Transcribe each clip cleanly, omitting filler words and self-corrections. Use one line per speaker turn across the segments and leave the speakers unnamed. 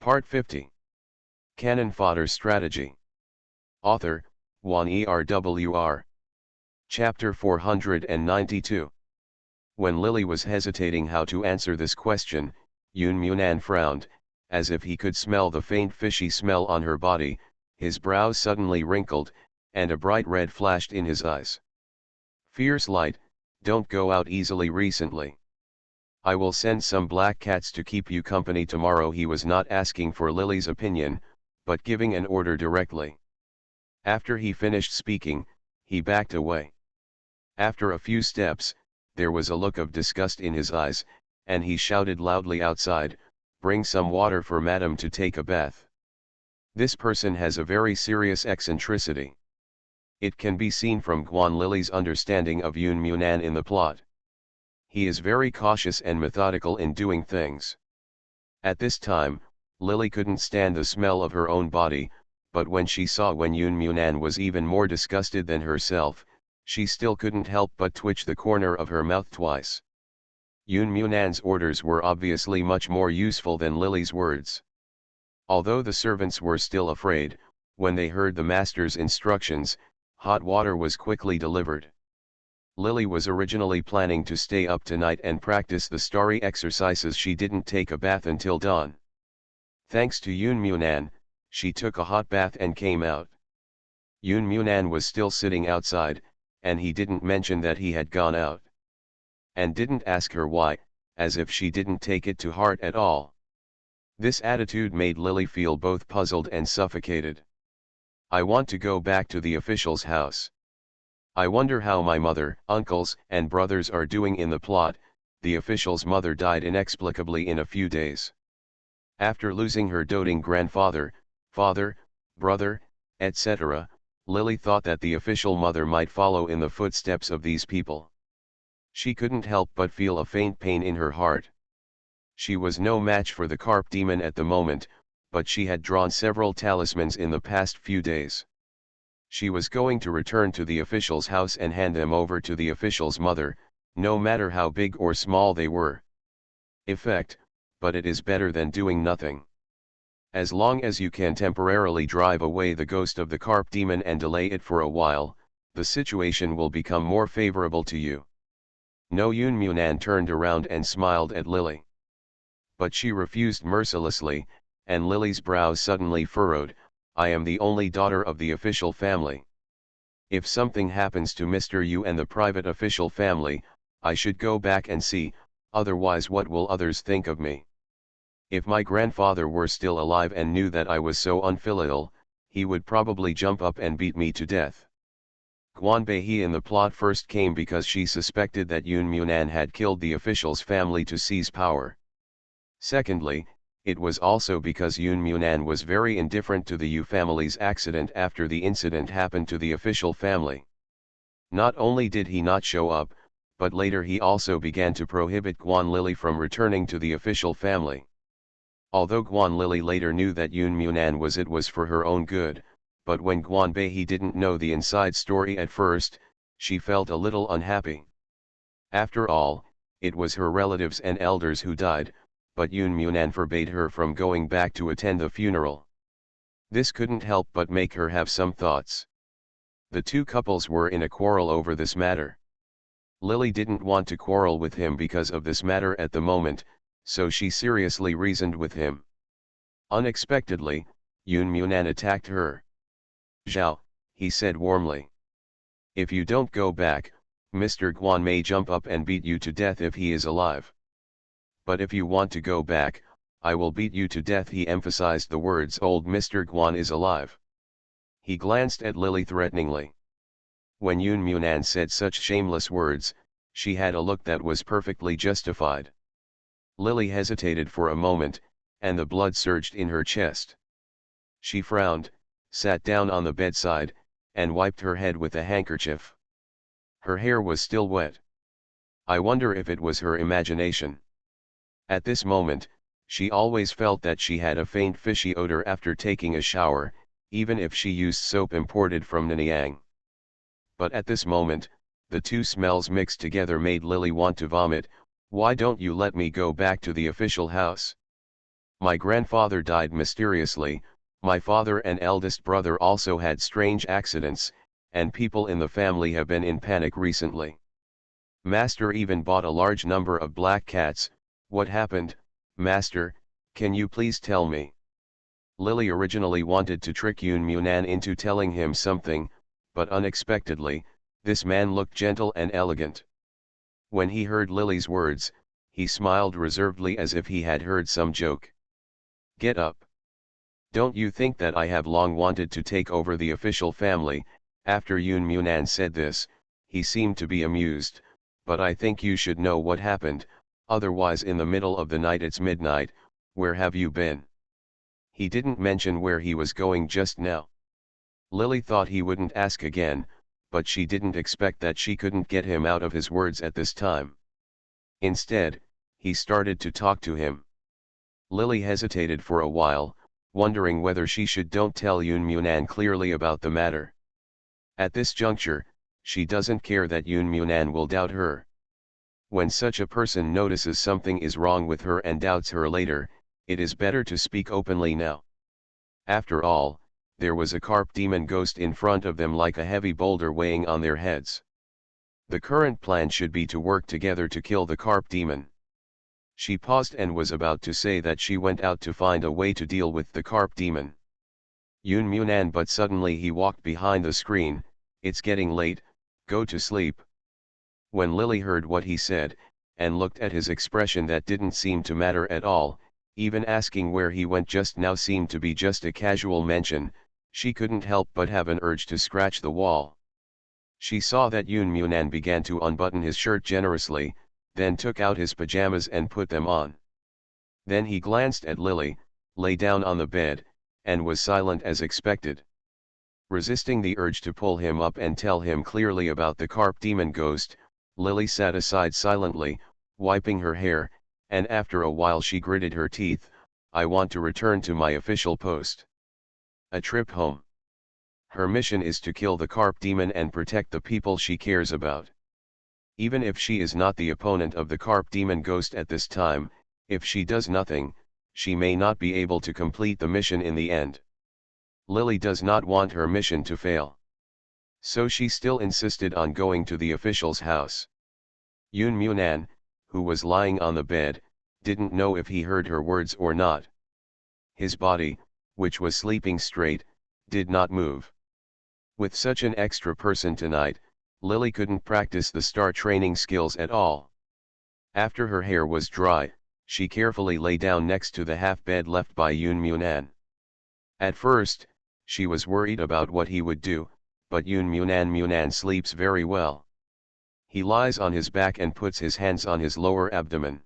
Part 50. Cannon Fodder Strategy. Author, Juan ERWR. Chapter 492. When Lily was hesitating how to answer this question, Yoon Munan frowned, as if he could smell the faint fishy smell on her body. His brows suddenly wrinkled, and a bright red flashed in his eyes. Fierce light, don't go out easily recently. I will send some black cats to keep you company tomorrow. He was not asking for Lily's opinion, but giving an order directly. After he finished speaking, he backed away. After a few steps, there was a look of disgust in his eyes, and he shouted loudly outside, "Bring some water for madam to take a bath." This person has a very serious eccentricity. It can be seen from Guan Lily's understanding of Yoon Munan in the plot. He is very cautious and methodical in doing things. At this time, Lily couldn't stand the smell of her own body, but when she saw Yoon Munan was even more disgusted than herself, she still couldn't help but twitch the corner of her mouth twice. Yoon Munan's orders were obviously much more useful than Lily's words. Although the servants were still afraid, when they heard the master's instructions, hot water was quickly delivered. Lily was originally planning to stay up tonight and practice the starry exercises. She didn't take a bath until dawn. Thanks to Yoon Munan, she took a hot bath and came out. Yoon Munan was still sitting outside, and he didn't mention that he had gone out. And didn't ask her why, as if she didn't take it to heart at all. This attitude made Lily feel both puzzled and suffocated. I want to go back to the official's house. I wonder how my mother, uncles, and brothers are doing in the plot. The official's mother died inexplicably in a few days. After losing her doting grandfather, father, brother, etc., Lily thought that the official mother might follow in the footsteps of these people. She couldn't help but feel a faint pain in her heart. She was no match for the carp demon at the moment, but she had drawn several talismans in the past few days. She was going to return to the official's house and hand them over to the official's mother, no matter how big or small they were. Effect, but it is better than doing nothing. As long as you can temporarily drive away the ghost of the carp demon and delay it for a while, the situation will become more favorable to you. No. Yoon Munan turned around and smiled at Lily. But she refused mercilessly, and Lily's brows suddenly furrowed. I am the only daughter of the official family. If something happens to Mr. Yu and the private official family, I should go back and see, otherwise what will others think of me? If my grandfather were still alive and knew that I was so unfilial, he would probably jump up and beat me to death. Guan Bei in the plot first came because she suspected that Yoon Munan had killed the official's family to seize power. Secondly, it was also because Yoon Munan was very indifferent to the Yu family's accident after the incident happened to the official family. Not only did he not show up, but later he also began to prohibit Guan Lily from returning to the official family. Although Guan Lily later knew that Yoon Munan was for her own good, but when Guan Bei didn't know the inside story at first, she felt a little unhappy. After all, it was her relatives and elders who died, but Yoon Munan forbade her from going back to attend the funeral. This couldn't help but make her have some thoughts. The two couples were in a quarrel over this matter. Lily didn't want to quarrel with him because of this matter at the moment, so she seriously reasoned with him. Unexpectedly, Yoon Munan attacked her. "Zhao," he said warmly. "If you don't go back, Mr. Guan may jump up and beat you to death if he is alive. But if you want to go back, I will beat you to death." He emphasized the words "old Mr. Guan is alive." He glanced at Lily threateningly. When Yoon Munan said such shameless words, she had a look that was perfectly justified. Lily hesitated for a moment, and the blood surged in her chest. She frowned, sat down on the bedside, and wiped her head with a handkerchief. Her hair was still wet. I wonder if it was her imagination. At this moment, she always felt that she had a faint fishy odor after taking a shower, even if she used soap imported from Nanyang. But at this moment, the two smells mixed together made Lily want to vomit. "Why don't you let me go back to the official house?" My grandfather died mysteriously, my father and eldest brother also had strange accidents, and people in the family have been in panic recently. Master even bought a large number of black cats. What happened, Master, can you please tell me? Lily originally wanted to trick Yoon Munan into telling him something, but unexpectedly, this man looked gentle and elegant. When he heard Lily's words, he smiled reservedly as if he had heard some joke. Get up. Don't you think that I have long wanted to take over the official family? After Yoon Munan said this, he seemed to be amused, but I think you should know what happened, otherwise in the middle of the night it's midnight, where have you been? He didn't mention where he was going just now. Lily thought he wouldn't ask again, but she didn't expect that she couldn't get him out of his words at this time. Instead, he started to talk to him. Lily hesitated for a while, wondering whether she should don't tell Yoon Munan clearly about the matter. At this juncture, she doesn't care that Yoon Munan will doubt her. When such a person notices something is wrong with her and doubts her later, it is better to speak openly now. After all, there was a carp demon ghost in front of them like a heavy boulder weighing on their heads. The current plan should be to work together to kill the carp demon. She paused and was about to say that she went out to find a way to deal with the carp demon. Yoon Munan, but suddenly he walked behind the screen. It's getting late, go to sleep. When Lily heard what he said, and looked at his expression that didn't seem to matter at all, even asking where he went just now seemed to be just a casual mention, she couldn't help but have an urge to scratch the wall. She saw that Yoon Munan began to unbutton his shirt generously, then took out his pajamas and put them on. Then he glanced at Lily, lay down on the bed, and was silent as expected. Resisting the urge to pull him up and tell him clearly about the carp demon ghost, Lily sat aside silently, wiping her hair, and after a while she gritted her teeth. I want to return to my official post. A trip home. Her mission is to kill the carp demon and protect the people she cares about. Even if she is not the opponent of the carp demon ghost at this time, if she does nothing, she may not be able to complete the mission in the end. Lily does not want her mission to fail. So she still insisted on going to the official's house. Yoon Munan, who was lying on the bed, didn't know if he heard her words or not. His body, which was sleeping straight, did not move. With such an extra person tonight, Lily couldn't practice the star training skills at all. After her hair was dry, she carefully lay down next to the half-bed left by Yoon Munan. At first, she was worried about what he would do, but Yoon Munan sleeps very well. He lies on his back and puts his hands on his lower abdomen.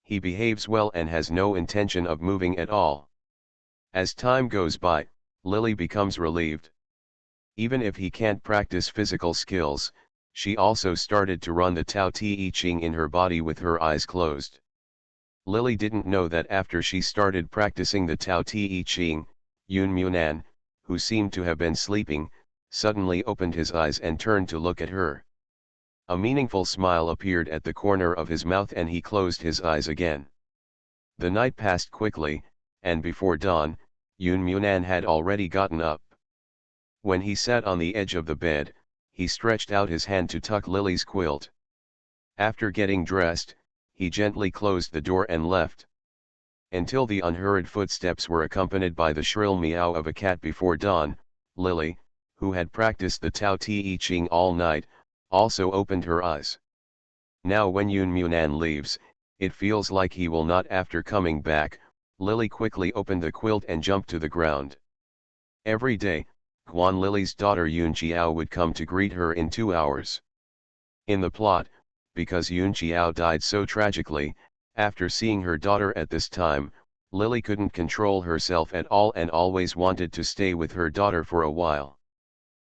He behaves well and has no intention of moving at all. As time goes by, Lily becomes relieved. Even if he can't practice physical skills, she also started to run the Tao Te Ching in her body with her eyes closed. Lily didn't know that after she started practicing the Tao Te Ching, Yoon Munan, who seemed to have been sleeping, suddenly opened his eyes and turned to look at her. A meaningful smile appeared at the corner of his mouth and he closed his eyes again. The night passed quickly, and before dawn, Yoon Munan had already gotten up. When he sat on the edge of the bed, he stretched out his hand to tuck Lily's quilt. After getting dressed, he gently closed the door and left. Until the unhurried footsteps were accompanied by the shrill meow of a cat before dawn, Lily, who had practiced the Tao Te Ching all night, also opened her eyes. Now when Yoon Munan leaves, it feels like he will not. After coming back, Lily quickly opened the quilt and jumped to the ground. Every day, Kwon Lily's daughter Yoon Chiao would come to greet her in 2 hours. In the plot, because Yoon Chiao died so tragically, after seeing her daughter at this time, Lily couldn't control herself at all and always wanted to stay with her daughter for a while.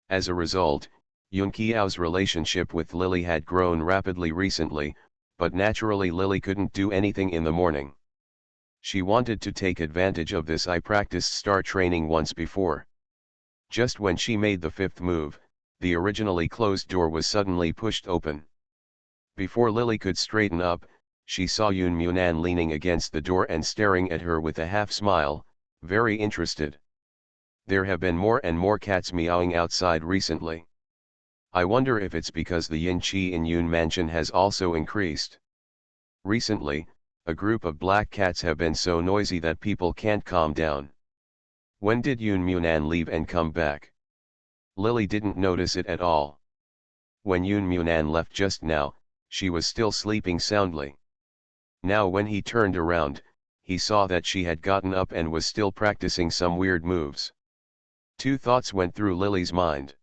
As a result, Yoon Chiao's relationship with Lily had grown rapidly recently, but naturally Lily couldn't do anything in the morning. She wanted to take advantage of this. I practiced star training once before. Just when she made the 5th move, the originally closed door was suddenly pushed open. Before Lily could straighten up, she saw Yun Munan leaning against the door and staring at her with a half-smile, very interested. There have been more and more cats meowing outside recently. I wonder if it's because the yin qi in Yun Mansion has also increased. Recently, a group of black cats have been so noisy that people can't calm down. When did Yun Munan leave and come back? Lily didn't notice it at all. When Yun Munan left just now, she was still sleeping soundly. Now when he turned around, he saw that she had gotten up and was still practicing some weird moves. Two thoughts went through Lily's mind.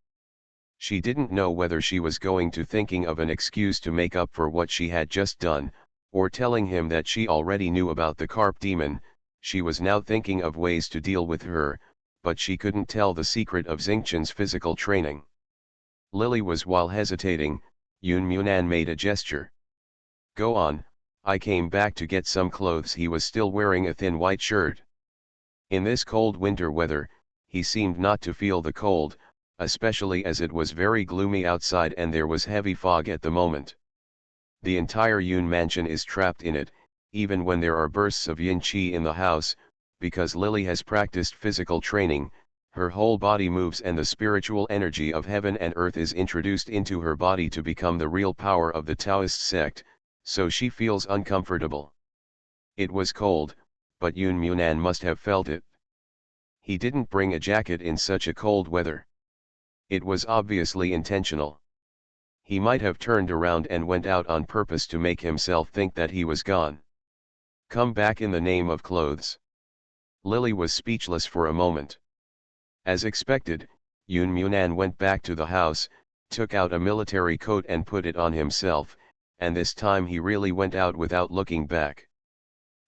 She didn't know whether she was going to thinking of an excuse to make up for what she had just done, or telling him that she already knew about the carp demon. She was now thinking of ways to deal with her, but she couldn't tell the secret of Xingqian's physical training. Lily was while hesitating. Yun Munan made a gesture. Go on, I came back to get some clothes. He was still wearing a thin white shirt. In this cold winter weather, he seemed not to feel the cold, especially as it was very gloomy outside and there was heavy fog at the moment. The entire Yun mansion is trapped in it, even when there are bursts of yin qi in the house, because Lily has practiced physical training. Her whole body moves and the spiritual energy of heaven and earth is introduced into her body to become the real power of the Taoist sect, so she feels uncomfortable. It was cold, but Yun Munan must have felt it. He didn't bring a jacket in such a cold weather. It was obviously intentional. He might have turned around and went out on purpose to make himself think that he was gone. Come back in the name of clothes. Lily was speechless for a moment. As expected, Yun Munan went back to the house, took out a military coat and put it on himself, and this time he really went out without looking back.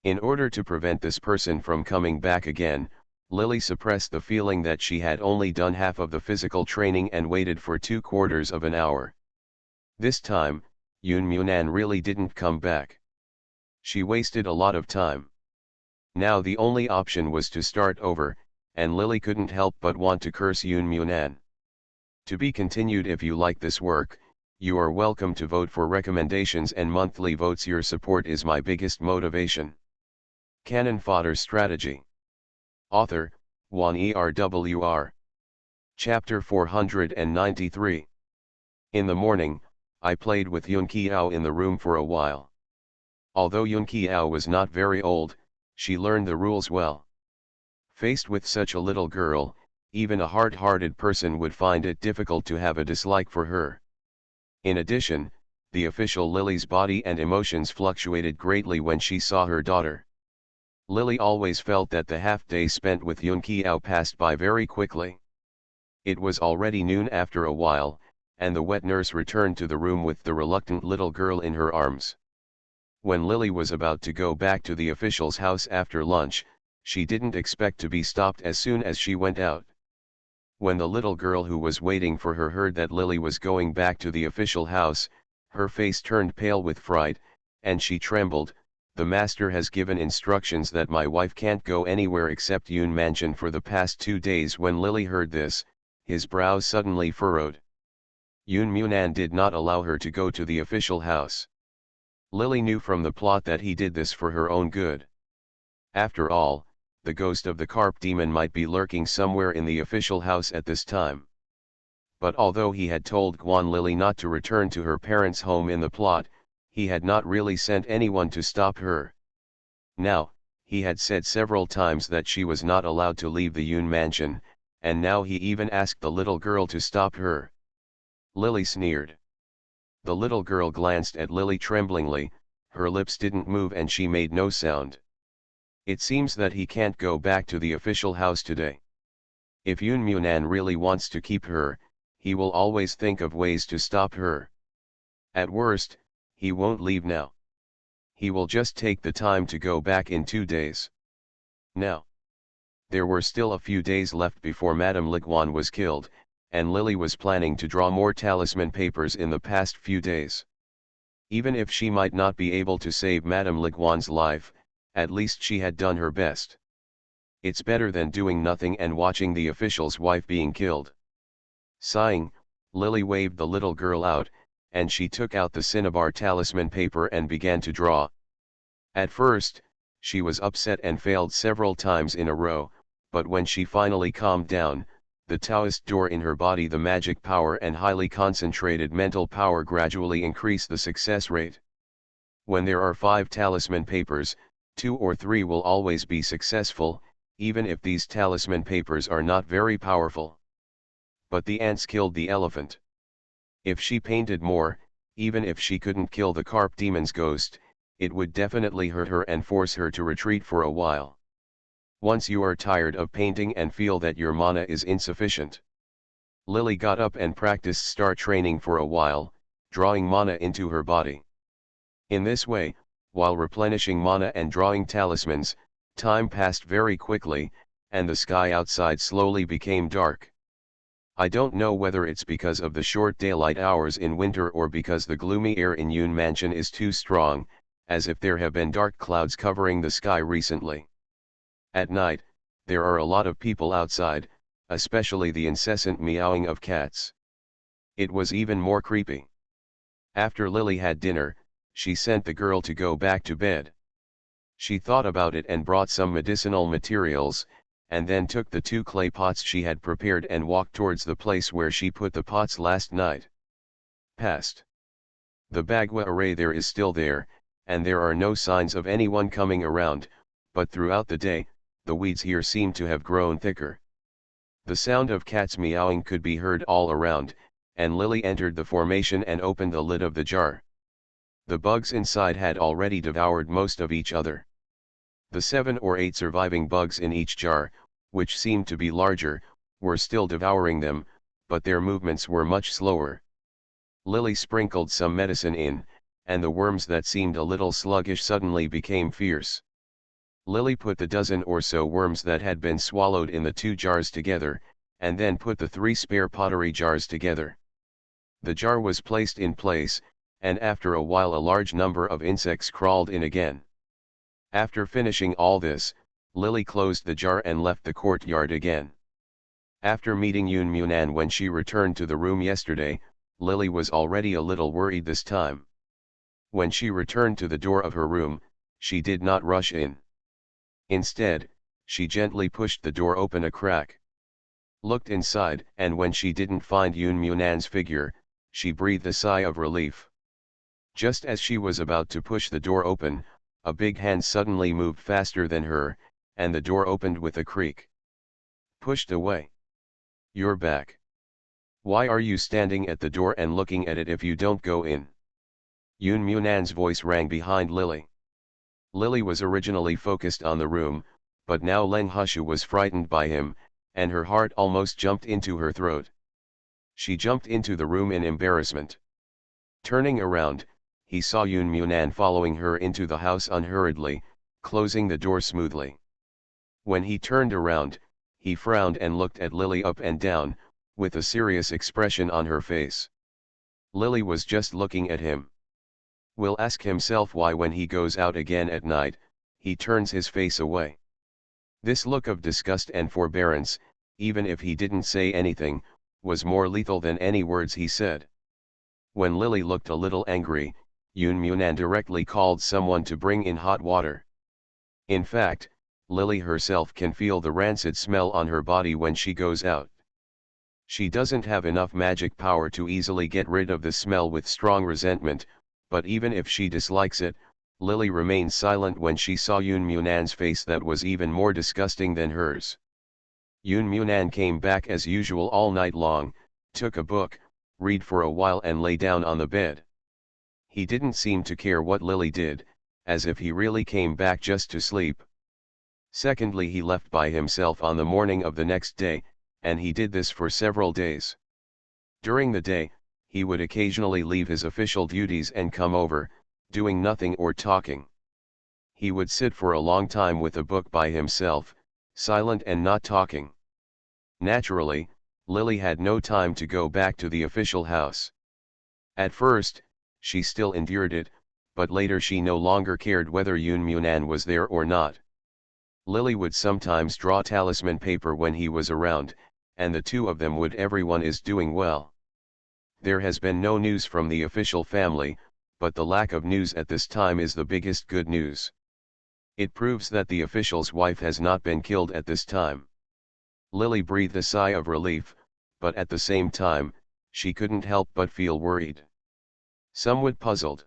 In order to prevent this person from coming back again, Lily suppressed the feeling that she had only done half of the physical training and waited for 2/4 of an hour. This time, Yun Munan really didn't come back. She wasted a lot of time. Now the only option was to start over, and Lily couldn't help but want to curse Yun Munan. To be continued. If you like this work, you are welcome to vote for recommendations and monthly votes. Your support is my biggest motivation. Cannon Fodder Strategy. Author, Juan ERWR. Chapter 493. In the morning, I played with Yun Qiao in the room for a while. Although Yun Qiao was not very old, she learned the rules well. Faced with such a little girl, even a hard-hearted person would find it difficult to have a dislike for her. In addition, the official Lily's body and emotions fluctuated greatly when she saw her daughter. Lily always felt that the half-day spent with Yun Qiao passed by very quickly. It was already noon after a while, and the wet nurse returned to the room with the reluctant little girl in her arms. When Lily was about to go back to the official's house after lunch, she didn't expect to be stopped as soon as she went out. When the little girl who was waiting for her heard that Lily was going back to the official house, her face turned pale with fright, and she trembled. The master has given instructions that my wife can't go anywhere except Yun Mansion for the past 2 days. When Lily heard this, his brows suddenly furrowed. Yun Munan did not allow her to go to the official house. Lily knew from the plot that he did this for her own good. After all, the ghost of the carp demon might be lurking somewhere in the official house at this time. But although he had told Guan Lily not to return to her parents' home in the plot, he had not really sent anyone to stop her. Now, he had said several times that she was not allowed to leave the Yun mansion, and now he even asked the little girl to stop her. Lily sneered. The little girl glanced at Lily tremblingly, her lips didn't move and she made no sound. It seems that he can't go back to the official house today. If Yun Munan really wants to keep her, he will always think of ways to stop her. At worst, he won't leave now. He will just take the time to go back in 2 days. Now, there were still a few days left before Madame Liguan was killed, and Lily was planning to draw more talisman papers in the past few days. Even if she might not be able to save Madame Liguan's life, at least she had done her best. It's better than doing nothing and watching the official's wife being killed. Sighing, Lily waved the little girl out, and she took out the cinnabar talisman paper and began to draw. At first, she was upset and failed several times in a row, but when she finally calmed down, the Taoist door in her body, the magic power and highly concentrated mental power gradually increase the success rate. When there are 5 talisman papers, 2 or 3 will always be successful, even if these talisman papers are not very powerful. But the ants killed the elephant. If she painted more, even if she couldn't kill the carp demon's ghost, it would definitely hurt her and force her to retreat for a while. Once you are tired of painting and feel that your mana is insufficient, Lily got up and practiced star training for a while, drawing mana into her body. In this way, while replenishing mana and drawing talismans, time passed very quickly, and the sky outside slowly became dark. I don't know whether it's because of the short daylight hours in winter or because the gloomy air in Yun Mansion is too strong, as if there have been dark clouds covering the sky recently. At night, there are a lot of people outside, especially the incessant meowing of cats. It was even more creepy. After Lily had dinner, she sent the girl to go back to bed. She thought about it and brought some medicinal materials, and then took the 2 clay pots she had prepared and walked towards the place where she put the pots last night. Past. The Bagua array there is still there, and there are no signs of anyone coming around, but throughout the day, the weeds here seem to have grown thicker. The sound of cats meowing could be heard all around, and Lily entered the formation and opened the lid of the jar. The bugs inside had already devoured most of each other. The 7 or 8 surviving bugs in each jar, which seemed to be larger, were still devouring them, but their movements were much slower. Lily sprinkled some medicine in, and the worms that seemed a little sluggish suddenly became fierce. Lily put the dozen or so worms that had been swallowed in the 2 jars together, and then put the 3 spare pottery jars together. The jar was placed in place, and after a while a large number of insects crawled in again. After finishing all this, Lily closed the jar and left the courtyard again. After meeting Yun Munan when she returned to the room yesterday, Lily was already a little worried this time. When she returned to the door of her room, she did not rush in. Instead, she gently pushed the door open a crack. Looked inside, and when she didn't find Yun Munan's figure, she breathed a sigh of relief. Just as she was about to push the door open, a big hand suddenly moved faster than her, and the door opened with a creak. Pushed away. You're back. Why are you standing at the door and looking at it if you don't go in? Yun Munan's voice rang behind Lily. Lily was originally focused on the room, but now Leng Hushu was frightened by him, and her heart almost jumped into her throat. She jumped into the room in embarrassment. Turning around, he saw Yun Munan following her into the house unhurriedly, closing the door smoothly. When he turned around, he frowned and looked at Lily up and down, with a serious expression on her face. Lily was just looking at him. Will ask himself why when he goes out again at night, he turns his face away. This look of disgust and forbearance, even if he didn't say anything, was more lethal than any words he said. When Lily looked a little angry, Yun Munan directly called someone to bring in hot water. In fact, Lily herself can feel the rancid smell on her body when she goes out. She doesn't have enough magic power to easily get rid of the smell with strong resentment, but even if she dislikes it, Lily remained silent when she saw Yun Munan's face that was even more disgusting than hers. Yun Munan came back as usual all night long, took a book, read for a while and lay down on the bed. He didn't seem to care what Lily did, as if he really came back just to sleep. Secondly, he left by himself on the morning of the next day, and he did this for several days. During the day, he would occasionally leave his official duties and come over, doing nothing or talking. He would sit for a long time with a book by himself, silent and not talking. Naturally, Lily had no time to go back to the official house. At first, she still endured it, but later she no longer cared whether Yun Munan was there or not. Lily would sometimes draw talisman paper when he was around, and the 2 of them would everyone is doing well. There has been no news from the official family, but the lack of news at this time is the biggest good news. It proves that the official's wife has not been killed at this time. Lily breathed a sigh of relief, but at the same time, she couldn't help but feel worried. Somewhat puzzled.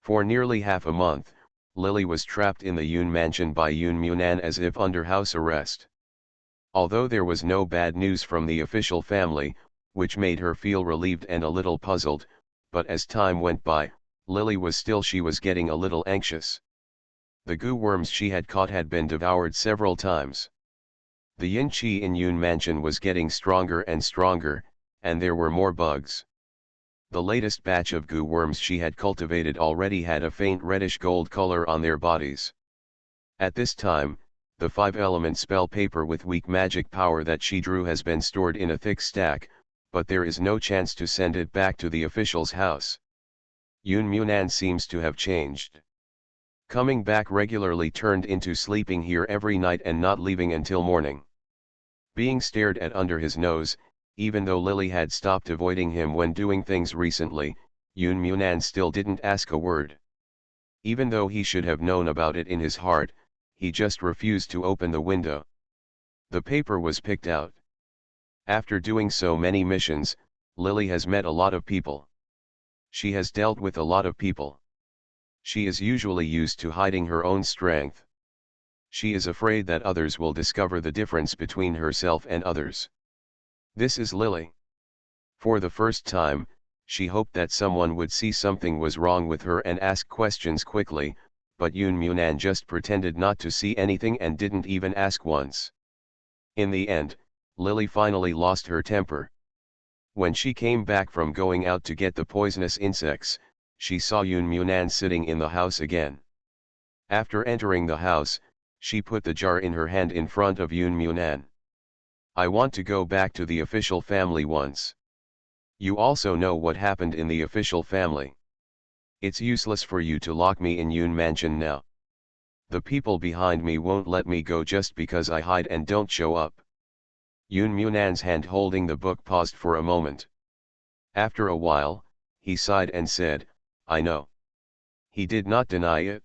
For nearly half a month, Lily was trapped in the Yoon mansion by Yoon Munan as if under house arrest. Although there was no bad news from the official family, which made her feel relieved and a little puzzled, but as time went by, Lily was getting a little anxious. The goo worms she had caught had been devoured several times. The yin chi in Yoon mansion was getting stronger and stronger, and there were more bugs. The latest batch of goo worms she had cultivated already had a faint reddish gold color on their bodies. At this time, the 5-element spell paper with weak magic power that she drew has been stored in a thick stack, but there is no chance to send it back to the official's house. Yoon Munan seems to have changed. Coming back regularly turned into sleeping here every night and not leaving until morning. Being stared at under his nose, even though Lily had stopped avoiding him when doing things recently, Yoon Munan still didn't ask a word. Even though he should have known about it in his heart, he just refused to open the window. The paper was picked out. After doing so many missions, Lily has met a lot of people. She has dealt with a lot of people. She is usually used to hiding her own strength. She is afraid that others will discover the difference between herself and others. This is Lily. For the first time, she hoped that someone would see something was wrong with her and ask questions quickly, but Yoon Munan just pretended not to see anything and didn't even ask once. In the end, Lily finally lost her temper. When she came back from going out to get the poisonous insects, she saw Yoon Munan sitting in the house again. After entering the house, she put the jar in her hand in front of Yoon Munan. I want to go back to the official family once. You also know what happened in the official family. It's useless for you to lock me in Yoon mansion now. The people behind me won't let me go just because I hide and don't show up. Yoon Munan's hand holding the book paused for a moment. After a while, he sighed and said, I know. He did not deny it.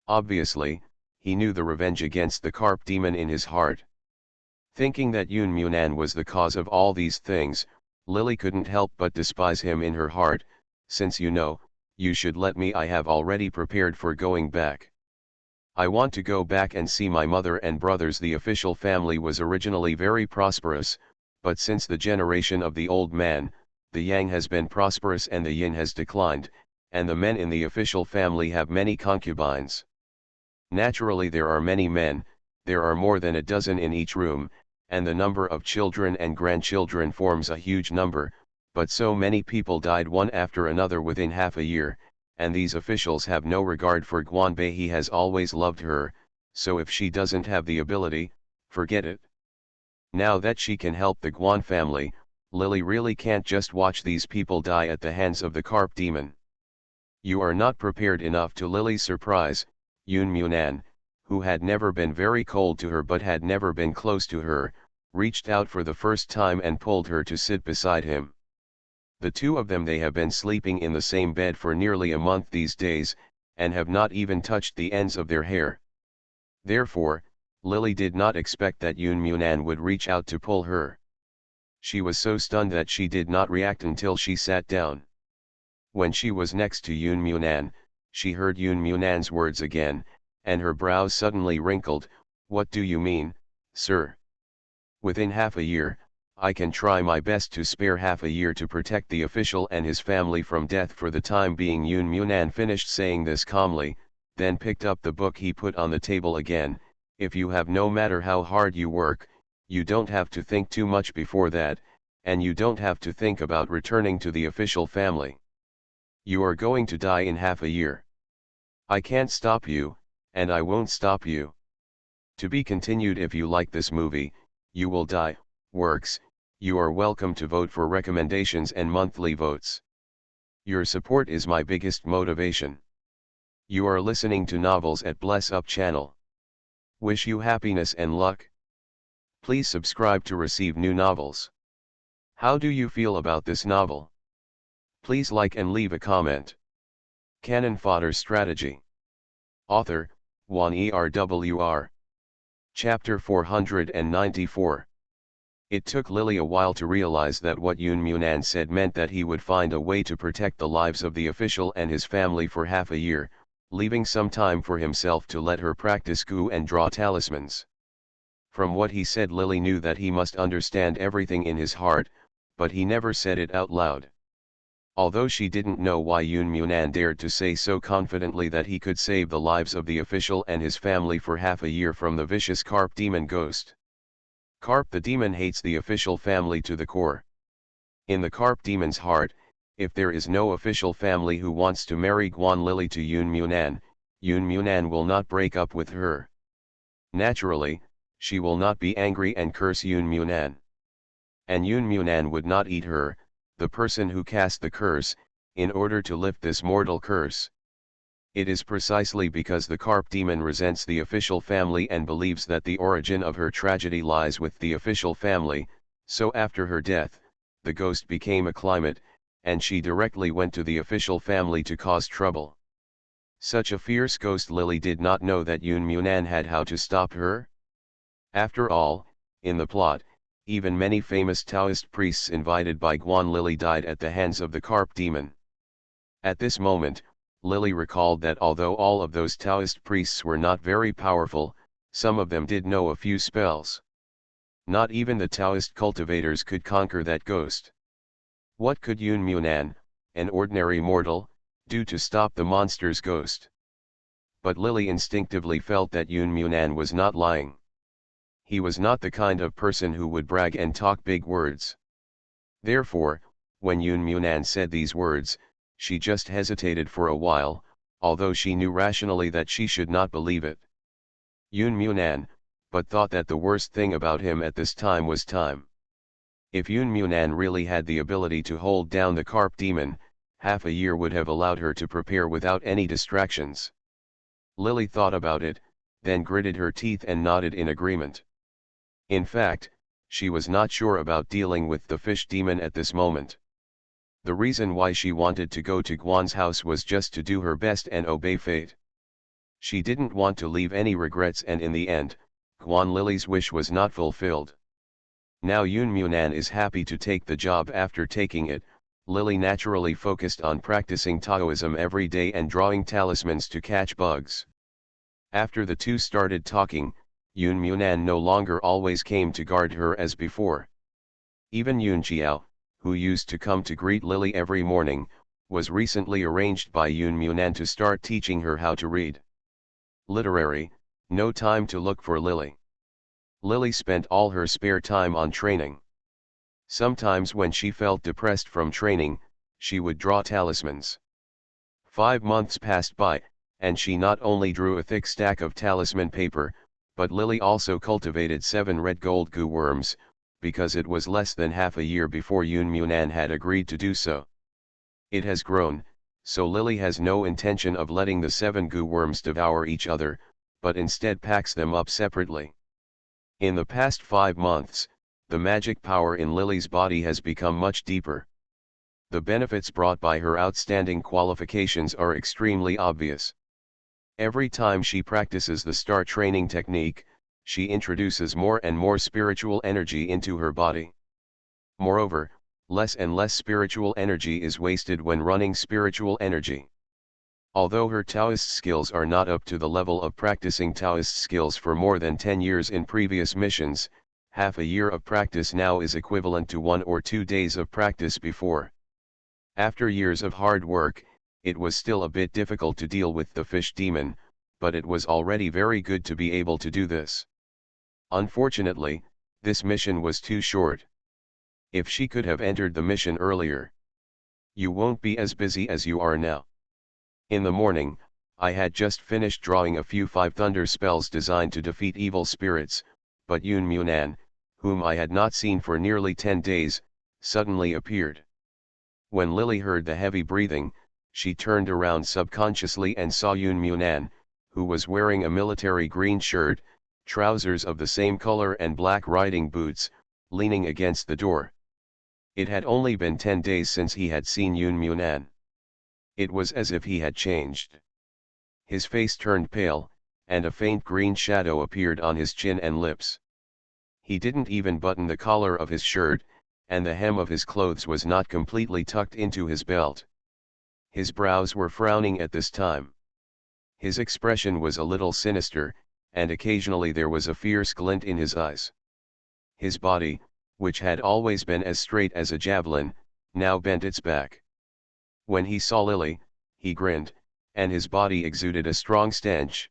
Obviously, he knew the revenge against the carp demon in his heart. Thinking that Yoon Munan was the cause of all these things, Lily couldn't help but despise him in her heart. Since you know, you should let me. I have already prepared for going back. I want to go back and see my mother and brothers. The official family was originally very prosperous, but since the generation of the old man, the yang has been prosperous and the yin has declined, and the men in the official family have many concubines. Naturally there are many men, there are more than a dozen in each room, and the number of children and grandchildren forms a huge number, but so many people died one after another within half a year, and these officials have no regard for Guanbei. He has always loved her, so if she doesn't have the ability, forget it. Now that she can help the Guan family, Lily really can't just watch these people die at the hands of the carp demon. You are not prepared enough. To Lily's surprise, Yoon Munan, who had never been very cold to her but had never been close to her, reached out for the first time and pulled her to sit beside him. The two of them, they have been sleeping in the same bed for nearly a month these days, and have not even touched the ends of their hair. Therefore, Lily did not expect that Yoon Munan would reach out to pull her. She was so stunned that she did not react until she sat down. When she was next to Yoon Munan, she heard Yoon Munan's words again, and her brows suddenly wrinkled. What do you mean, sir? Within half a year, I can try my best to spare half a year to protect the official and his family from death for the time being. Yoon Munan finished saying this calmly, then picked up the book he put on the table again. If you have, no matter how hard you work, you don't have to think too much before that, and you don't have to think about returning to the official family. You are going to die in half a year. I can't stop you, and I won't stop you. To be continued. If you like this movie, You Will Die, Works, you are welcome to vote for recommendations and monthly votes. Your support is my biggest motivation. You are listening to Novels at Bless Up channel. Wish you happiness and luck. Please subscribe to receive new novels. How do you feel about this novel? Please like and leave a comment. Canon Fodder Strategy. Author, 1 ERWR. Chapter 494. It took Lily a while to realize that what Yoon Munan said meant that he would find a way to protect the lives of the official and his family for half a year, leaving some time for himself to let her practice Gu and draw talismans. From what he said, Lily knew that he must understand everything in his heart, but he never said it out loud. Although she didn't know why Yoon Munan dared to say so confidently that he could save the lives of the official and his family for half a year from the vicious carp demon ghost. Carp the demon hates the official family to the core. In the carp demon's heart, if there is no official family who wants to marry Guan Lily to Yoon Munan will not break up with her. Naturally, she will not be angry and curse Yoon Munan. And Yoon Munan would not eat her, the person who cast the curse, in order to lift this mortal curse. It is precisely because the carp demon resents the official family and believes that the origin of her tragedy lies with the official family, so after her death, the ghost became a climate, and she directly went to the official family to cause trouble. Such a fierce ghost, Lily did not know that Yoon Munan had how to stop her. After all, in the plot, even many famous Taoist priests invited by Guan Lily died at the hands of the carp demon. At this moment, Lily recalled that although all of those Taoist priests were not very powerful, some of them did know a few spells. Not even the Taoist cultivators could conquer that ghost. What could Yoon Munan, an ordinary mortal, do to stop the monster's ghost? But Lily instinctively felt that Yoon Munan was not lying. He was not the kind of person who would brag and talk big words. Therefore, when Yoon Munan said these words, she just hesitated for a while, although she knew rationally that she should not believe it. Yoon Munan, but thought that the worst thing about him at this time was time. If Yoon Munan really had the ability to hold down the carp demon, half a year would have allowed her to prepare without any distractions. Lily thought about it, then gritted her teeth and nodded in agreement. In fact, she was not sure about dealing with the fish demon at this moment. The reason why she wanted to go to Guan's house was just to do her best and obey fate. She didn't want to leave any regrets, and in the end, Guan Lily's wish was not fulfilled. Now Yoon Munan is happy to take the job. After taking it, Lily naturally focused on practicing Taoism every day and drawing talismans to catch bugs. After the two started talking, Yoon Munan no longer always came to guard her as before. Even Yoon Chiao, who used to come to greet Lily every morning, was recently arranged by Yoon Munan to start teaching her how to read. Literary, no time to look for Lily. Lily spent all her spare time on training. Sometimes when she felt depressed from training, she would draw talismans. 5 months passed by, and she not only drew a thick stack of talisman paper, but Lily also cultivated 7 red gold goo worms, because it was less than half a year before Yoon Munan had agreed to do so. It has grown, so Lily has no intention of letting the 7 goo worms devour each other, but instead packs them up separately. In the past 5 months, the magic power in Lily's body has become much deeper. The benefits brought by her outstanding qualifications are extremely obvious. Every time she practices the star training technique, she introduces more and more spiritual energy into her body. Moreover, less and less spiritual energy is wasted when running spiritual energy. Although her Taoist skills are not up to the level of practicing Taoist skills for more than 10 years in previous missions, half a year of practice now is equivalent to 1 or 2 days of practice before. After years of hard work, it was still a bit difficult to deal with the fish demon, but it was already very good to be able to do this. Unfortunately, this mission was too short. If she could have entered the mission earlier. You won't be as busy as you are now. In the morning, I had just finished drawing a few 5 thunder spells designed to defeat evil spirits, but Yoon Munan, whom I had not seen for nearly 10 days, suddenly appeared. When Lily heard the heavy breathing, she turned around subconsciously and saw Yoon Munan, who was wearing a military green shirt, trousers of the same color and black riding boots, leaning against the door. It had only been 10 days since he had seen Yoon Munan. It was as if he had changed. His face turned pale, and a faint green shadow appeared on his chin and lips. He didn't even button the collar of his shirt, and the hem of his clothes was not completely tucked into his belt. His brows were frowning at this time. His expression was a little sinister, and occasionally there was a fierce glint in his eyes. His body, which had always been as straight as a javelin, now bent its back. When he saw Lily, he grinned, and his body exuded a strong stench.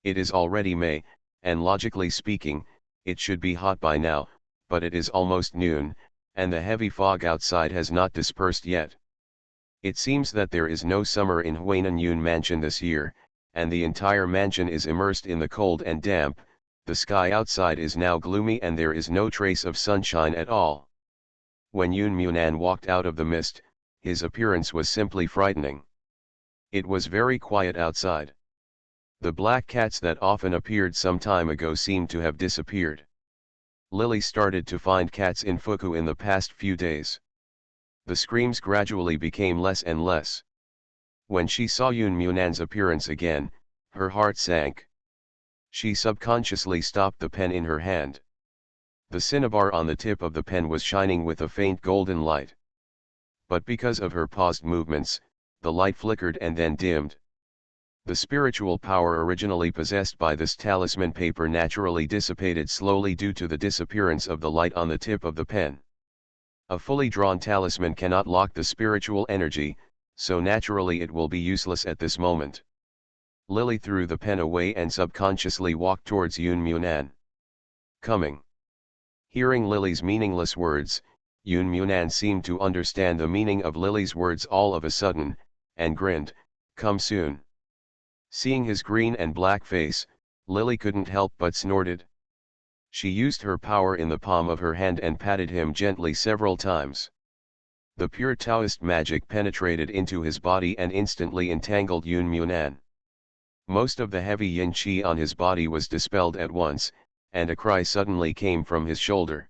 It is already May, and logically speaking, it should be hot by now, but it is almost noon, and the heavy fog outside has not dispersed yet. It seems that there is no summer in Huainanyun Mansion this year, and the entire mansion is immersed in the cold and damp. The sky outside is now gloomy and there is no trace of sunshine at all. When Yun Munan walked out of the mist, his appearance was simply frightening. It was very quiet outside. The black cats that often appeared some time ago seemed to have disappeared. Lily started to find cats in Fuku in the past few days. The screams gradually became less and less. When she saw Yun Munan's appearance again, her heart sank. She subconsciously stopped the pen in her hand. The cinnabar on the tip of the pen was shining with a faint golden light. But because of her paused movements, the light flickered and then dimmed. The spiritual power originally possessed by this talisman paper naturally dissipated slowly due to the disappearance of the light on the tip of the pen. A fully drawn talisman cannot lock the spiritual energy, so naturally it will be useless at this moment. Lily threw the pen away and subconsciously walked towards Yun Munan. Coming. Hearing Lily's meaningless words, Yun Munan seemed to understand the meaning of Lily's words all of a sudden, and grinned, "Come soon." Seeing his green and black face, Lily couldn't help but snorted. She used her power in the palm of her hand and patted him gently several times. The pure Taoist magic penetrated into his body and instantly entangled Yun Munan. Most of the heavy yin qi on his body was dispelled at once, and a cry suddenly came from his shoulder.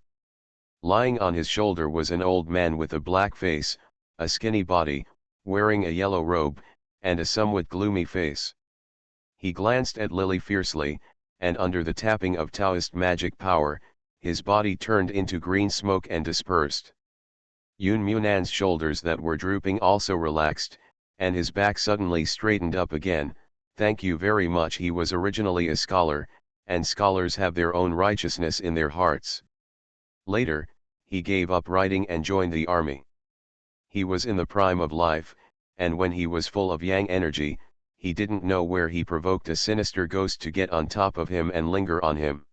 Lying on his shoulder was an old man with a black face, a skinny body, wearing a yellow robe, and a somewhat gloomy face. He glanced at Lily fiercely, and under the tapping of Taoist magic power, his body turned into green smoke and dispersed. Yun Munan's shoulders that were drooping also relaxed, and his back suddenly straightened up again. Thank you very much. He was originally a scholar, and scholars have their own righteousness in their hearts. Later, he gave up writing and joined the army. He was in the prime of life, and when he was full of yang energy, he didn't know where he provoked a sinister ghost to get on top of him and linger on him.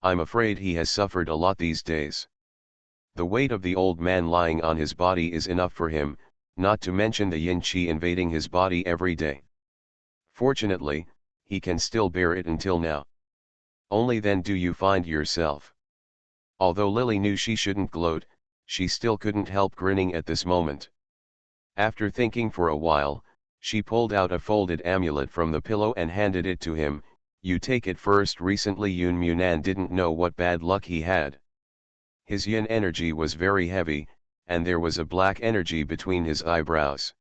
I'm afraid he has suffered a lot these days. The weight of the old man lying on his body is enough for him, not to mention the yin qi invading his body every day. Fortunately, he can still bear it until now. Only then do you find yourself. Although Lily knew she shouldn't gloat, she still couldn't help grinning at this moment. After thinking for a while, she pulled out a folded amulet from the pillow and handed it to him. You take it first. Recently Yun Munan didn't know what bad luck he had. His yin energy was very heavy, and there was a black energy between his eyebrows.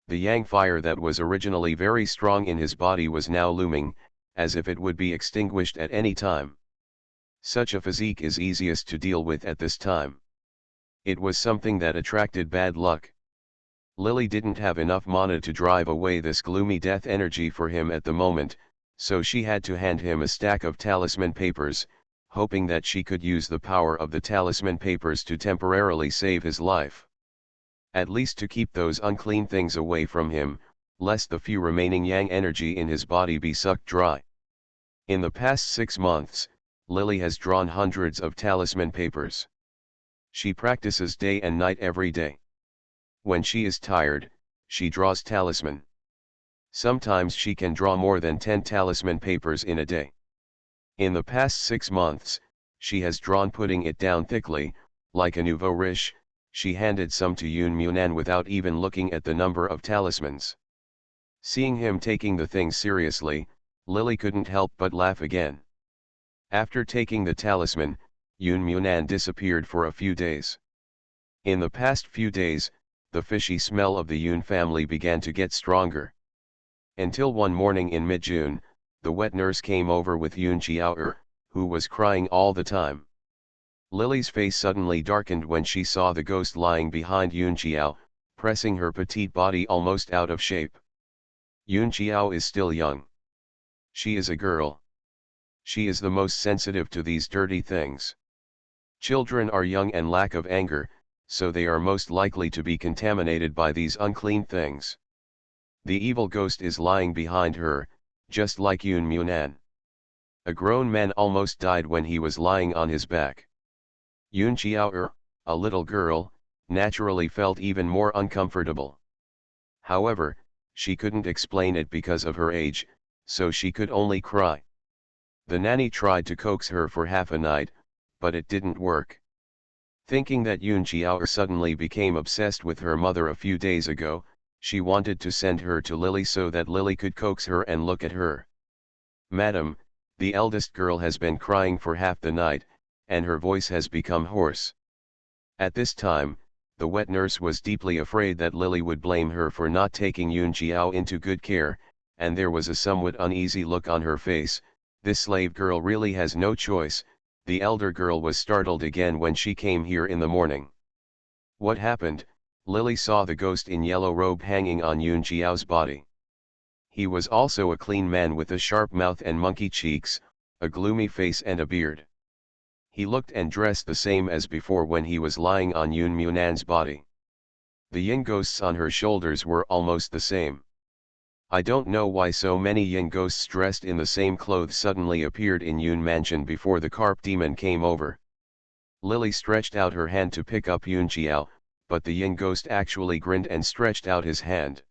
The yang fire that was originally very strong in his body was now looming, as if it would be extinguished at any time. Such a physique is easiest to deal with at this time. It was something that attracted bad luck. Lily didn't have enough mana to drive away this gloomy death energy for him at the moment, so she had to hand him a stack of talisman papers, hoping that she could use the power of the talisman papers to temporarily save his life. At least to keep those unclean things away from him, lest the few remaining yang energy in his body be sucked dry. In the past 6 months, Lily has drawn hundreds of talisman papers. She practices day and night every day. When she is tired, she draws talisman. Sometimes she can draw more than 10 talisman papers in a day. In the past 6 months, she has drawn, putting it down thickly, like a nouveau riche. She handed some to Yun Munan without even looking at the number of talismans. Seeing him taking the thing seriously, Lily couldn't help but laugh again. After taking the talisman, Yun Munan disappeared for a few days. In the past few days, the fishy smell of the Yun family began to get stronger. Until one morning in mid-June, the wet nurse came over with Yun Jiao, who was crying all the time. Lily's face suddenly darkened when she saw the ghost lying behind Yun Jiao, pressing her petite body almost out of shape. Yun Jiao is still young. She is a girl. She is the most sensitive to these dirty things. Children are young and lack of anger, so they are most likely to be contaminated by these unclean things. The evil ghost is lying behind her, just like Yun Munan. A grown man almost died when he was lying on his back. Yun Jiao, a little girl, naturally felt even more uncomfortable. However, she couldn't explain it because of her age, so she could only cry. The nanny tried to coax her for half a night, but it didn't work. Thinking that Yun Jiao suddenly became obsessed with her mother a few days ago, she wanted to send her to Lily so that Lily could coax her and look at her. "Madam, the eldest girl has been crying for half the night, and her voice has become hoarse." At this time, the wet nurse was deeply afraid that Lily would blame her for not taking Yun Jiao into good care, and there was a somewhat uneasy look on her face. This slave girl really has no choice. The elder girl was startled again when she came here in the morning. What happened? Lily saw the ghost in yellow robe hanging on Yun Jiao's body. He was also a clean man with a sharp mouth and monkey cheeks, a gloomy face and a beard. He looked and dressed the same as before when he was lying on Yun Munan's body. The yin ghosts on her shoulders were almost the same. I don't know why so many yin ghosts dressed in the same clothes suddenly appeared in Yun Mansion before the carp demon came over. Lily stretched out her hand to pick up Yun Jiao, but the yin ghost actually grinned and stretched out his hand.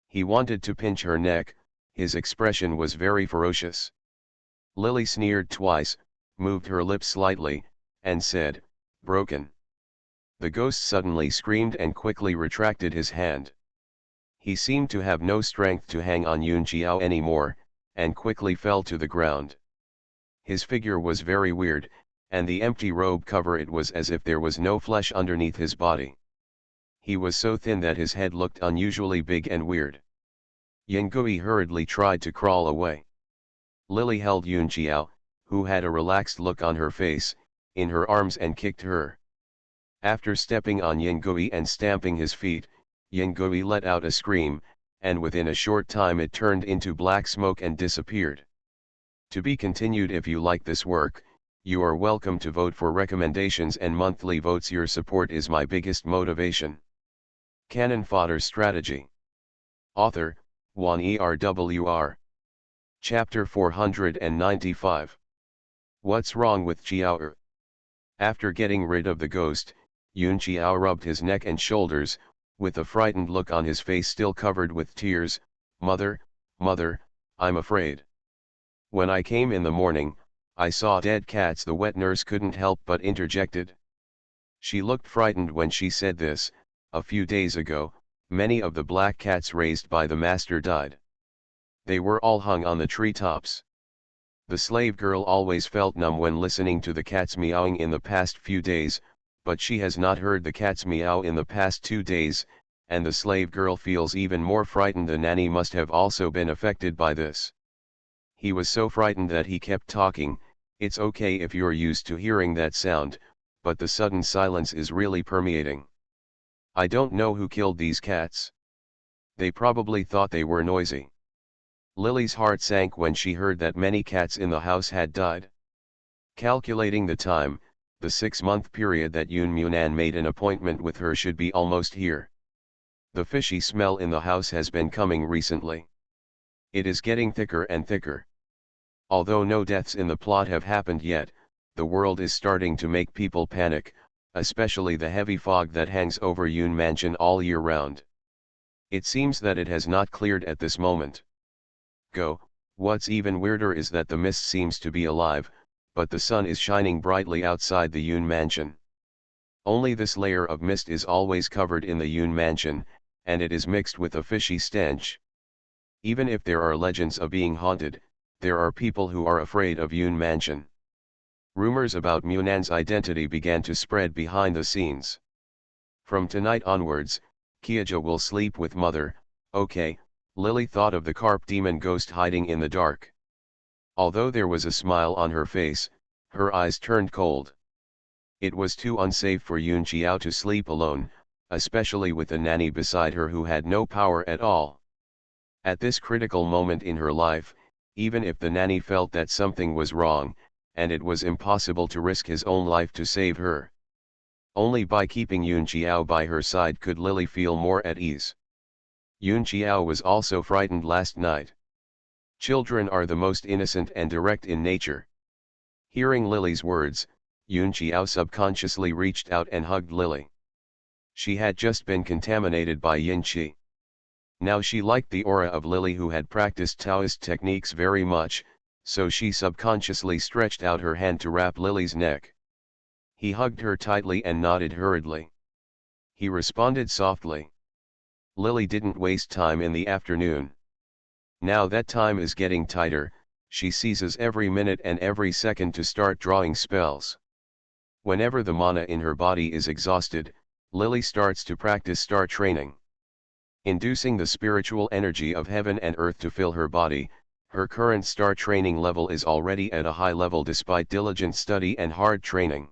He wanted to pinch her neck. His expression was very ferocious. Lily sneered twice, moved her lips slightly, and said, "Broken." The ghost suddenly screamed and quickly retracted his hand. He seemed to have no strength to hang on Yun Jiao anymore, and quickly fell to the ground. His figure was very weird, and the empty robe cover it was as if there was no flesh underneath his body. He was so thin that his head looked unusually big and weird. Yin Gui hurriedly tried to crawl away. Lily held Yun Jiao, who had a relaxed look on her face, in her arms and kicked her. After stepping on Yin Gui and stamping his feet, Yin Gui let out a scream, and within a short time it turned into black smoke and disappeared. To be continued. If you like this work, you are welcome to vote for recommendations and monthly votes. Your support is my biggest motivation. Cannon Fodder Strategy. Author, Juan Erwr. Chapter 495. What's wrong with Jiao? After getting rid of the ghost, Yun Jiao rubbed his neck and shoulders, with a frightened look on his face still covered with tears. "Mother, mother, I'm afraid. When I came in the morning, I saw dead cats." The wet nurse couldn't help but interjected. She looked frightened when she said this. A few days ago, many of the black cats raised by the master died. They were all hung on the treetops. The slave girl always felt numb when listening to the cats meowing in the past few days, but she has not heard the cats meow in the past 2 days, and the slave girl feels even more frightened. The nanny must have also been affected by this. He was so frightened that he kept talking. "It's okay if you're used to hearing that sound, but the sudden silence is really permeating. I don't know who killed these cats. They probably thought they were noisy." Lily's heart sank when she heard that many cats in the house had died. Calculating the time, the 6-month period that Yun Munan made an appointment with her should be almost here. The fishy smell in the house has been coming recently. It is getting thicker and thicker. Although no deaths in the plot have happened yet, the world is starting to make people panic, especially the heavy fog that hangs over Yun Mansion all year round. It seems that it has not cleared at this moment. What's even weirder is that the mist seems to be alive, but the sun is shining brightly outside the Yun Mansion. Only this layer of mist is always covered in the Yun Mansion, and it is mixed with a fishy stench. Even if there are legends of being haunted, there are people who are afraid of Yun Mansion. Rumors about Munan's identity began to spread behind the scenes. From tonight onwards, Kiaja will sleep with mother. Okay. Lily thought of the carp demon ghost hiding in the dark. Although there was a smile on her face, her eyes turned cold. It was too unsafe for Yun Qiao to sleep alone, especially with a nanny beside her who had no power at all. At this critical moment in her life, even if the nanny felt that something was wrong, and it was impossible to risk his own life to save her. Only by keeping Yun Qiao by her side could Lily feel more at ease. Yun Qiao was also frightened last night. Children are the most innocent and direct in nature. Hearing Lily's words, Yun Qiao subconsciously reached out and hugged Lily. She had just been contaminated by Yin Qi. Now she liked the aura of Lily, who had practiced Taoist techniques very much, so she subconsciously stretched out her hand to wrap Lily's neck. He hugged her tightly and nodded hurriedly. He responded softly. Lily didn't waste time in the afternoon. Now that time is getting tighter, she seizes every minute and every second to start drawing spells. Whenever the mana in her body is exhausted, Lily starts to practice star training. Inducing the spiritual energy of heaven and earth to fill her body, her current star training level is already at a high level despite diligent study and hard training.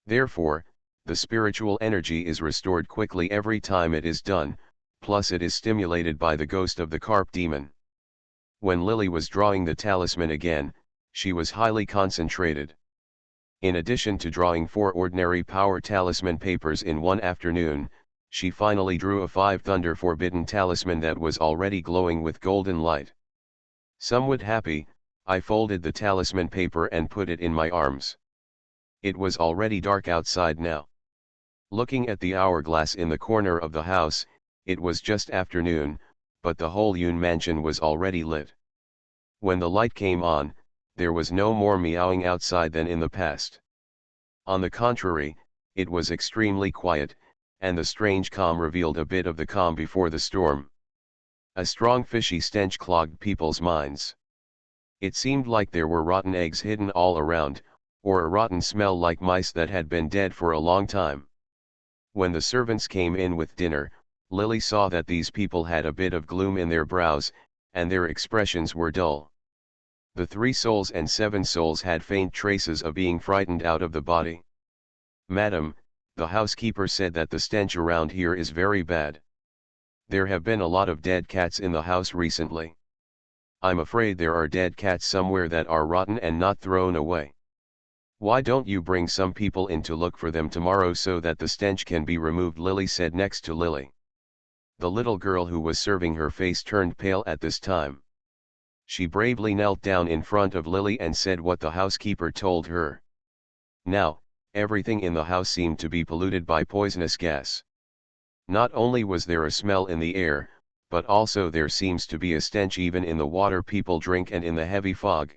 Therefore, the spiritual energy is restored quickly every time it is done, plus it is stimulated by the ghost of the carp demon. When Lily was drawing the talisman again, she was highly concentrated. In addition to drawing 4 ordinary power talisman papers in one afternoon, she finally drew a 5 thunder forbidden talisman that was already glowing with golden light. Somewhat happy, I folded the talisman paper and put it in my arms. It was already dark outside now. Looking at the hourglass in the corner of the house, it was just afternoon, but the whole Yun mansion was already lit. When the light came on, there was no more meowing outside than in the past. On the contrary, it was extremely quiet, and the strange calm revealed a bit of the calm before the storm. A strong fishy stench clogged people's minds. It seemed like there were rotten eggs hidden all around, or a rotten smell like mice that had been dead for a long time. When the servants came in with dinner, Lily saw that these people had a bit of gloom in their brows, and their expressions were dull. The 3 souls and 7 souls had faint traces of being frightened out of the body. "Madam, the housekeeper said that the stench around here is very bad. There have been a lot of dead cats in the house recently. I'm afraid there are dead cats somewhere that are rotten and not thrown away. Why don't you bring some people in to look for them tomorrow so that the stench can be removed?" Lily said next to Lily. The little girl who was serving her face turned pale at this time. She bravely knelt down in front of Lily and said what the housekeeper told her. Now, everything in the house seemed to be polluted by poisonous gas. Not only was there a smell in the air, but also there seems to be a stench even in the water people drink and in the heavy fog.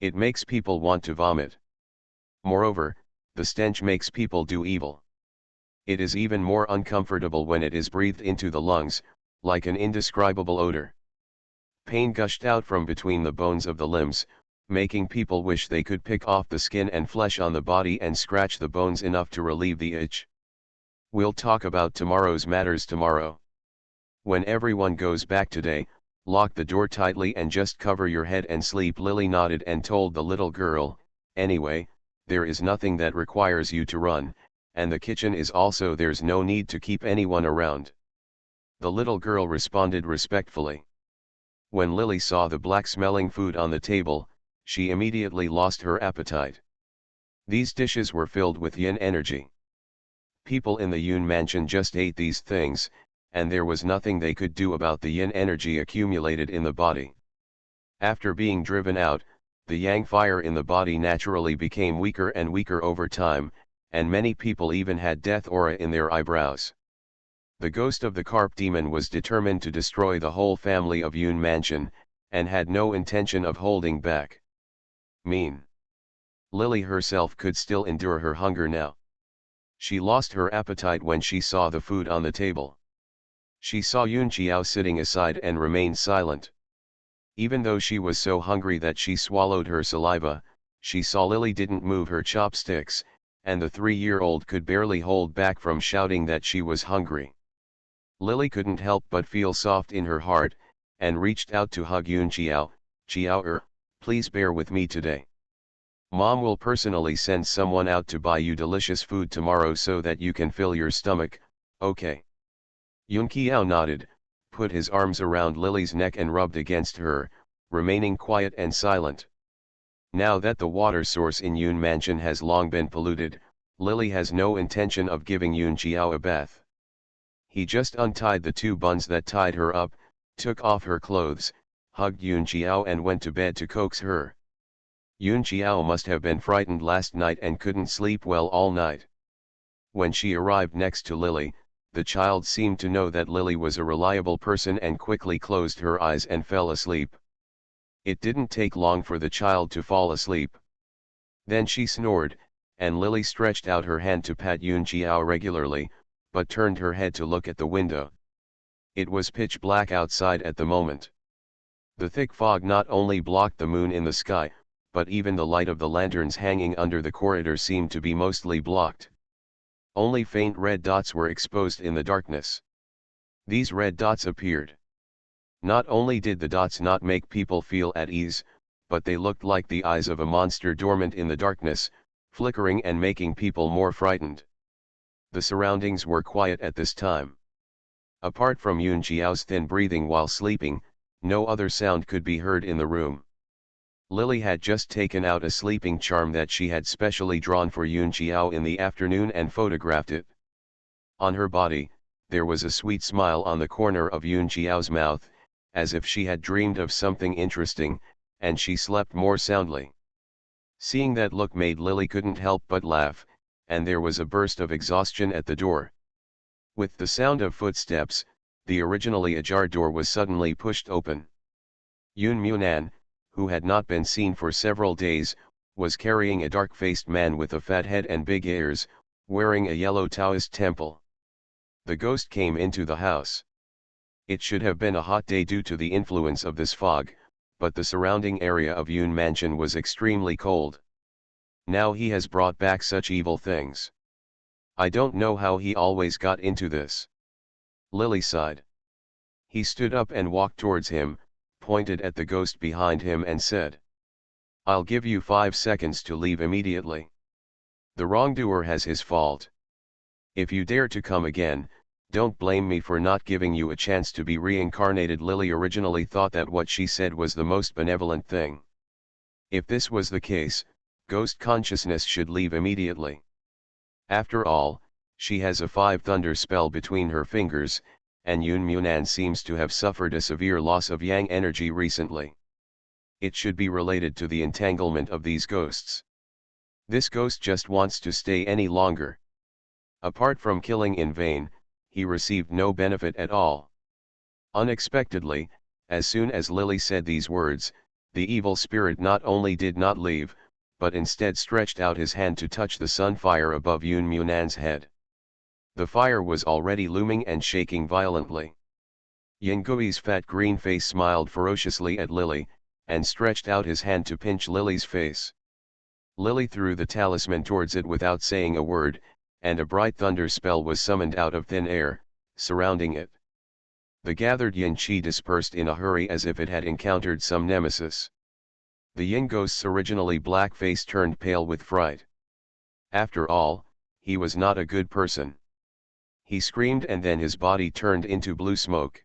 It makes people want to vomit. Moreover, the stench makes people do evil. It is even more uncomfortable when it is breathed into the lungs, like an indescribable odor. Pain gushed out from between the bones of the limbs, making people wish they could pick off the skin and flesh on the body and scratch the bones enough to relieve the itch. We'll talk about tomorrow's matters tomorrow. When everyone goes back today, lock the door tightly and just cover your head and sleep." Lily nodded and told the little girl, "Anyway, there is nothing that requires you to run, and the kitchen is also there's no need to keep anyone around." The little girl responded respectfully. When Lily saw the black-smelling food on the table, she immediately lost her appetite. These dishes were filled with yin energy. People in the Yun mansion just ate these things, and there was nothing they could do about the yin energy accumulated in the body. After being driven out, the yang fire in the body naturally became weaker and weaker over time, and many people even had death aura in their eyebrows. The ghost of the carp demon was determined to destroy the whole family of Yun mansion, and had no intention of holding back. Mean. Lily herself could still endure her hunger now. She lost her appetite when she saw the food on the table. She saw Yun Qiao sitting aside and remained silent. Even though she was so hungry that she swallowed her saliva, she saw Lily didn't move her chopsticks, and the 3-year-old could barely hold back from shouting that she was hungry. Lily couldn't help but feel soft in her heart, and reached out to hug Yun Qiao. "Qiao-er, Please bear with me today. Mom will personally send someone out to buy you delicious food tomorrow so that you can fill your stomach, okay? Yun Qiao nodded, put his arms around Lily's neck and rubbed against her, remaining quiet and silent. Now that the water source in Yun Mansion has long been polluted, Lily has no intention of giving Yun Qiao a bath. He just untied the two buns that tied her up, took off her clothes, hugged Yun Qiao and went to bed to coax her. Yun Qiao must have been frightened last night and couldn't sleep well all night. When she arrived next to Lily, the child seemed to know that Lily was a reliable person and quickly closed her eyes and fell asleep. It didn't take long for the child to fall asleep. Then she snored, and Lily stretched out her hand to pat Yun Qiao regularly, but turned her head to look at the window. It was pitch black outside at the moment. The thick fog not only blocked the moon in the sky, but even the light of the lanterns hanging under the corridor seemed to be mostly blocked. Only faint red dots were exposed in the darkness. These red dots appeared. Not only did the dots not make people feel at ease, but they looked like the eyes of a monster dormant in the darkness, flickering and making people more frightened. The surroundings were quiet at this time. Apart from Yun Qiao's thin breathing while sleeping, no other sound could be heard in the room. Lily had just taken out a sleeping charm that she had specially drawn for Yun Qiao in the afternoon and photographed it. On her body, there was a sweet smile on the corner of Yun Qiao's mouth, as if she had dreamed of something interesting, and she slept more soundly. Seeing that look made Lily couldn't help but laugh, and there was a burst of exhaustion at the door. With the sound of footsteps, the originally ajar door was suddenly pushed open. Yun Munan, who had not been seen for several days, was carrying a dark-faced man with a fat head and big ears, wearing a yellow Taoist temple. The ghost came into the house. It should have been a hot day due to the influence of this fog, but the surrounding area of Yun Mansion was extremely cold. Now he has brought back such evil things. I don't know how he always got into this. Lily sighed. He stood up and walked towards him, pointed at the ghost behind him and said, "I'll give you 5 seconds to leave immediately. The wrongdoer has his fault. If you dare to come again, don't blame me for not giving you a chance to be reincarnated." Lily originally thought that what she said was the most benevolent thing. If this was the case, ghost consciousness should leave immediately. After all, she has a 5 thunder spell between her fingers, and Yun Munan seems to have suffered a severe loss of yang energy recently. It should be related to the entanglement of these ghosts. This ghost just wants to stay any longer. Apart from killing in vain, he received no benefit at all. Unexpectedly, as soon as Lily said these words, the evil spirit not only did not leave, but instead stretched out his hand to touch the sun fire above Yun Munan's head. The fire was already looming and shaking violently. Yengui's fat green face smiled ferociously at Lily, and stretched out his hand to pinch Lily's face. Lily threw the talisman towards it without saying a word, and a bright thunder spell was summoned out of thin air, surrounding it. The gathered yin qi dispersed in a hurry as if it had encountered some nemesis. The yin ghost's originally black face turned pale with fright. After all, he was not a good person. He screamed and then his body turned into blue smoke.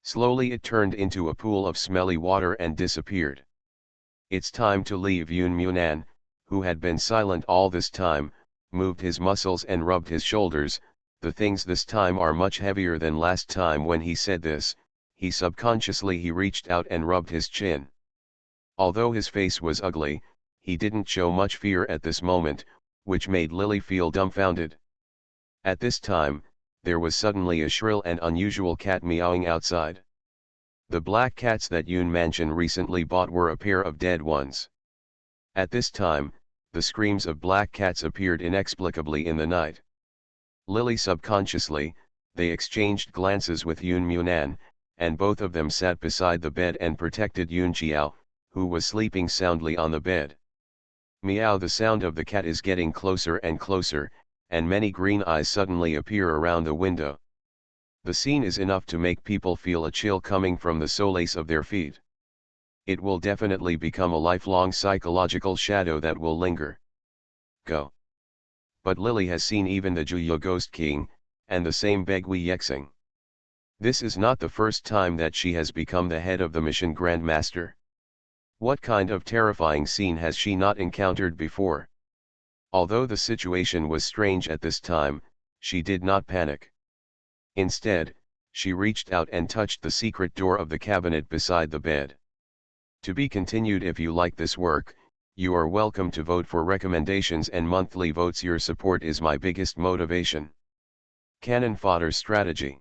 Slowly it turned into a pool of smelly water and disappeared. "It's time to leave." Yun Munan, who had been silent all this time, moved his muscles and rubbed his shoulders. The things this time are much heavier than last time. When he said this, he reached out and rubbed his chin. Although his face was ugly, he didn't show much fear at this moment, which made Lily feel dumbfounded. At this time, there was suddenly a shrill and unusual cat meowing outside. The black cats that Yun Mansion recently bought were a pair of dead ones. At this time, the screams of black cats appeared inexplicably in the night. Lily subconsciously, they exchanged glances with Yun Munan, and both of them sat beside the bed and protected Yun Qiao, who was sleeping soundly on the bed. Meow. The sound of the cat is getting closer and closer, and many green eyes suddenly appear around the window. The scene is enough to make people feel a chill coming from the soles of their feet. It will definitely become a lifelong psychological shadow that will linger. Go. But Lily has seen even the Juyo Ghost King, and the same Begui Yexing. This is not the first time that she has become the head of the mission Grandmaster. What kind of terrifying scene has she not encountered before? Although the situation was strange at this time, she did not panic. Instead, she reached out and touched the secret door of the cabinet beside the bed. To be continued. If you like this work, you are welcome to vote for recommendations and monthly votes. Your support is my biggest motivation. Cannon Fodder Strategy.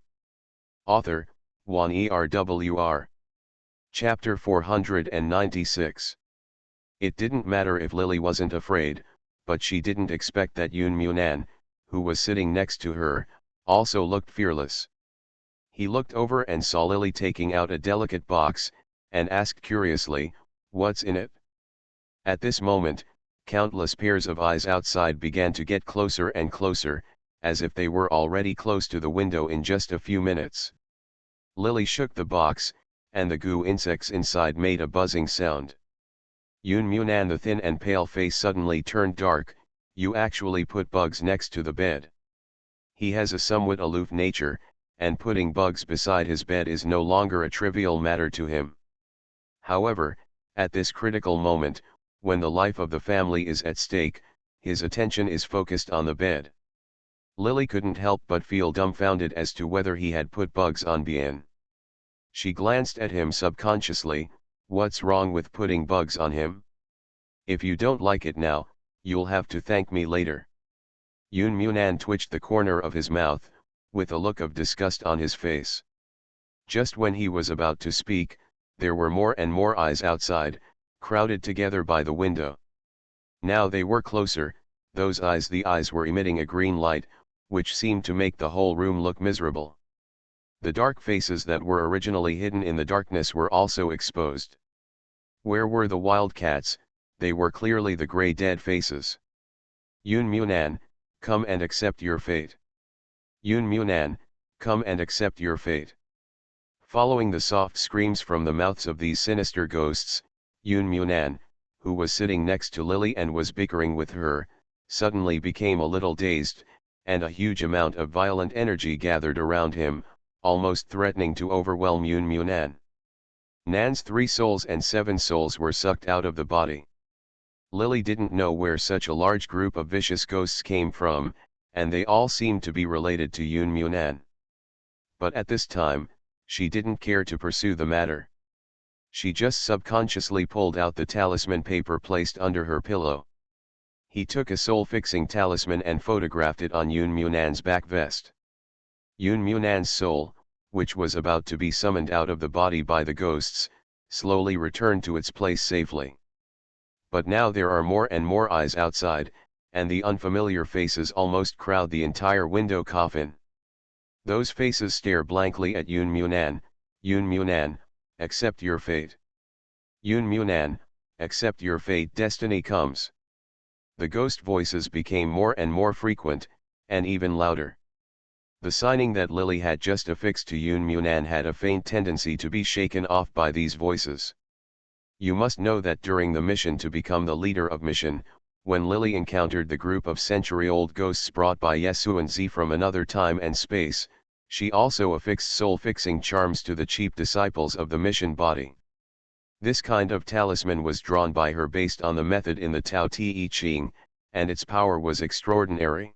Author, Juan ERWR. Chapter 496. It didn't matter if Lily wasn't afraid, but she didn't expect that Yoon Munan, who was sitting next to her, also looked fearless. He looked over and saw Lily taking out a delicate box, and asked curiously, "What's in it?" At this moment, countless pairs of eyes outside began to get closer and closer, as if they were already close to the window in just a few minutes. Lily shook the box, and the goo insects inside made a buzzing sound. Yoon Munan, the thin and pale face suddenly turned dark. "You actually put bugs next to the bed." He has a somewhat aloof nature, and putting bugs beside his bed is no longer a trivial matter to him. However, at this critical moment, when the life of the family is at stake, his attention is focused on the bed. Lily couldn't help but feel dumbfounded as to whether he had put bugs on Bien. She glanced at him subconsciously. "What's wrong with putting bugs on him? If you don't like it now, you'll have to thank me later." Yoon Munan twitched the corner of his mouth, with a look of disgust on his face. Just when he was about to speak, there were more and more eyes outside, crowded together by the window. Now they were closer. Those eyes, the eyes were emitting a green light, which seemed to make the whole room look miserable. The dark faces that were originally hidden in the darkness were also exposed. Where were the wildcats? They were clearly the grey dead faces. "Yoon Munan, come and accept your fate. Yoon Munan, come and accept your fate." Following the soft screams from the mouths of these sinister ghosts, Yoon Munan, who was sitting next to Lily and was bickering with her, suddenly became a little dazed, and a huge amount of violent energy gathered around him, almost threatening to overwhelm Yoon Munan. Nan's 3 souls and 7 souls were sucked out of the body. Lily didn't know where such a large group of vicious ghosts came from, and they all seemed to be related to Yoon Munan. But at this time, she didn't care to pursue the matter. She just subconsciously pulled out the talisman paper placed under her pillow. He took a soul-fixing talisman and photographed it on Yoon Munan's back vest. Yoon Munan's soul, which was about to be summoned out of the body by the ghosts, slowly returned to its place safely. But now there are more and more eyes outside, and the unfamiliar faces almost crowd the entire window coffin. Those faces stare blankly at Yoon Munan. "Yoon Munan, accept your fate. Yoon Munan, accept your fate. Destiny comes." The ghost voices became more and more frequent, and even louder. The signing that Lily had just affixed to Yoon Munan had a faint tendency to be shaken off by these voices. You must know that during the mission to become the leader of mission, when Lily encountered the group of century-old ghosts brought by Yesuan Z from another time and space, she also affixed soul-fixing charms to the chief disciples of the mission body. This kind of talisman was drawn by her based on the method in the Tao Te Ching, and its power was extraordinary.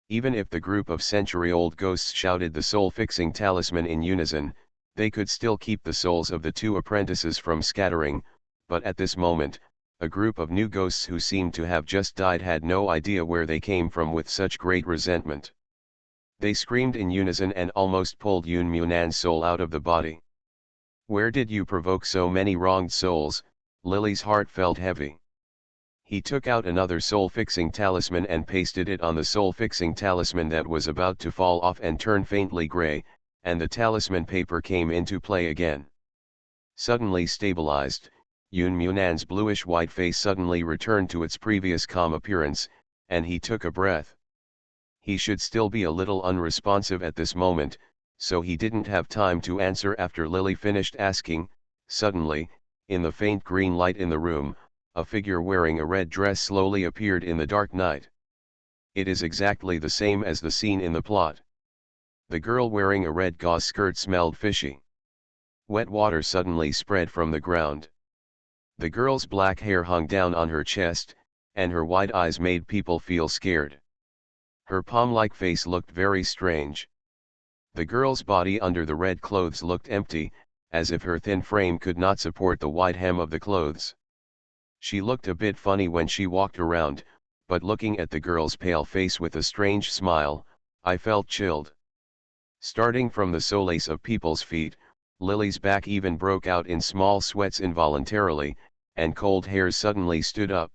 Even if the group of century-old ghosts shouted the soul-fixing talisman in unison, they could still keep the souls of the 2 apprentices from scattering, but at this moment, a group of new ghosts who seemed to have just died had no idea where they came from with such great resentment. They screamed in unison and almost pulled Yoon Munan's soul out of the body. "Where did you provoke so many wronged souls?" Lily's heart felt heavy. He took out another soul-fixing talisman and pasted it on the soul-fixing talisman that was about to fall off and turn faintly gray, and the talisman paper came into play again. Suddenly stabilized, Yoon Munan's bluish-white face suddenly returned to its previous calm appearance, and he took a breath. He should still be a little unresponsive at this moment, so he didn't have time to answer after Lily finished asking. Suddenly, In the faint green light in the room, a figure wearing a red dress slowly appeared in the dark night. It is exactly the same as the scene in the plot. The girl wearing a red gauze skirt smelled fishy. Wet water suddenly spread from the ground. The girl's black hair hung down on her chest, and her wide eyes made people feel scared. Her palm-like face looked very strange. The girl's body under the red clothes looked empty, as if her thin frame could not support the wide hem of the clothes. She looked a bit funny when she walked around, but looking at the girl's pale face with a strange smile, I felt chilled. Starting from the soles of people's feet, Lily's back even broke out in small sweats involuntarily, and cold hairs suddenly stood up.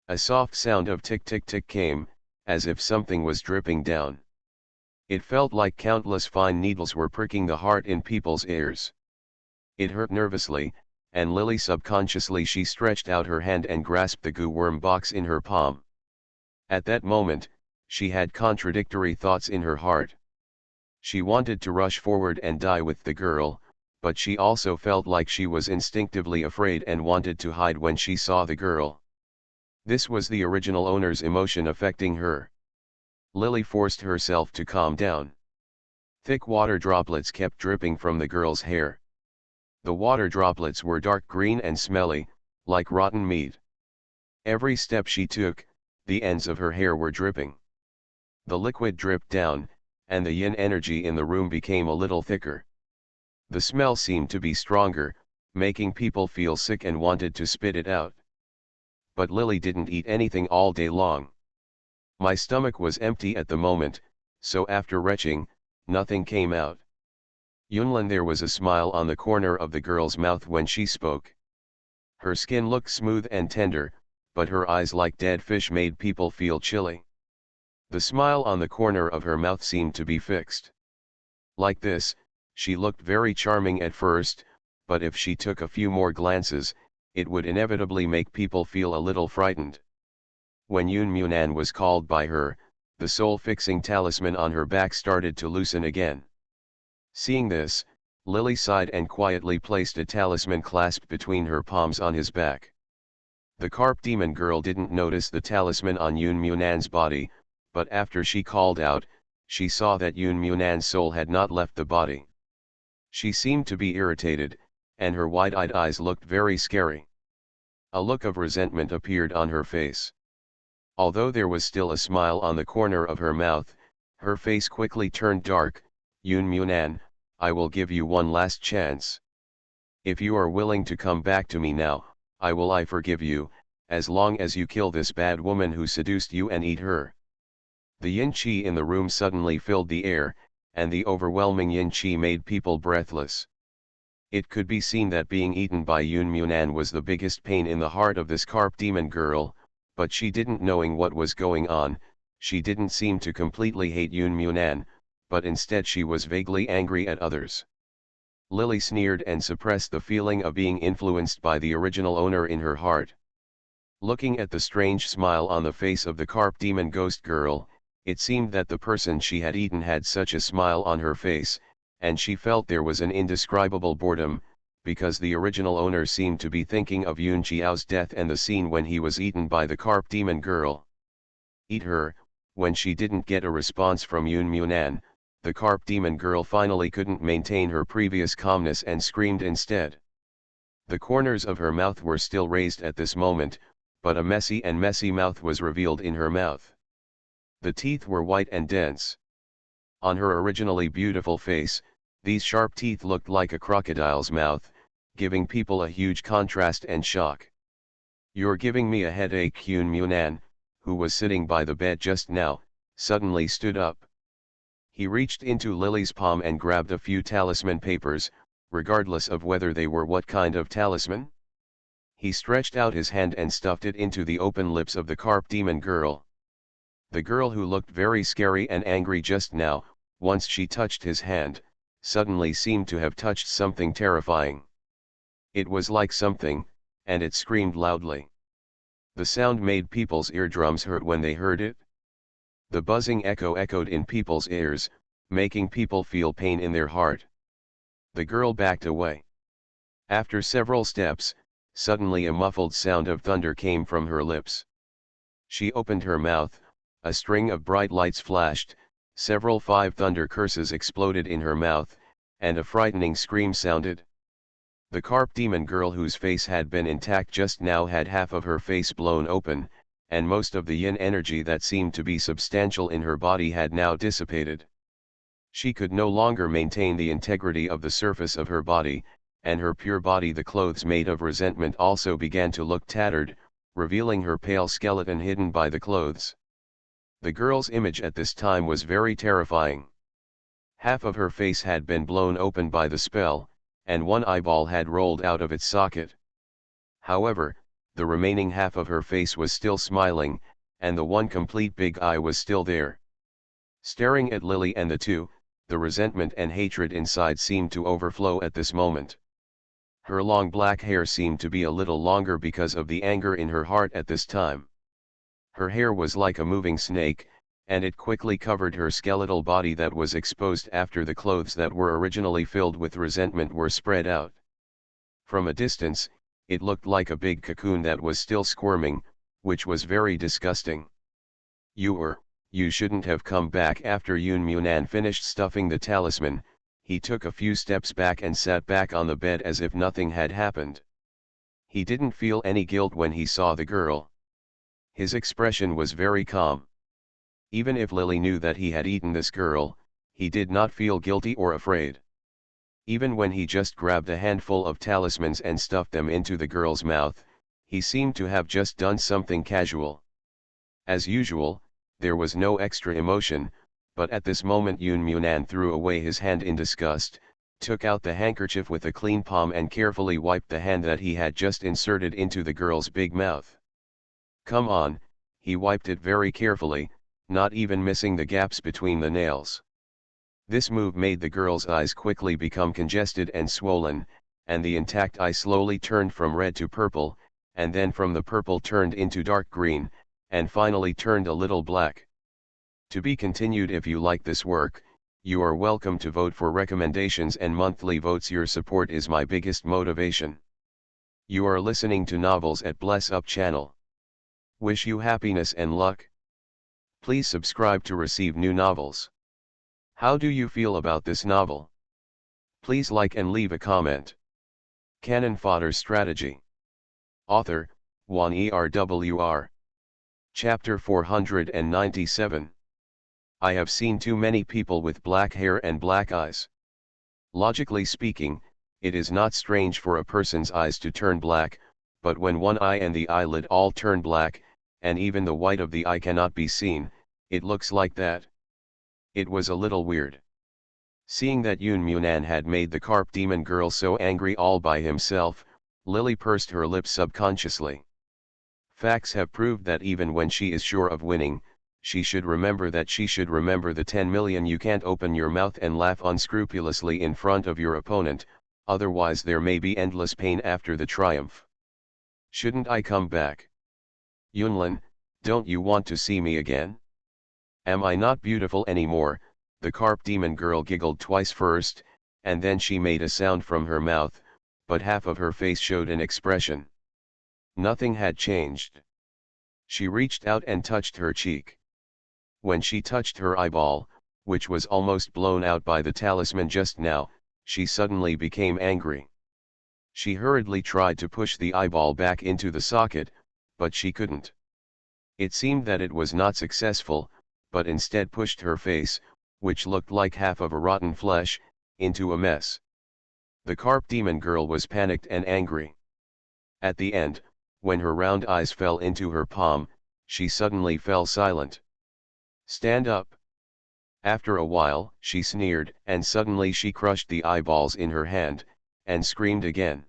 A soft sound of tick tick tick came, as if something was dripping down. It felt like countless fine needles were pricking the heart in people's ears. It hurt nervously, and Lily subconsciously she stretched out her hand and grasped the goo worm box in her palm. At that moment, she had contradictory thoughts in her heart. She wanted to rush forward and die with the girl, but she also felt like she was instinctively afraid and wanted to hide when she saw the girl. This was the original owner's emotion affecting her. Lily forced herself to calm down. Thick water droplets kept dripping from the girl's hair. The water droplets were dark green and smelly, like rotten meat. Every step she took, the ends of her hair were dripping. The liquid dripped down, and the yin energy in the room became a little thicker. The smell seemed to be stronger, making people feel sick and wanted to spit it out. But Lily didn't eat anything all day long. My stomach was empty at the moment, so after retching, nothing came out. Yunlin, there was a smile on the corner of the girl's mouth when she spoke. Her skin looked smooth and tender, but her eyes like dead fish made people feel chilly. The smile on the corner of her mouth seemed to be fixed. Like this, she looked very charming at first, but if she took a few more glances, it would inevitably make people feel a little frightened. When Yun Munan was called by her, the soul-fixing talisman on her back started to loosen again. Seeing this, Lily sighed and quietly placed a talisman clasped between her palms on his back. The carp demon girl didn't notice the talisman on Yun Munan's body, but after she called out, she saw that Yun Munan's soul had not left the body. She seemed to be irritated, and her wide-eyed eyes looked very scary. A look of resentment appeared on her face. Although there was still a smile on the corner of her mouth, her face quickly turned dark. Yun Munan, I will give you one last chance. If you are willing to come back to me now, I forgive you, as long as you kill this bad woman who seduced you and eat her. The yin qi in the room suddenly filled the air, and the overwhelming yin qi made people breathless. It could be seen that being eaten by Yun Munan was the biggest pain in the heart of this carp demon girl, but she didn't knowing what was going on. She didn't seem to completely hate Yun Munan, but instead she was vaguely angry at others. Lily sneered and suppressed the feeling of being influenced by the original owner in her heart. Looking at the strange smile on the face of the carp demon ghost girl, it seemed that the person she had eaten had such a smile on her face, and she felt there was an indescribable boredom, because the original owner seemed to be thinking of Yun Jiao's death and the scene when he was eaten by the carp demon girl. Eat her. When she didn't get a response from Yun Munan, the carp demon girl finally couldn't maintain her previous calmness and screamed instead. The corners of her mouth were still raised at this moment, but a messy mouth was revealed in her mouth. The teeth were white and dense. On her originally beautiful face, these sharp teeth looked like a crocodile's mouth, giving people a huge contrast and shock. You're giving me a headache. Yun Munan, who was sitting by the bed just now, suddenly stood up. He reached into Lily's palm and grabbed a few talisman papers, regardless of whether they were what kind of talisman. He stretched out his hand and stuffed it into the open lips of the carp demon girl. The girl, who looked very scary and angry just now, once she touched his hand, suddenly seemed to have touched something terrifying. It was like something, and it screamed loudly. The sound made people's eardrums hurt when they heard it. The buzzing echo echoed in people's ears, making people feel pain in their heart. The girl backed away. After several steps, suddenly a muffled sound of thunder came from her lips. She opened her mouth, a string of bright lights flashed, several five thunder curses exploded in her mouth, and a frightening scream sounded. The carp demon girl whose face had been intact just now had half of her face blown open, and most of the yin energy that seemed to be substantial in her body had now dissipated. She could no longer maintain the integrity of the surface of her body, and her pure body, the clothes made of resentment, also began to look tattered, revealing her pale skeleton hidden by the clothes. The girl's image at this time was very terrifying. Half of her face had been blown open by the spell, and one eyeball had rolled out of its socket. However, the remaining half of her face was still smiling, and the one complete big eye was still there. Staring at Lily and the two, the resentment and hatred inside seemed to overflow at this moment. Her long black hair seemed to be a little longer because of the anger in her heart at this time. Her hair was like a moving snake, and it quickly covered her skeletal body that was exposed after the clothes that were originally filled with resentment were spread out. From a distance, it looked like a big cocoon that was still squirming, which was very disgusting. You shouldn't have come back." After Yun Munan finished stuffing the talisman, he took a few steps back and sat back on the bed as if nothing had happened. He didn't feel any guilt when he saw the girl. His expression was very calm. Even if Lily knew that he had eaten this girl, he did not feel guilty or afraid. Even when he just grabbed a handful of talismans and stuffed them into the girl's mouth, he seemed to have just done something casual. As usual, there was no extra emotion, but at this moment Yun Munan threw away his hand in disgust, took out the handkerchief with a clean palm and carefully wiped the hand that he had just inserted into the girl's big mouth. Come on, he wiped it very carefully, not even missing the gaps between the nails. This move made the girl's eyes quickly become congested and swollen, and the intact eye slowly turned from red to purple, and then from the purple turned into dark green, and finally turned a little black. To be continued. If you like this work, you are welcome to vote for recommendations and monthly votes. Your support is my biggest motivation. You are listening to Novels at Bless Up channel. Wish you happiness and luck. Please subscribe to receive new novels. How do you feel about this novel? Please like and leave a comment. Cannon Fodder Strategy. Author, Juan ERWR. Chapter 497. I have seen too many people with black hair and black eyes. Logically speaking, it is not strange for a person's eyes to turn black, but when one eye and the eyelid all turn black, and even the white of the eye cannot be seen, it looks like that. It was a little weird. Seeing that Yun Munan had made the carp demon girl so angry all by himself, Lily pursed her lips subconsciously. Facts have proved that even when she is sure of winning, she should remember the 10 million. You can't open your mouth and laugh unscrupulously in front of your opponent, otherwise there may be endless pain after the triumph. Shouldn't I come back? Yunlin, don't you want to see me again? Am I not beautiful anymore? The carp demon girl giggled twice first, and then she made a sound from her mouth, but half of her face showed an expression. Nothing had changed. She reached out and touched her cheek. When she touched her eyeball, which was almost blown out by the talisman just now, she suddenly became angry. She hurriedly tried to push the eyeball back into the socket, but she couldn't. It seemed that it was not successful, but instead pushed her face, which looked like half of a rotten flesh, into a mess. The carp demon girl was panicked and angry. At the end, when her round eyes fell into her palm, she suddenly fell silent. Stand up. After a while, she sneered, and suddenly she crushed the eyeballs in her hand, and screamed again.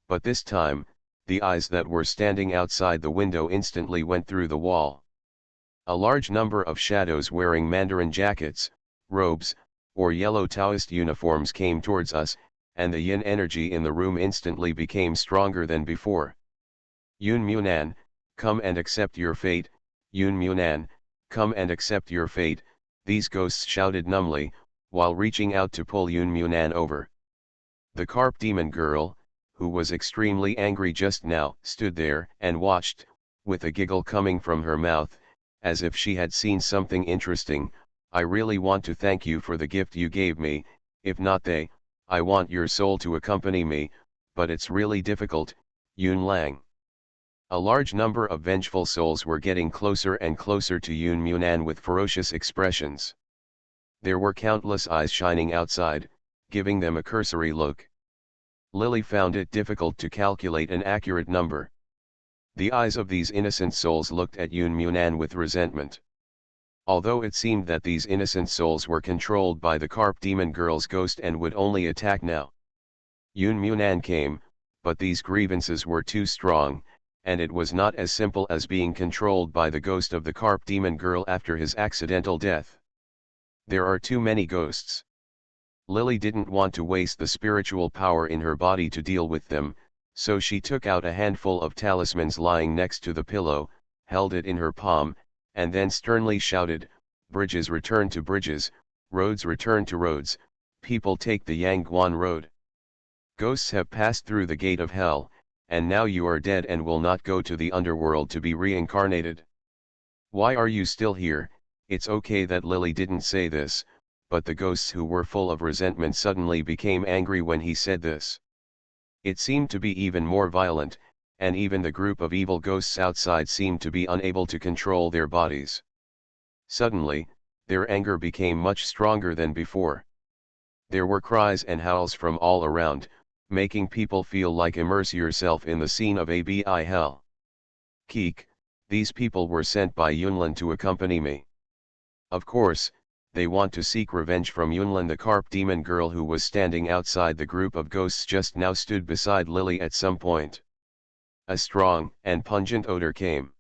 But this time, the eyes that were standing outside the window instantly went through the wall. A large number of shadows wearing Mandarin jackets, robes, or yellow Taoist uniforms came towards us, and the yin energy in the room instantly became stronger than before. Yun Munan, come and accept your fate. Yun Munan, come and accept your fate, these ghosts shouted numbly, while reaching out to pull Yun Munan over. The carp demon girl, who was extremely angry just now, stood there and watched, with a giggle coming from her mouth, as if she had seen something interesting. I really want to thank you for the gift you gave me, if not I want your soul to accompany me, but it's really difficult, Yun Lang. A large number of vengeful souls were getting closer and closer to Yun Munan with ferocious expressions. There were countless eyes shining outside, giving them a cursory look. Lily found it difficult to calculate an accurate number. The eyes of these innocent souls looked at Yun Munan with resentment. Although it seemed that these innocent souls were controlled by the Carp Demon Girl's ghost and would only attack now. Yun Munan came, but these grievances were too strong, and it was not as simple as being controlled by the ghost of the Carp Demon Girl after his accidental death. There are too many ghosts. Lily didn't want to waste the spiritual power in her body to deal with them, so she took out a handful of talismans lying next to the pillow, held it in her palm, and then sternly shouted, "Bridges return to bridges, roads return to roads, people take the Yangguan road. Ghosts have passed through the gate of hell, and now you are dead and will not go to the underworld to be reincarnated. Why are you still here?" It's okay that Lily didn't say this, but the ghosts who were full of resentment suddenly became angry when he said this. It seemed to be even more violent, and even the group of evil ghosts outside seemed to be unable to control their bodies. Suddenly, their anger became much stronger than before. There were cries and howls from all around, making people feel like immerse yourself in the scene of ABI hell. Keek, these people were sent by Yunlin to accompany me. Of course, they want to seek revenge from Yunlin. The Carp Demon Girl who was standing outside the group of ghosts just now stood beside Lily at some point. A strong and pungent odor came.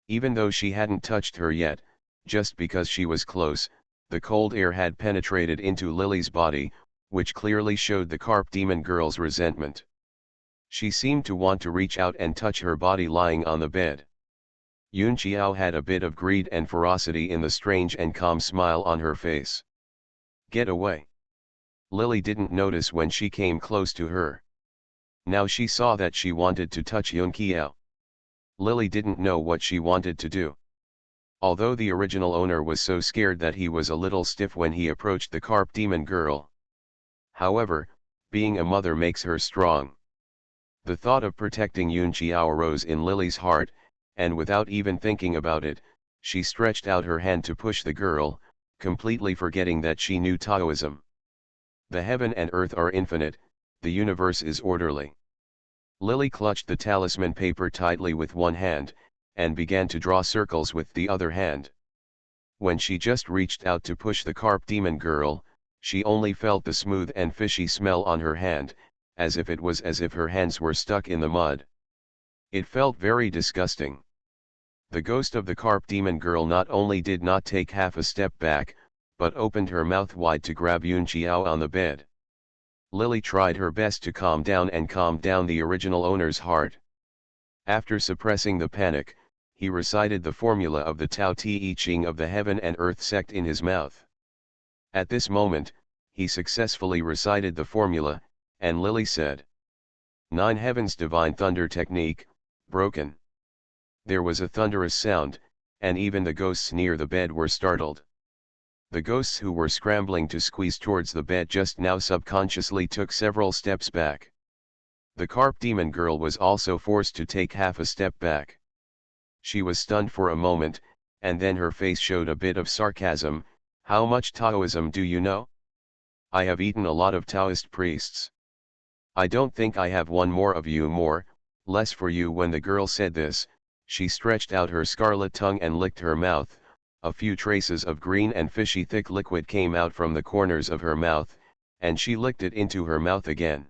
Even though she hadn't touched her yet, just because she was close, the cold air had penetrated into Lily's body, which clearly showed the Carp Demon Girl's resentment. She seemed to want to reach out and touch her body lying on the bed. Yun Qiao had a bit of greed and ferocity in the strange and calm smile on her face. "Get away." Lily didn't notice when she came close to her. Now she saw that she wanted to touch Yun Qiao. Lily didn't know what she wanted to do. Although the original owner was so scared that he was a little stiff when he approached the Carp Demon Girl. However, being a mother makes her strong. The thought of protecting Yun Qiao arose in Lily's heart, and without even thinking about it, she stretched out her hand to push the girl, completely forgetting that she knew Taoism. The heaven and earth are infinite, the universe is orderly. Lily clutched the talisman paper tightly with one hand, and began to draw circles with the other hand. When she just reached out to push the Carp Demon Girl, she only felt the smooth and fishy smell on her hand, as if her hands were stuck in the mud. It felt very disgusting. The ghost of the Carp Demon Girl not only did not take half a step back, but opened her mouth wide to grab Yun Qiao on the bed. Lily tried her best to calm down the original owner's heart. After suppressing the panic, he recited the formula of the Tao Te Ching of the Heaven and Earth sect in his mouth. At this moment, he successfully recited the formula, and Lily said, "Nine heavens divine thunder technique, broken." There was a thunderous sound, and even the ghosts near the bed were startled. The ghosts who were scrambling to squeeze towards the bed just now subconsciously took several steps back. The Carp Demon Girl was also forced to take half a step back. She was stunned for a moment, and then her face showed a bit of sarcasm. "How much Taoism do you know? I have eaten a lot of Taoist priests. I don't think I have one more of you less for you." When the girl said this, she stretched out her scarlet tongue and licked her mouth. A few traces of green and fishy thick liquid came out from the corners of her mouth, and she licked it into her mouth again.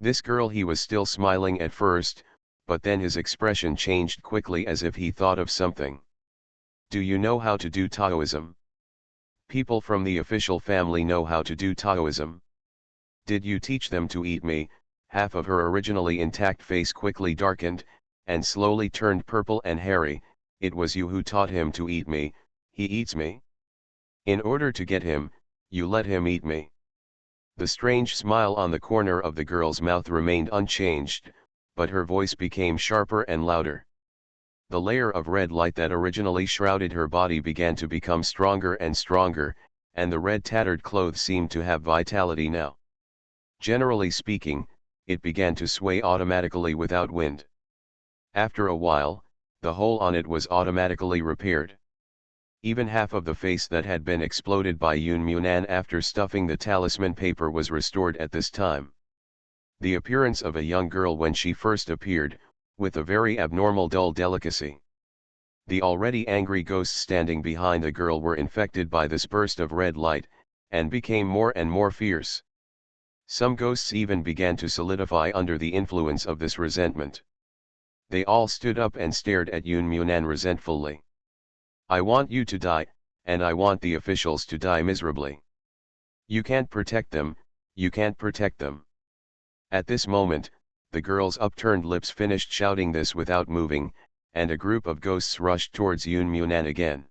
This girl, he was still smiling at first, but then his expression changed quickly as if he thought of something. "Do you know how to do Taoism? People from the official family know how to do Taoism. Did you teach them to eat me?" Half of her originally intact face quickly darkened, and slowly turned purple and hairy. "It was you who taught him to eat me. He eats me? In order to get him, you let him eat me." The strange smile on the corner of the girl's mouth remained unchanged, but her voice became sharper and louder. The layer of red light that originally shrouded her body began to become stronger and stronger, and the red tattered clothes seemed to have vitality now. Generally speaking, it began to sway automatically without wind. After a while, the hole on it was automatically repaired. Even half of the face that had been exploded by Yun Munan after stuffing the talisman paper was restored at this time. The appearance of a young girl when she first appeared, with a very abnormal dull delicacy. The already angry ghosts standing behind the girl were infected by this burst of red light, and became more and more fierce. Some ghosts even began to solidify under the influence of this resentment. They all stood up and stared at Yun Munan resentfully. "I want you to die, and I want the officials to die miserably. You can't protect them, you can't protect them." At this moment, the girl's upturned lips finished shouting this without moving, and a group of ghosts rushed towards Yun Munan again.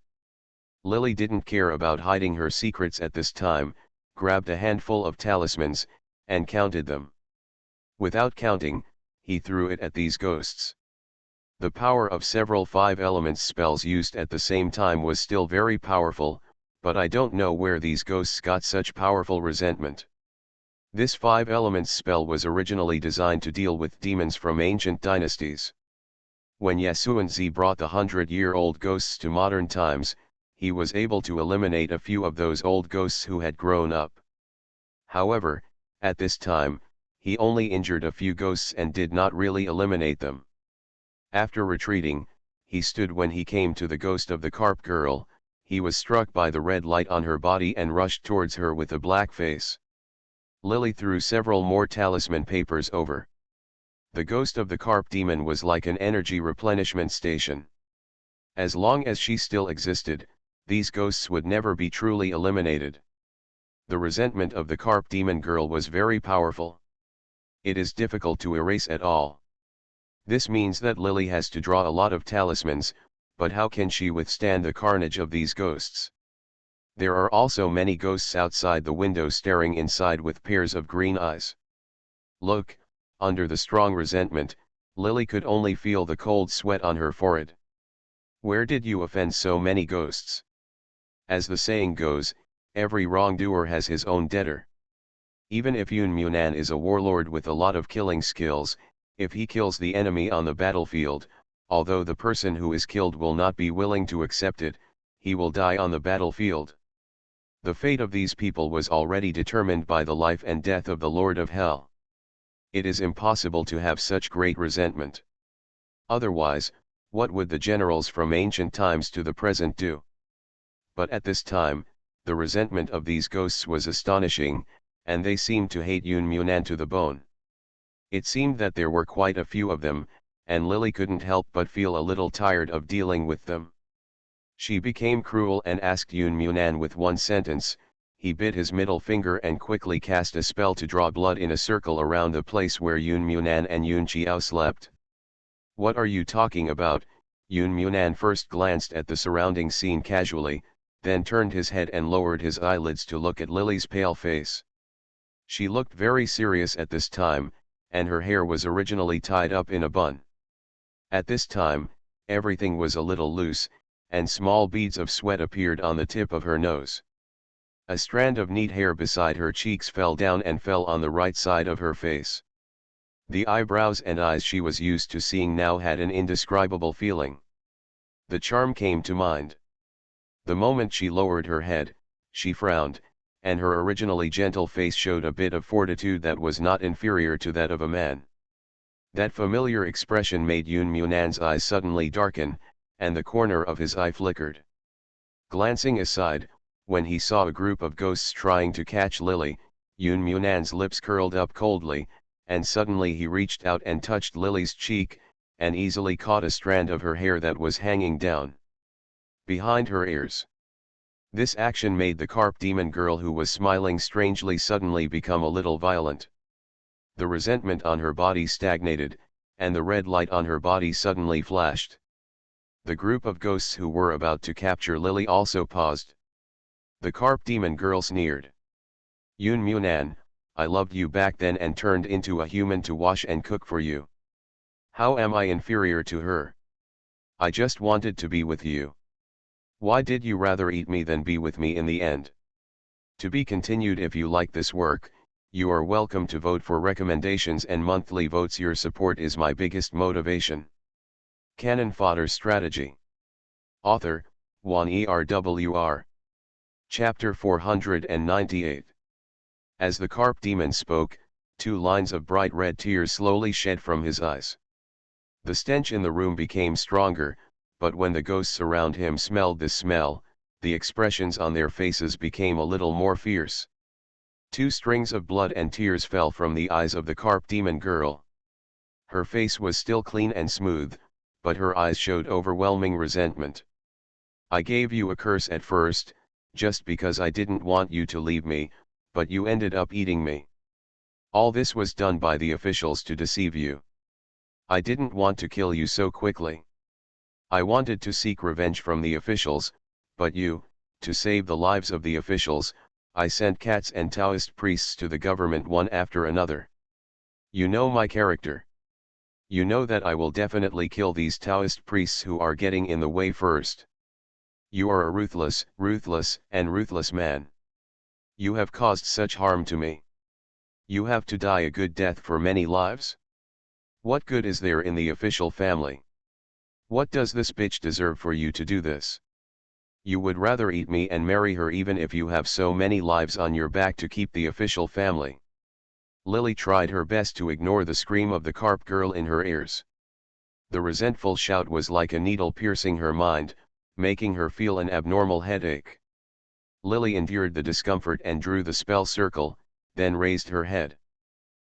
Lily didn't care about hiding her secrets at this time, grabbed a handful of talismans, and counted them. Without counting, he threw it at these ghosts. The power of several 5 elements spells used at the same time was still very powerful, but I don't know where these ghosts got such powerful resentment. This 5 elements spell was originally designed to deal with demons from ancient dynasties. When Yasuanzi brought the 100-year-old ghosts to modern times, he was able to eliminate a few of those old ghosts who had grown up. However, at this time, he only injured a few ghosts and did not really eliminate them. After retreating, he stood when he came to the ghost of the carp girl. He was struck by the red light on her body and rushed towards her with a black face. Lily threw several more talisman papers over. The ghost of the carp demon was like an energy replenishment station. As long as she still existed, these ghosts would never be truly eliminated. The resentment of the carp demon girl was very powerful. It is difficult to erase at all. This means that Lily has to draw a lot of talismans, but how can she withstand the carnage of these ghosts? There are also many ghosts outside the window staring inside with pairs of green eyes. Look, under the strong resentment, Lily could only feel the cold sweat on her forehead. Where did you offend so many ghosts? As the saying goes, every wrongdoer has his own debtor. Even if Yun Munan is a warlord with a lot of killing skills, if he kills the enemy on the battlefield, although the person who is killed will not be willing to accept it, he will die on the battlefield. The fate of these people was already determined by the life and death of the Lord of Hell. It is impossible to have such great resentment. Otherwise, what would the generals from ancient times to the present do? But at this time, the resentment of these ghosts was astonishing, and they seemed to hate Yun Munan to the bone. It seemed that there were quite a few of them, and Lily couldn't help but feel a little tired of dealing with them. She became cruel and asked Yun Munan with one sentence. He bit his middle finger and quickly cast a spell to draw blood in a circle around the place where Yun Munan and Yun Qiao slept. "What are you talking about?" Yun Munan first glanced at the surrounding scene casually, then turned his head and lowered his eyelids to look at Lily's pale face. She looked very serious at this time, and her hair was originally tied up in a bun. At this time, everything was a little loose, and small beads of sweat appeared on the tip of her nose. A strand of neat hair beside her cheeks fell down and fell on the right side of her face. The eyebrows and eyes she was used to seeing now had an indescribable feeling. The charm came to mind. The moment she lowered her head, she frowned, and her originally gentle face showed a bit of fortitude that was not inferior to that of a man. That familiar expression made Yun Munan's eyes suddenly darken, and the corner of his eye flickered. Glancing aside, when he saw a group of ghosts trying to catch Lily, Yun Munan's lips curled up coldly, and suddenly he reached out and touched Lily's cheek, and easily caught a strand of her hair that was hanging down behind her ears. This action made the carp demon girl, who was smiling strangely, suddenly become a little violent. The resentment on her body stagnated, and the red light on her body suddenly flashed. The group of ghosts who were about to capture Lily also paused. The carp demon girl sneered. "Yun Munan, I loved you back then and turned into a human to wash and cook for you. How am I inferior to her? I just wanted to be with you. Why did you rather eat me than be with me in the end? To be continued. If you like this work, you are welcome to vote for recommendations and monthly votes. Your support is my biggest motivation. Cannon Fodder Strategy. Author, Juan ERWR. Chapter 498. As the carp demon spoke, 2 lines of bright red tears slowly shed from his eyes. The stench in the room became stronger, but when the ghosts around him smelled this smell, the expressions on their faces became a little more fierce. 2 strings of blood and tears fell from the eyes of the carp demon girl. Her face was still clean and smooth, but her eyes showed overwhelming resentment. I gave you a curse at first, just because I didn't want you to leave me, but you ended up eating me. All this was done by the officials to deceive you. I didn't want to kill you so quickly. I wanted to seek revenge from the officials, but to save the lives of the officials, I sent cats and Taoist priests to the government one after another. You know my character. You know that I will definitely kill these Taoist priests who are getting in the way first. You are a ruthless man. You have caused such harm to me. You have to die a good death for many lives? What good is there in the official family? What does this bitch deserve for you to do this? You would rather eat me and marry her even if you have so many lives on your back to keep the official family. Lily tried her best to ignore the scream of the carp girl in her ears. The resentful shout was like a needle piercing her mind, making her feel an abnormal headache. Lily endured the discomfort and drew the spell circle, then raised her head.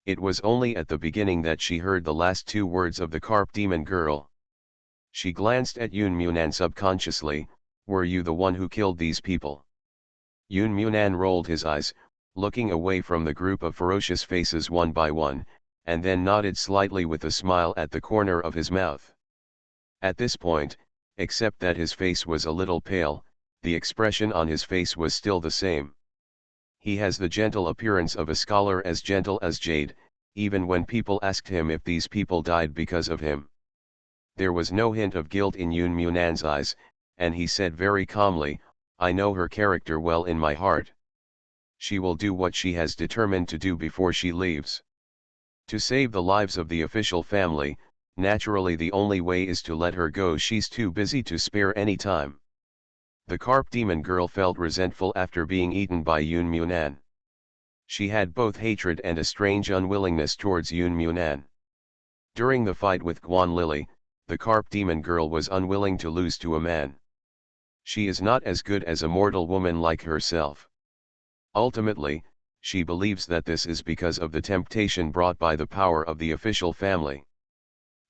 It was only at the beginning that she heard the last 2 words of the carp demon girl. She glanced at Yun Munan subconsciously. Were you the one who killed these people? Yun Munan rolled his eyes, looking away from the group of ferocious faces one by one, and then nodded slightly with a smile at the corner of his mouth. At this point, except that his face was a little pale, the expression on his face was still the same. He has the gentle appearance of a scholar, as gentle as jade, even when people asked him if these people died because of him. There was no hint of guilt in Yun Munan's eyes, and he said very calmly, I know her character well in my heart. She will do what she has determined to do before she leaves. To save the lives of the official family, naturally the only way is to let her go. She's too busy to spare any time. The carp demon girl felt resentful after being eaten by Yun Munan. She had both hatred and a strange unwillingness towards Yun Munan. During the fight with Guan Lily, the carp demon girl was unwilling to lose to a man. She is not as good as a mortal woman like herself. Ultimately, she believes that this is because of the temptation brought by the power of the official family.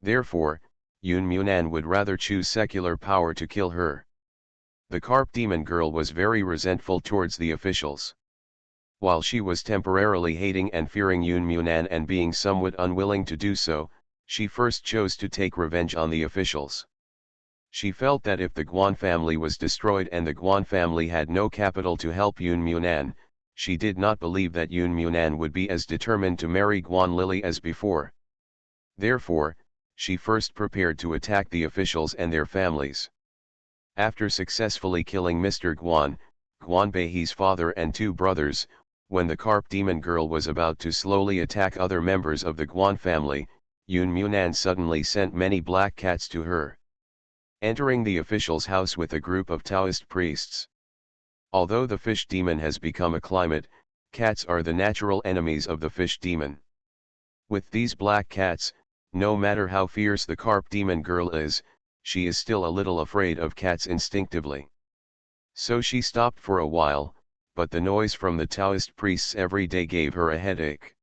Therefore, Yun Munan would rather choose secular power to kill her. The carp demon girl was very resentful towards the officials. While she was temporarily hating and fearing Yun Munan and being somewhat unwilling to do so, she first chose to take revenge on the officials. She felt that if the Guan family was destroyed and the Guan family had no capital to help Yun Munan, she did not believe that Yun Munan would be as determined to marry Guan Lily as before. Therefore, she first prepared to attack the officials and their families. After successfully killing Mr. Guan, Guan Bei's father and 2 brothers, when the carp demon girl was about to slowly attack other members of the Guan family, Yun Munan suddenly sent many black cats to her. Entering the official's house with a group of Taoist priests. Although the fish demon has become a climate, cats are the natural enemies of the fish demon. With these black cats, no matter how fierce the carp demon girl is, she is still a little afraid of cats instinctively. So she stopped for a while, but the noise from the Taoist priests every day gave her a headache.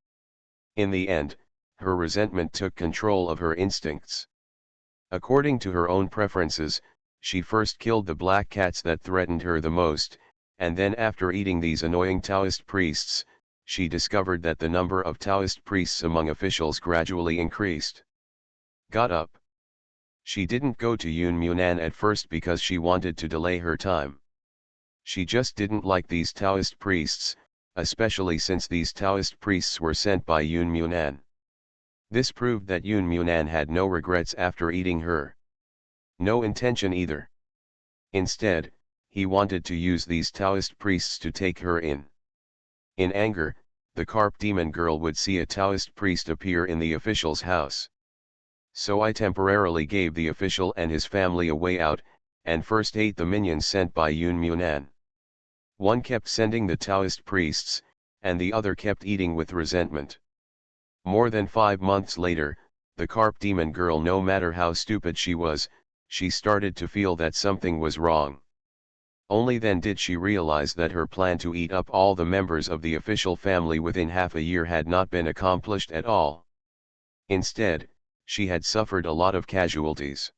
In the end, her resentment took control of her instincts. According to her own preferences, she first killed the black cats that threatened her the most, and then after eating these annoying Taoist priests, she discovered that the number of Taoist priests among officials gradually increased. Got up. She didn't go to Yun Munan at first because she wanted to delay her time. She just didn't like these Taoist priests, especially since these Taoist priests were sent by Yun Munan. This proved that Yun Munan had no regrets after eating her. No intention either. Instead, he wanted to use these Taoist priests to take her in. In anger, the carp demon girl would see a Taoist priest appear in the official's house. So I temporarily gave the official and his family a way out, and first ate the minions sent by Yun Munan. One kept sending the Taoist priests, and the other kept eating with resentment. More than 5 months later, the carp demon girl, no matter how stupid she was, she started to feel that something was wrong. Only then did she realize that her plan to eat up all the members of the official family within half a year had not been accomplished at all. Instead, she had suffered a lot of casualties.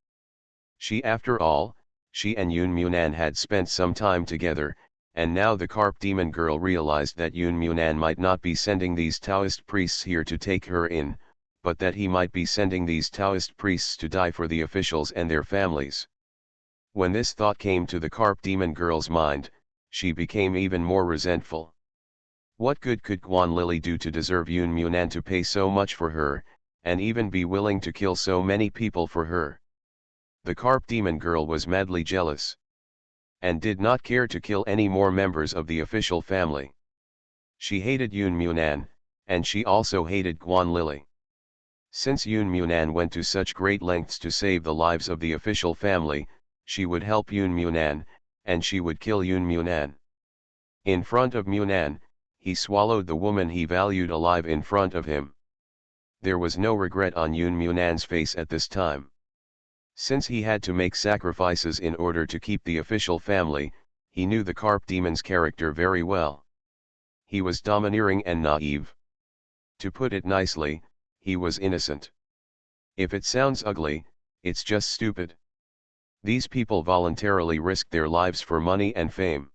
After all, she and Yun Munan had spent some time together, and now the carp demon girl realized that Yun Munan might not be sending these Taoist priests here to take her in, but that he might be sending these Taoist priests to die for the officials and their families. When this thought came to the carp demon girl's mind, she became even more resentful. What good could Guan Lily do to deserve Yun Munan to pay so much for her, and even be willing to kill so many people for her? The carp demon girl was madly jealous, and did not care to kill any more members of the official family. She hated Yun Munan, and she also hated Guan Lily. Since Yun Munan went to such great lengths to save the lives of the official family, she would help Yun Munan, and she would kill Yun Munan. In front of Munan, he swallowed the woman he valued alive in front of him. There was no regret on Yun Munan's face at this time. Since he had to make sacrifices in order to keep the official family, he knew the carp demon's character very well. He was domineering and naive. To put it nicely, he was innocent. If it sounds ugly, it's just stupid. These people voluntarily risked their lives for money and fame.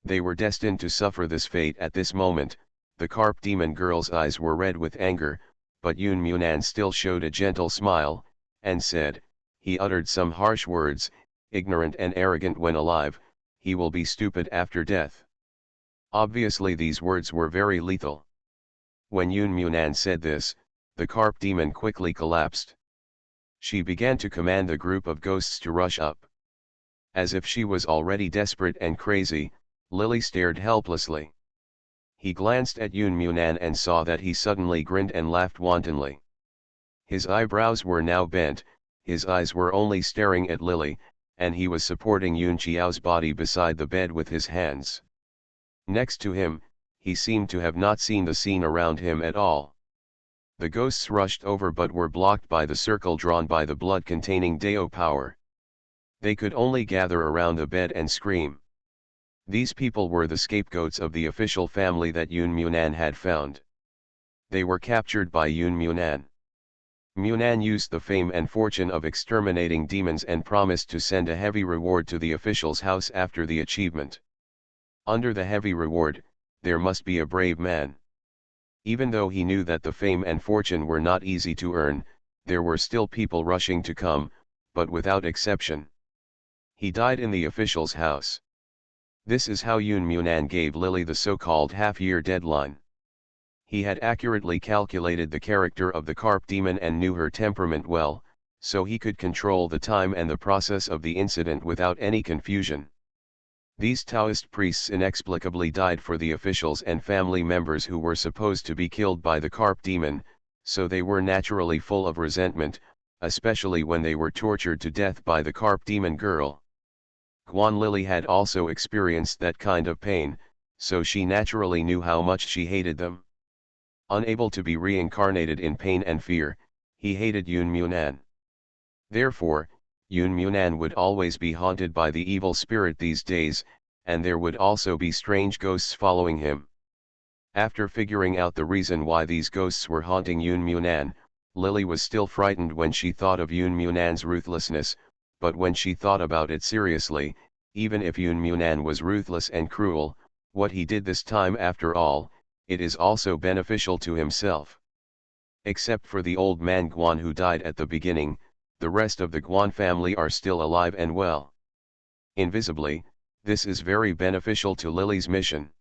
They were destined to suffer this fate at this moment. The carp demon girl's eyes were red with anger, but Yun Munan still showed a gentle smile, and said, he uttered some harsh words, ignorant and arrogant when alive, he will be stupid after death. Obviously these words were very lethal. When Yun Munan said this, the carp demon quickly collapsed. She began to command the group of ghosts to rush up. As if she was already desperate and crazy, Lily stared helplessly. He glanced at Yun Munan and saw that he suddenly grinned and laughed wantonly. His eyebrows were now bent, his eyes were only staring at Lily, and he was supporting Yun Qiao's body beside the bed with his hands. Next to him, he seemed to have not seen the scene around him at all. The ghosts rushed over but were blocked by the circle drawn by the blood-containing Dao power. They could only gather around the bed and scream. These people were the scapegoats of the official family that Yun Munan had found. They were captured by Yun Munan. Munan used the fame and fortune of exterminating demons and promised to send a heavy reward to the official's house after the achievement. Under the heavy reward, there must be a brave man. Even though he knew that the fame and fortune were not easy to earn, there were still people rushing to come, but without exception. He died in the official's house. This is how Yun Munan gave Lily the so-called half-year deadline. He had accurately calculated the character of the carp demon and knew her temperament well, so he could control the time and the process of the incident without any confusion. These Taoist priests inexplicably died for the officials and family members who were supposed to be killed by the carp demon, so they were naturally full of resentment, especially when they were tortured to death by the carp demon girl. Guan Lily had also experienced that kind of pain, so she naturally knew how much she hated them. Unable to be reincarnated in pain and fear, he hated Yun Munan. Therefore, Yun Munan would always be haunted by the evil spirit these days, and there would also be strange ghosts following him. After figuring out the reason why these ghosts were haunting Yun Munan, Lily was still frightened when she thought of Yun Munan's ruthlessness, but when she thought about it seriously, even if Yun Munan was ruthless and cruel, what he did this time after all, it is also beneficial to himself. Except for the old man Guan who died at the beginning, the rest of the Guan family are still alive and well. Invisibly, this is very beneficial to Lily's mission.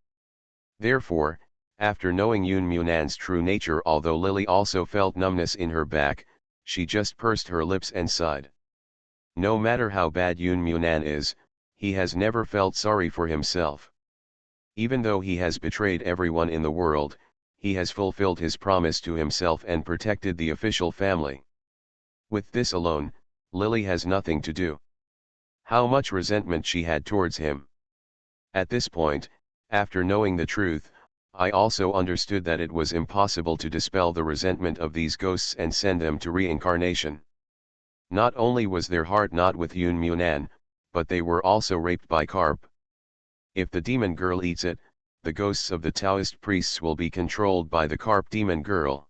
Therefore, after knowing Yun Munan's true nature, although Lily also felt numbness in her back, she just pursed her lips and sighed. No matter how bad Yun Munan is, he has never felt sorry for himself. Even though he has betrayed everyone in the world, he has fulfilled his promise to himself and protected the official family. With this alone, Lily has nothing to do. How much resentment she had towards him. At this point, after knowing the truth, I also understood that it was impossible to dispel the resentment of these ghosts and send them to reincarnation. Not only was their heart not with Yun Munan, but they were also raped by Karp. If the demon girl eats it, the ghosts of the Taoist priests will be controlled by the Karp demon girl.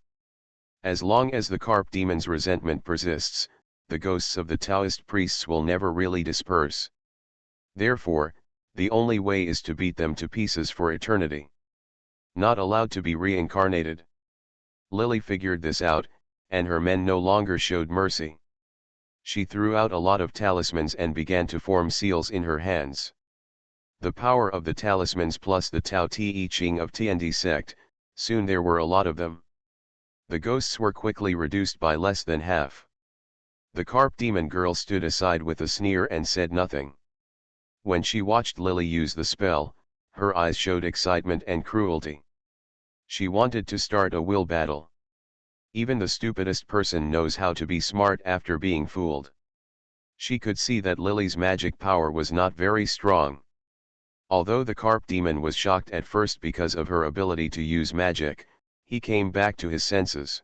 As long as the Karp demon's resentment persists, the ghosts of the Taoist priests will never really disperse. Therefore, the only way is to beat them to pieces for eternity. Not allowed to be reincarnated. Lily figured this out, and her men no longer showed mercy. She threw out a lot of talismans and began to form seals in her hands. The power of the talismans plus the Tao Te Ching of Tiandi sect, soon there were a lot of them. The ghosts were quickly reduced by less than half. The Karp demon girl stood aside with a sneer and said nothing. When she watched Lily use the spell, her eyes showed excitement and cruelty. She wanted to start a will battle. Even the stupidest person knows how to be smart after being fooled. She could see that Lily's magic power was not very strong. Although the Karp demon was shocked at first because of her ability to use magic, he came back to his senses.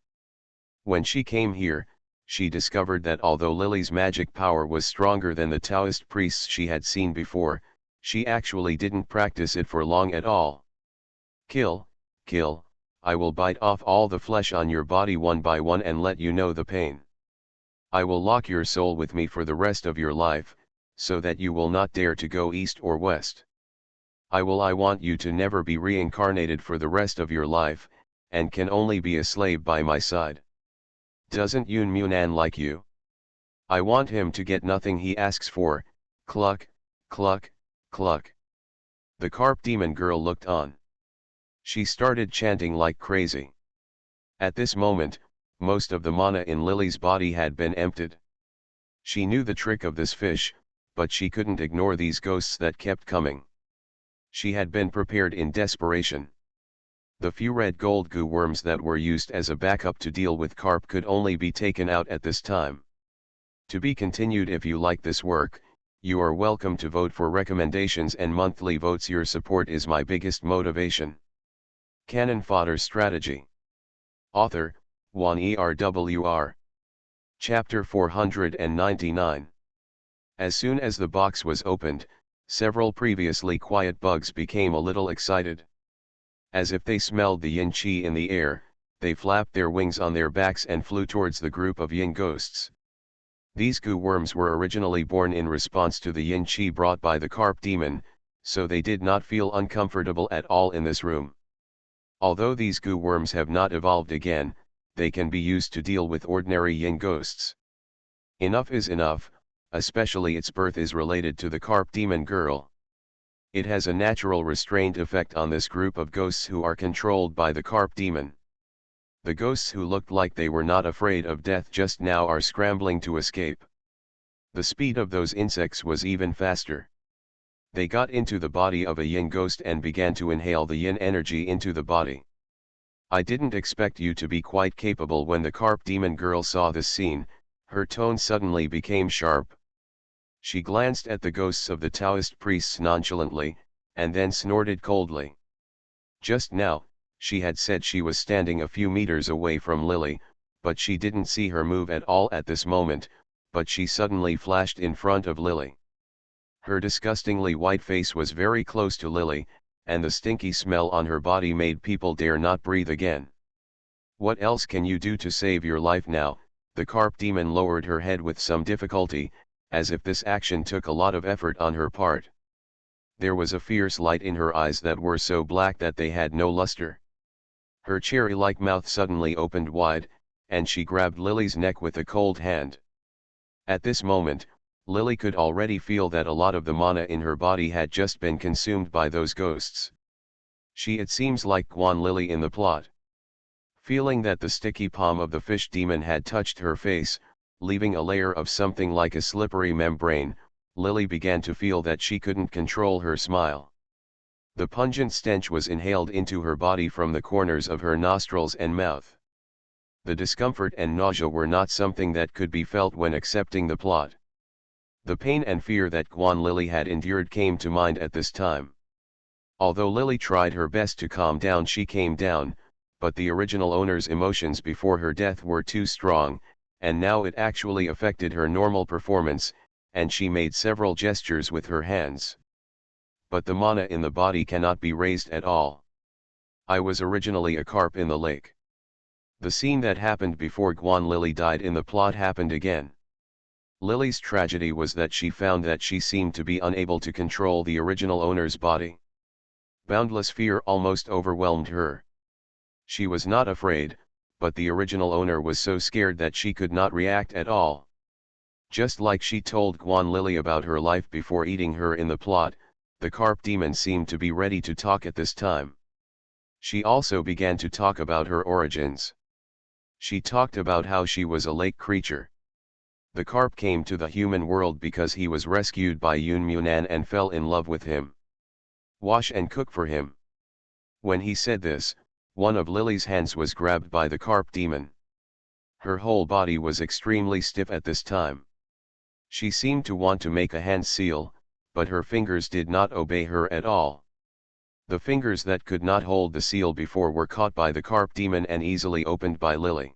When she came here, she discovered that although Lily's magic power was stronger than the Taoist priests she had seen before, she actually didn't practice it for long at all. Kill, kill, I will bite off all the flesh on your body one by one and let you know the pain. I will lock your soul with me for the rest of your life, so that you will not dare to go east or west. I want you to never be reincarnated for the rest of your life, and can only be a slave by my side. Doesn't Yun Munan like you? I want him to get nothing he asks for, cluck, cluck, cluck. The Karp demon girl looked on. She started chanting like crazy. At this moment, most of the mana in Lily's body had been emptied. She knew the trick of this fish, but she couldn't ignore these ghosts that kept coming. She had been prepared in desperation. The few red gold goo worms that were used as a backup to deal with Karp could only be taken out at this time. To be continued. If you like this work, you are welcome to vote for recommendations and monthly votes. Your support is my biggest motivation. Cannon Fodder Strategy. Author, Juan ERWR. Chapter 499. As soon as the box was opened, several previously quiet bugs became a little excited. As if they smelled the yin qi in the air, they flapped their wings on their backs and flew towards the group of yin ghosts. These goo worms were originally born in response to the yin qi brought by the Karp demon, so they did not feel uncomfortable at all in this room. Although these goo worms have not evolved again, they can be used to deal with ordinary yin ghosts. Enough is enough, especially its birth is related to the Karp demon girl. It has a natural restraint effect on this group of ghosts who are controlled by the Karp demon. The ghosts who looked like they were not afraid of death just now are scrambling to escape. The speed of those insects was even faster. They got into the body of a yin ghost and began to inhale the yin energy into the body. I didn't expect you to be quite capable. When the Karp demon girl saw this scene, her tone suddenly became sharp. She glanced at the ghosts of the Taoist priests nonchalantly, and then snorted coldly. Just now, she had said she was standing a few meters away from Lily, but she didn't see her move at all at this moment, but she suddenly flashed in front of Lily. Her disgustingly white face was very close to Lily, and the stinky smell on her body made people dare not breathe again. What else can you do to save your life now? The Karp demon lowered her head with some difficulty, as if this action took a lot of effort on her part. There was a fierce light in her eyes that were so black that they had no luster. Her cherry-like mouth suddenly opened wide, and she grabbed Lily's neck with a cold hand. At this moment, Lily could already feel that a lot of the mana in her body had just been consumed by those ghosts. It seems like Guan Lily in the plot. Feeling that the sticky palm of the fish demon had touched her face, leaving a layer of something like a slippery membrane, Lily began to feel that she couldn't control her smile. The pungent stench was inhaled into her body from the corners of her nostrils and mouth. The discomfort and nausea were not something that could be felt when accepting the plot. The pain and fear that Guan Lily had endured came to mind at this time. Although Lily tried her best to calm down, she came down, but the original owner's emotions before her death were too strong, and now it actually affected her normal performance, and she made several gestures with her hands. But the mana in the body cannot be raised at all. I was originally a carp in the lake. The scene that happened before Guan Lily died in the plot happened again. Lily's tragedy was that she found that she seemed to be unable to control the original owner's body. Boundless fear almost overwhelmed her. She was not afraid, but the original owner was so scared that she could not react at all. Just like she told Guan Lily about her life before eating her in the plot, the carp demon seemed to be ready to talk at this time. She also began to talk about her origins. She talked about how she was a lake creature. The carp came to the human world because he was rescued by Yun Munan and fell in love with him. Wash and cook for him. When he said this, one of Lily's hands was grabbed by the carp demon. Her whole body was extremely stiff at this time. She seemed to want to make a hand seal, but her fingers did not obey her at all. The fingers that could not hold the seal before were caught by the carp demon and easily opened by Lily.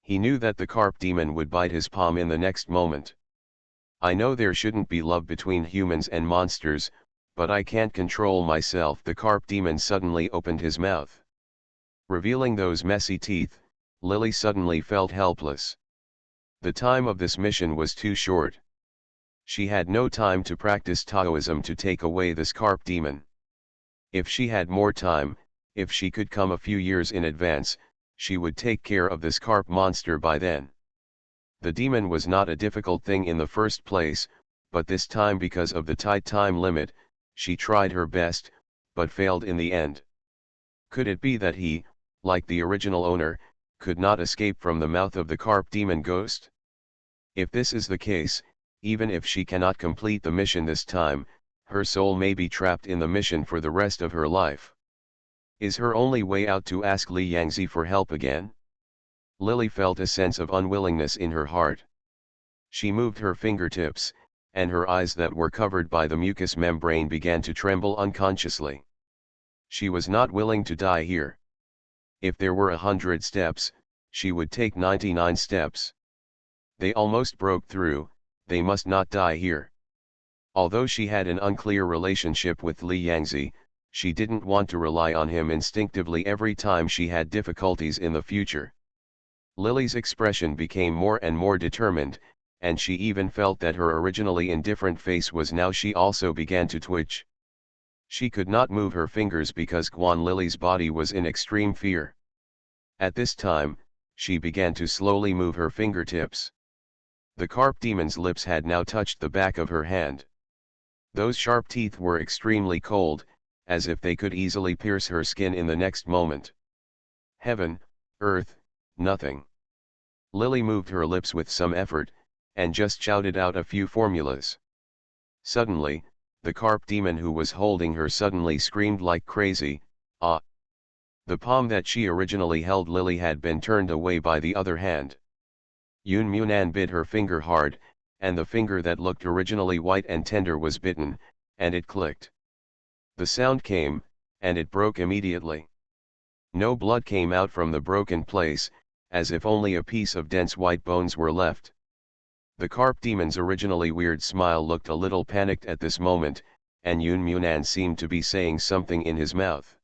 He knew that the carp demon would bite his palm in the next moment. I know there shouldn't be love between humans and monsters, but I can't control myself. The carp demon suddenly opened his mouth. Revealing those messy teeth, Lily suddenly felt helpless. The time of this mission was too short. She had no time to practice Taoism to take away this carp demon. If she had more time, if she could come a few years in advance, she would take care of this carp monster by then. The demon was not a difficult thing in the first place, but this time, because of the tight time limit, she tried her best, but failed in the end. Could it be that he, like the original owner, could not escape from the mouth of the carp demon ghost? If this is the case, even if she cannot complete the mission this time, her soul may be trapped in the mission for the rest of her life. Is her only way out to ask Li Yangzi for help again? Lily felt a sense of unwillingness in her heart. She moved her fingertips, and her eyes that were covered by the mucous membrane began to tremble unconsciously. She was not willing to die here. If there were 100 steps, she would take 99 steps. They almost broke through. They must not die here. Although she had an unclear relationship with Li Yangzi, she didn't want to rely on him instinctively every time she had difficulties in the future. Lily's expression became more and more determined, and she even felt that her originally indifferent face was now. She also began to twitch. She could not move her fingers because Guan Lily's body was in extreme fear. At this time, she began to slowly move her fingertips. The carp demon's lips had now touched the back of her hand. Those sharp teeth were extremely cold, as if they could easily pierce her skin in the next moment. Heaven, earth, nothing. Lily moved her lips with some effort, and just shouted out a few formulas. Suddenly, the carp demon who was holding her suddenly screamed like crazy, "Ah!" The palm that she originally held Lily had been turned away by the other hand. Yun Munan bit her finger hard, and the finger that looked originally white and tender was bitten, and it clicked. The sound came, and it broke immediately. No blood came out from the broken place, as if only a piece of dense white bones were left. The carp demon's originally weird smile looked a little panicked at this moment, and Yun Munan seemed to be saying something in his mouth.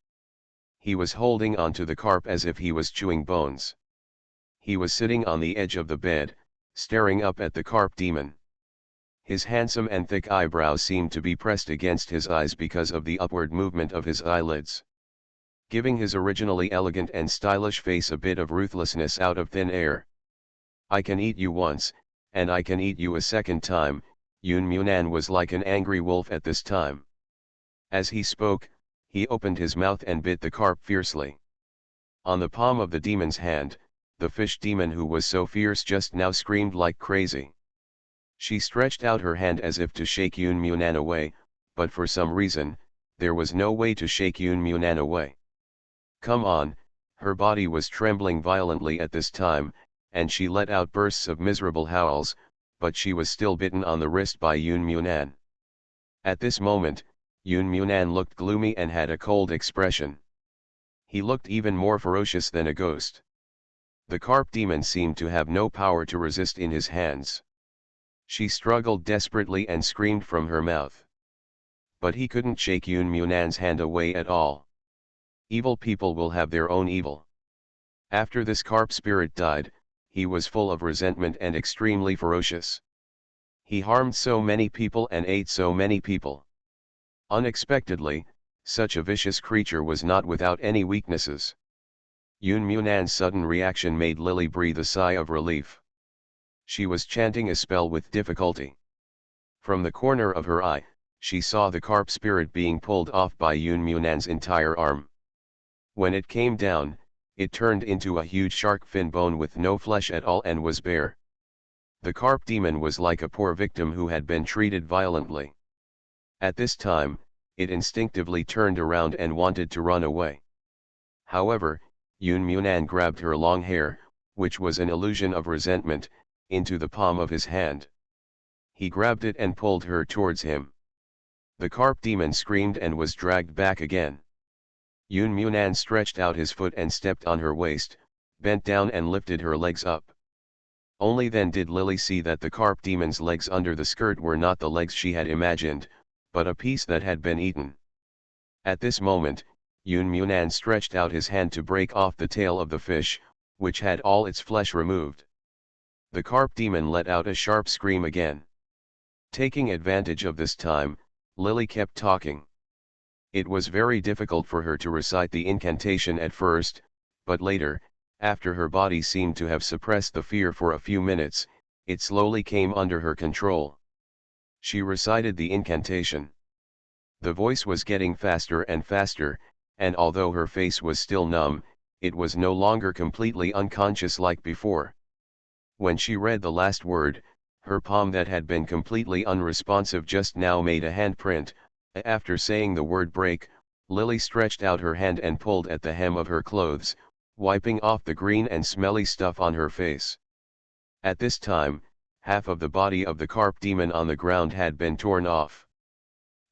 He was holding onto the carp as if he was chewing bones. He was sitting on the edge of the bed, staring up at the carp demon. His handsome and thick eyebrows seemed to be pressed against his eyes because of the upward movement of his eyelids, giving his originally elegant and stylish face a bit of ruthlessness out of thin air. "I can eat you once, and I can eat you a second time." Yun Munan was like an angry wolf at this time. As he spoke, He opened his mouth and bit the carp fiercely. On the palm of the demon's hand, the fish demon who was so fierce just now screamed like crazy. She stretched out her hand as if to shake Yun Munan away, but for some reason, there was no way to shake Yun Munan away. Come on, her body was trembling violently at this time, and she let out bursts of miserable howls, but she was still bitten on the wrist by Yun Munan. At this moment, Yun Munan looked gloomy and had a cold expression. He looked even more ferocious than a ghost. The carp demon seemed to have no power to resist in his hands. She struggled desperately and screamed from her mouth. But he couldn't shake Yun Munan's hand away at all. Evil people will have their own evil. After this carp spirit died, he was full of resentment and extremely ferocious. He harmed so many people and ate so many people. Unexpectedly, such a vicious creature was not without any weaknesses. Yun Munan's sudden reaction made Lily breathe a sigh of relief. She was chanting a spell with difficulty. From the corner of her eye, she saw the carp spirit being pulled off by Yun Munan's entire arm. When it came down, it turned into a huge shark fin bone with no flesh at all and was bare. The carp demon was like a poor victim who had been treated violently. At this time, it instinctively turned around and wanted to run away. However, Yun Munan grabbed her long hair, which was an illusion of resentment, into the palm of his hand. He grabbed it and pulled her towards him. The carp demon screamed and was dragged back again. Yun Munan stretched out his foot and stepped on her waist, bent down and lifted her legs up. Only then did Lily see that the carp demon's legs under the skirt were not the legs she had imagined, but a piece that had been eaten. At this moment, Yun Munan stretched out his hand to break off the tail of the fish, which had all its flesh removed. The carp demon let out a sharp scream again. Taking advantage of this time, Lily kept talking. It was very difficult for her to recite the incantation at first, but later, after her body seemed to have suppressed the fear for a few minutes, it slowly came under her control. She recited the incantation. The voice was getting faster and faster, and although her face was still numb, it was no longer completely unconscious like before. When she read the last word, her palm that had been completely unresponsive just now made a handprint. After saying the word break, Lily stretched out her hand and pulled at the hem of her clothes, wiping off the green and smelly stuff on her face. At this time, half of the body of the carp demon on the ground had been torn off.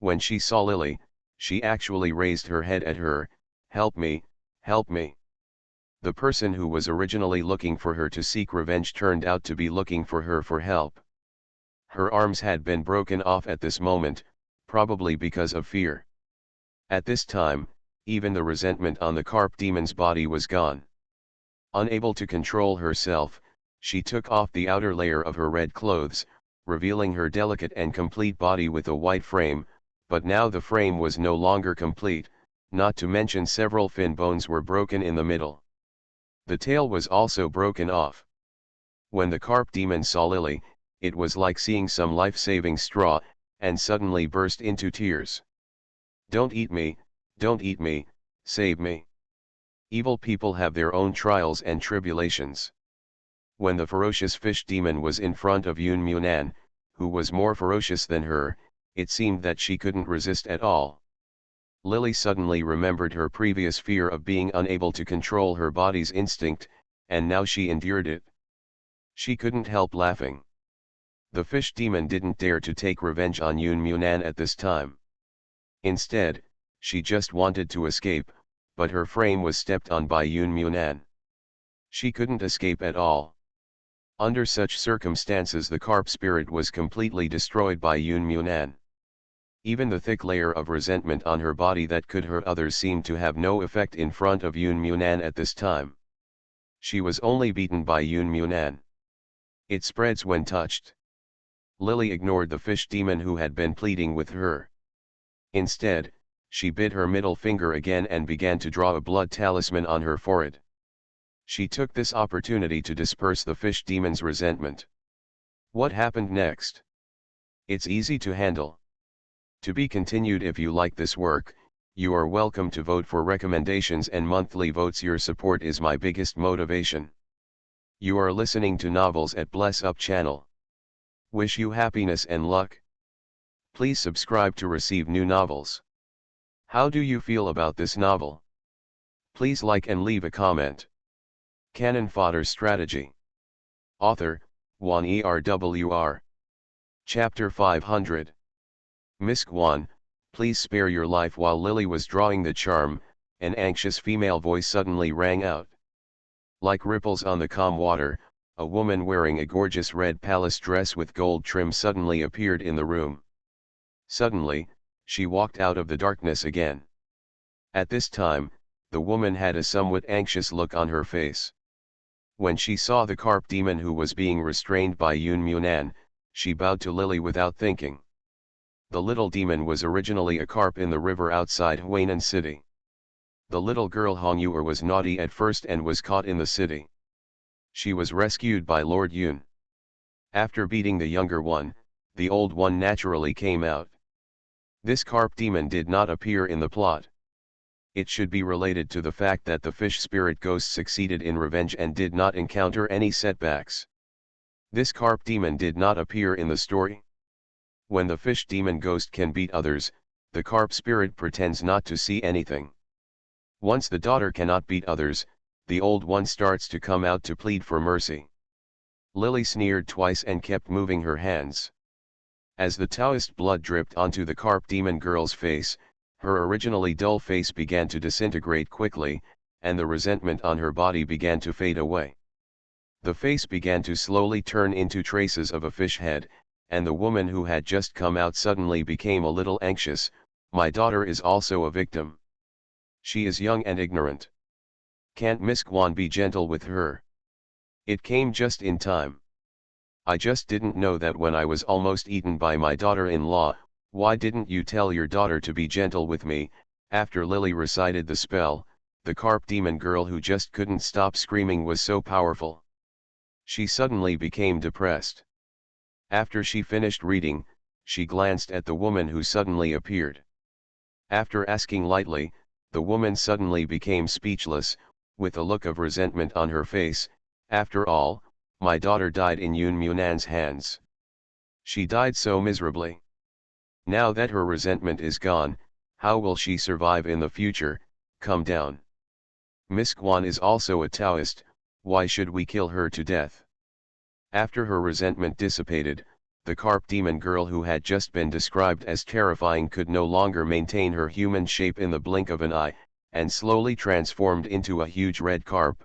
When she saw Lily, she actually raised her head at her. "Help me, help me." The person who was originally looking for her to seek revenge turned out to be looking for her for help. Her arms had been broken off at this moment, probably because of fear. At this time, even the resentment on the carp demon's body was gone. Unable to control herself, she took off the outer layer of her red clothes, revealing her delicate and complete body with a white frame, but now the frame was no longer complete, not to mention several fin bones were broken in the middle. The tail was also broken off. When the carp demon saw Lily, it was like seeing some life-saving straw, and suddenly burst into tears. "Don't eat me, don't eat me, save me." Evil people have their own trials and tribulations. When the ferocious fish demon was in front of Yun Munan, who was more ferocious than her, it seemed that she couldn't resist at all. Lily suddenly remembered her previous fear of being unable to control her body's instinct, and now she endured it. She couldn't help laughing. The fish demon didn't dare to take revenge on Yun Munan at this time. Instead, she just wanted to escape, but her frame was stepped on by Yun Munan. She couldn't escape at all. Under such circumstances the carp spirit was completely destroyed by Yun Munan. Even the thick layer of resentment on her body that could hurt others seemed to have no effect in front of Yun Munan at this time. She was only beaten by Yun Munan. It spreads when touched. Lily ignored the fish demon who had been pleading with her. Instead, she bit her middle finger again and began to draw a blood talisman on her forehead. She took this opportunity to disperse the fish demon's resentment. What happened next? It's easy to handle. To be continued. If you like this work, You are welcome to vote for recommendations and monthly votes. Your support is my biggest motivation. You are listening to Novels at Bless Up channel. Wish you happiness and luck. Please subscribe to receive new novels. How do you feel about this novel? Please like and leave a comment. Cannon Fodder Strategy. Author, Juan ERWR. Chapter 500. Miss Guan, please spare your life. While Lily was drawing the charm, an anxious female voice suddenly rang out. Like ripples on the calm water, a woman wearing a gorgeous red palace dress with gold trim suddenly appeared in the room. Suddenly, she walked out of the darkness again. At this time, the woman had a somewhat anxious look on her face. When she saw the carp demon who was being restrained by Yun Munan, she bowed to Lily without thinking. The little demon was originally a carp in the river outside Huainan City. The little girl Hong Yuer was naughty at first and was caught in the city. She was rescued by Lord Yun. After beating the younger one, the old one naturally came out. This carp demon did not appear in the plot. It should be related to the fact that the fish spirit ghost succeeded in revenge and did not encounter any setbacks. This carp demon did not appear in the story. When the fish demon ghost can beat others, the carp spirit pretends not to see anything. Once the daughter cannot beat others, the old one starts to come out to plead for mercy. Lily sneered twice and kept moving her hands. As the Taoist blood dripped onto the carp demon girl's face, her originally dull face began to disintegrate quickly, and the resentment on her body began to fade away. The face began to slowly turn into traces of a fish head, and the woman who had just come out suddenly became a little anxious. My daughter is also a victim. She is young and ignorant. Can't Miss Guan be gentle with her? It came just in time. I just didn't know that when I was almost eaten by my daughter-in-law. Why didn't you tell your daughter to be gentle with me? After Lily recited the spell, the carp demon girl who just couldn't stop screaming was so powerful. She suddenly became depressed. After she finished reading, she glanced at the woman who suddenly appeared. After asking lightly, the woman suddenly became speechless, with a look of resentment on her face. After all, my daughter died in Yun Munan's hands. She died so miserably. Now that her resentment is gone, how will she survive in the future? Come down. Miss Guan is also a Taoist. Why should we kill her to death? After her resentment dissipated, the carp demon girl who had just been described as terrifying could no longer maintain her human shape in the blink of an eye, and slowly transformed into a huge red carp.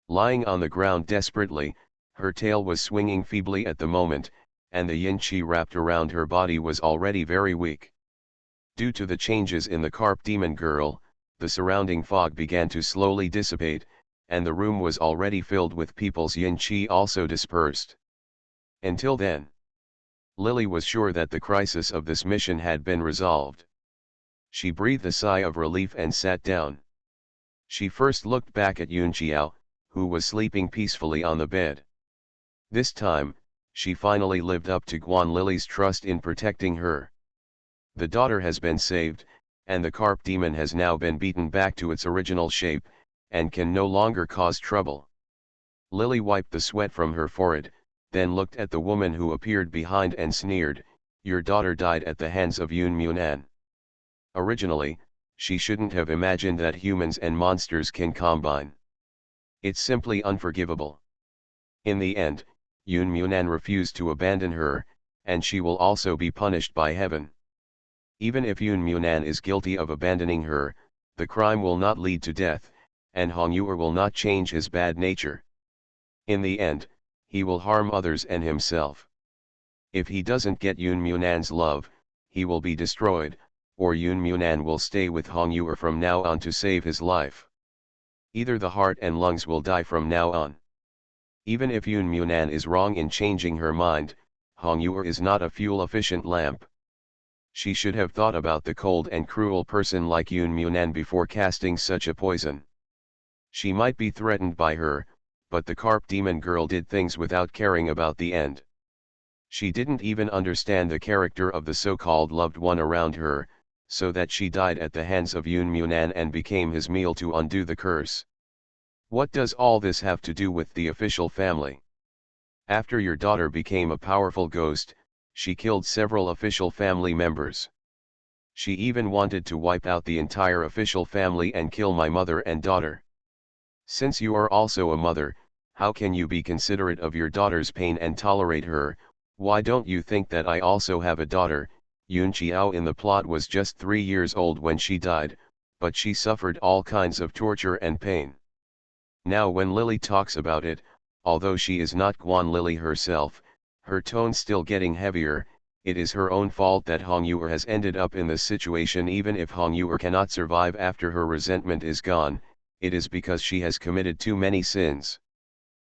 Lying on the ground desperately, her tail was swinging feebly at the moment, and the yin qi wrapped around her body was already very weak. Due to the changes in the carp demon girl, the surrounding fog began to slowly dissipate, and the room was already filled with people's yin qi also dispersed. Until then, Lily was sure that the crisis of this mission had been resolved. She breathed a sigh of relief and sat down. She first looked back at Yun Qiao, who was sleeping peacefully on the bed. This time, she finally lived up to Guan Lily's trust in protecting her. The daughter has been saved, and the carp demon has now been beaten back to its original shape, and can no longer cause trouble. Lily wiped the sweat from her forehead, then looked at the woman who appeared behind and sneered, "Your daughter died at the hands of Yun Munan." Originally, she shouldn't have imagined that humans and monsters can combine. It's simply unforgivable. In the end, Yun Munan refused to abandon her, and she will also be punished by heaven. Even if Yun Munan is guilty of abandoning her, the crime will not lead to death, and Hong Yuer will not change his bad nature. In the end, he will harm others and himself. If he doesn't get Yun Munan's love, he will be destroyed, or Yun Munan will stay with Hong Yuer from now on to save his life. Either the heart and lungs will die from now on. Even if Yun Munan is wrong in changing her mind, Hong Yuer is not a fuel-efficient lamp. She should have thought about the cold and cruel person like Yun Munan before casting such a poison. She might be threatened by her, but the carp demon girl did things without caring about the end. She didn't even understand the character of the so-called loved one around her, so that she died at the hands of Yun Munan and became his meal to undo the curse. What does all this have to do with the official family? After your daughter became a powerful ghost, she killed several official family members. She even wanted to wipe out the entire official family and kill my mother and daughter. Since you are also a mother, how can you be considerate of your daughter's pain and tolerate her? Why don't you think that I also have a daughter? Yun Qiao in the plot was just 3 years old when she died, but she suffered all kinds of torture and pain. Now when Lily talks about it, although she is not Guan Lily herself, her tone still getting heavier. It is her own fault that Hong Yuer has ended up in this situation. Even if Hong Yuer cannot survive after her resentment is gone, it is because she has committed too many sins.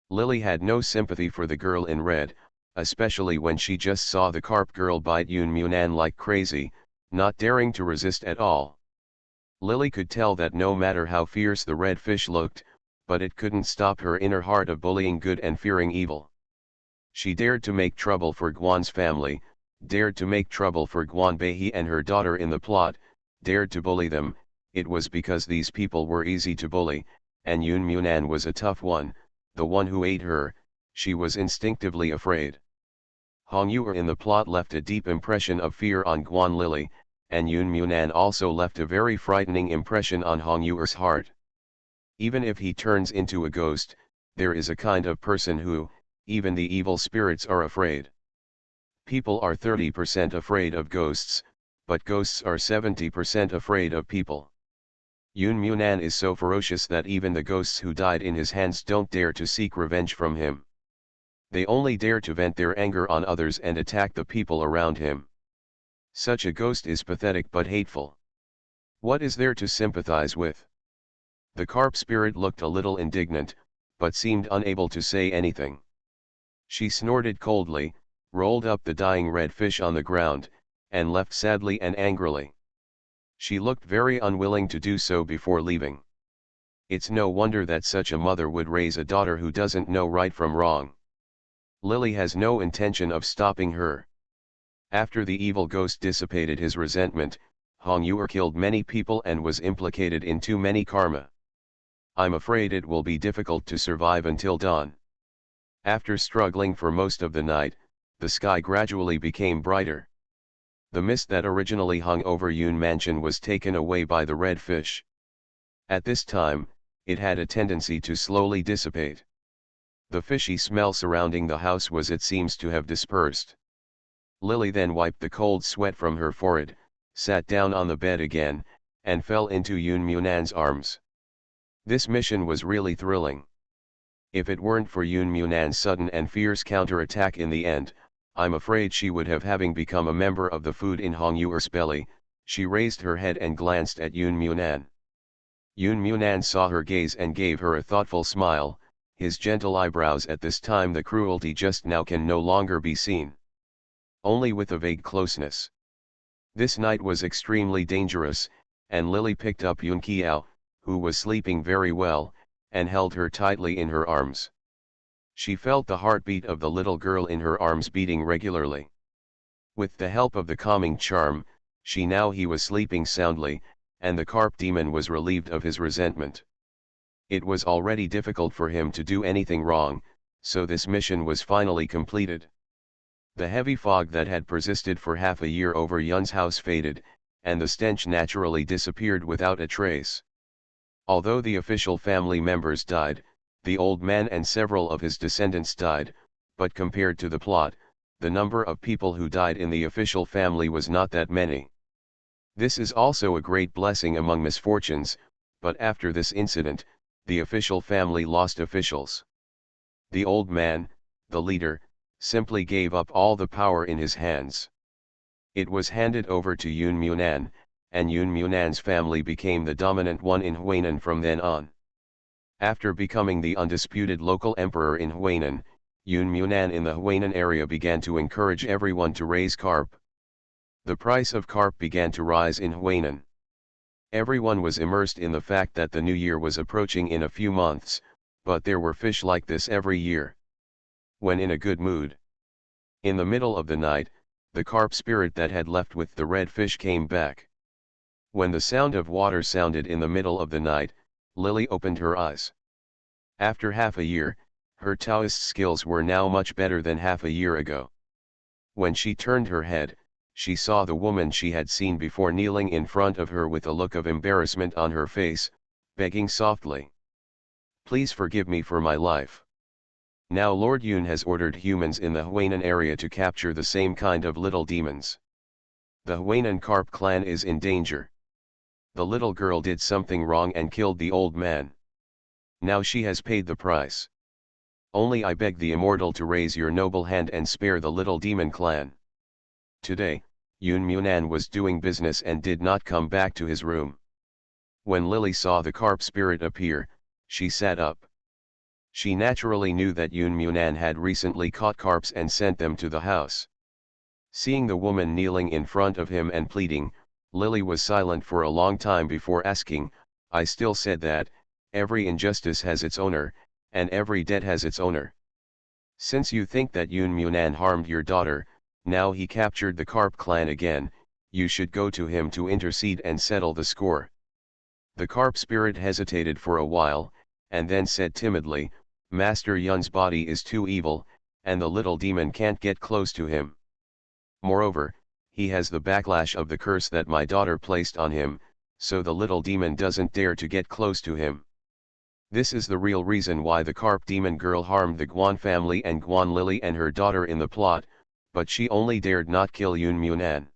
Lily had no sympathy for the girl in red, especially when she just saw the carp girl bite Yun Munan like crazy, not daring to resist at all. Lily could tell that no matter how fierce the red fish looked, but it couldn't stop her inner heart of bullying good and fearing evil. She dared to make trouble for Guan's family, dared to make trouble for Guan Beihe and her daughter in the plot, dared to bully them. It was because these people were easy to bully, and Yun Munan was a tough one, the one who ate her. She was instinctively afraid. Hong Yuer in the plot left a deep impression of fear on Guan Lily, and Yun Munan also left a very frightening impression on Hong Yuer's heart. Even if he turns into a ghost, there is a kind of person who, even the evil spirits are afraid. People are 30% afraid of ghosts, but ghosts are 70% afraid of people. Yun Munan is so ferocious that even the ghosts who died in his hands don't dare to seek revenge from him. They only dare to vent their anger on others and attack the people around him. Such a ghost is pathetic but hateful. What is there to sympathize with? The carp spirit looked a little indignant, but seemed unable to say anything. She snorted coldly, rolled up the dying red fish on the ground, and left sadly and angrily. She looked very unwilling to do so before leaving. It's no wonder that such a mother would raise a daughter who doesn't know right from wrong. Lily has no intention of stopping her. After the evil ghost dissipated his resentment, Hong Yuer killed many people and was implicated in too many karma. I'm afraid it will be difficult to survive until dawn. After struggling for most of the night, the sky gradually became brighter. The mist that originally hung over Yun Mansion was taken away by the red fish. At this time, it had a tendency to slowly dissipate. The fishy smell surrounding the house it seems to have dispersed. Lily then wiped the cold sweat from her forehead, sat down on the bed again, and fell into Yun Munan's arms. This mission was really thrilling. If it weren't for Yun Munan's sudden and fierce counterattack in the end, I'm afraid she would have having become a member of the food in Hong Yuer's belly. She raised her head and glanced at Yun Munan. Yun Munan saw her gaze and gave her a thoughtful smile, his gentle eyebrows. At this time the cruelty just now can no longer be seen. Only with a vague closeness. This night was extremely dangerous, and Lily picked up Yun Qiao, who was sleeping very well, and held her tightly in her arms. She felt the heartbeat of the little girl in her arms beating regularly. With the help of the calming charm, he was sleeping soundly, and the carp demon was relieved of his resentment. It was already difficult for him to do anything wrong, so this mission was finally completed. The heavy fog that had persisted for half a year over Yun's house faded, and the stench naturally disappeared without a trace. Although the official family members died, the old man and several of his descendants died, but compared to the plot, the number of people who died in the official family was not that many. This is also a great blessing among misfortunes, but after this incident, the official family lost officials. The old man, the leader, simply gave up all the power in his hands. It was handed over to Yun Munan, and Yun Munan's family became the dominant one in Huainan from then on. After becoming the undisputed local emperor in Huainan, Yun Munan in the Huainan area began to encourage everyone to raise carp. The price of carp began to rise in Huainan. Everyone was immersed in the fact that the new year was approaching in a few months, but there were fish like this every year. When in a good mood. In the middle of the night, the carp spirit that had left with the red fish came back. When the sound of water sounded in the middle of the night, Lily opened her eyes. After half a year, her Taoist skills were now much better than half a year ago. When she turned her head, she saw the woman she had seen before kneeling in front of her with a look of embarrassment on her face, begging softly. "Please forgive me for my life. Now Lord Yun has ordered humans in the Huainan area to capture the same kind of little demons. The Huainan carp clan is in danger. The little girl did something wrong and killed the old man. Now she has paid the price. Only I beg the immortal to raise your noble hand and spare the little demon clan." Today, Yun Munan was doing business and did not come back to his room. When Lily saw the carp spirit appear, she sat up. She naturally knew that Yun Munan had recently caught carps and sent them to the house. Seeing the woman kneeling in front of him and pleading, Lily was silent for a long time before asking, "I still said that, every injustice has its owner, and every debt has its owner. Since you think that Yun Munan harmed your daughter, now he captured the carp clan again, you should go to him to intercede and settle the score." The carp spirit hesitated for a while, and then said timidly, "Master Yun's body is too evil, and the little demon can't get close to him. Moreover, he has the backlash of the curse that my daughter placed on him, so the little demon doesn't dare to get close to him. This is the real reason why the carp demon girl harmed the Guan family and Guan Lily and her daughter in the plot, but she only dared not kill Yun Munan.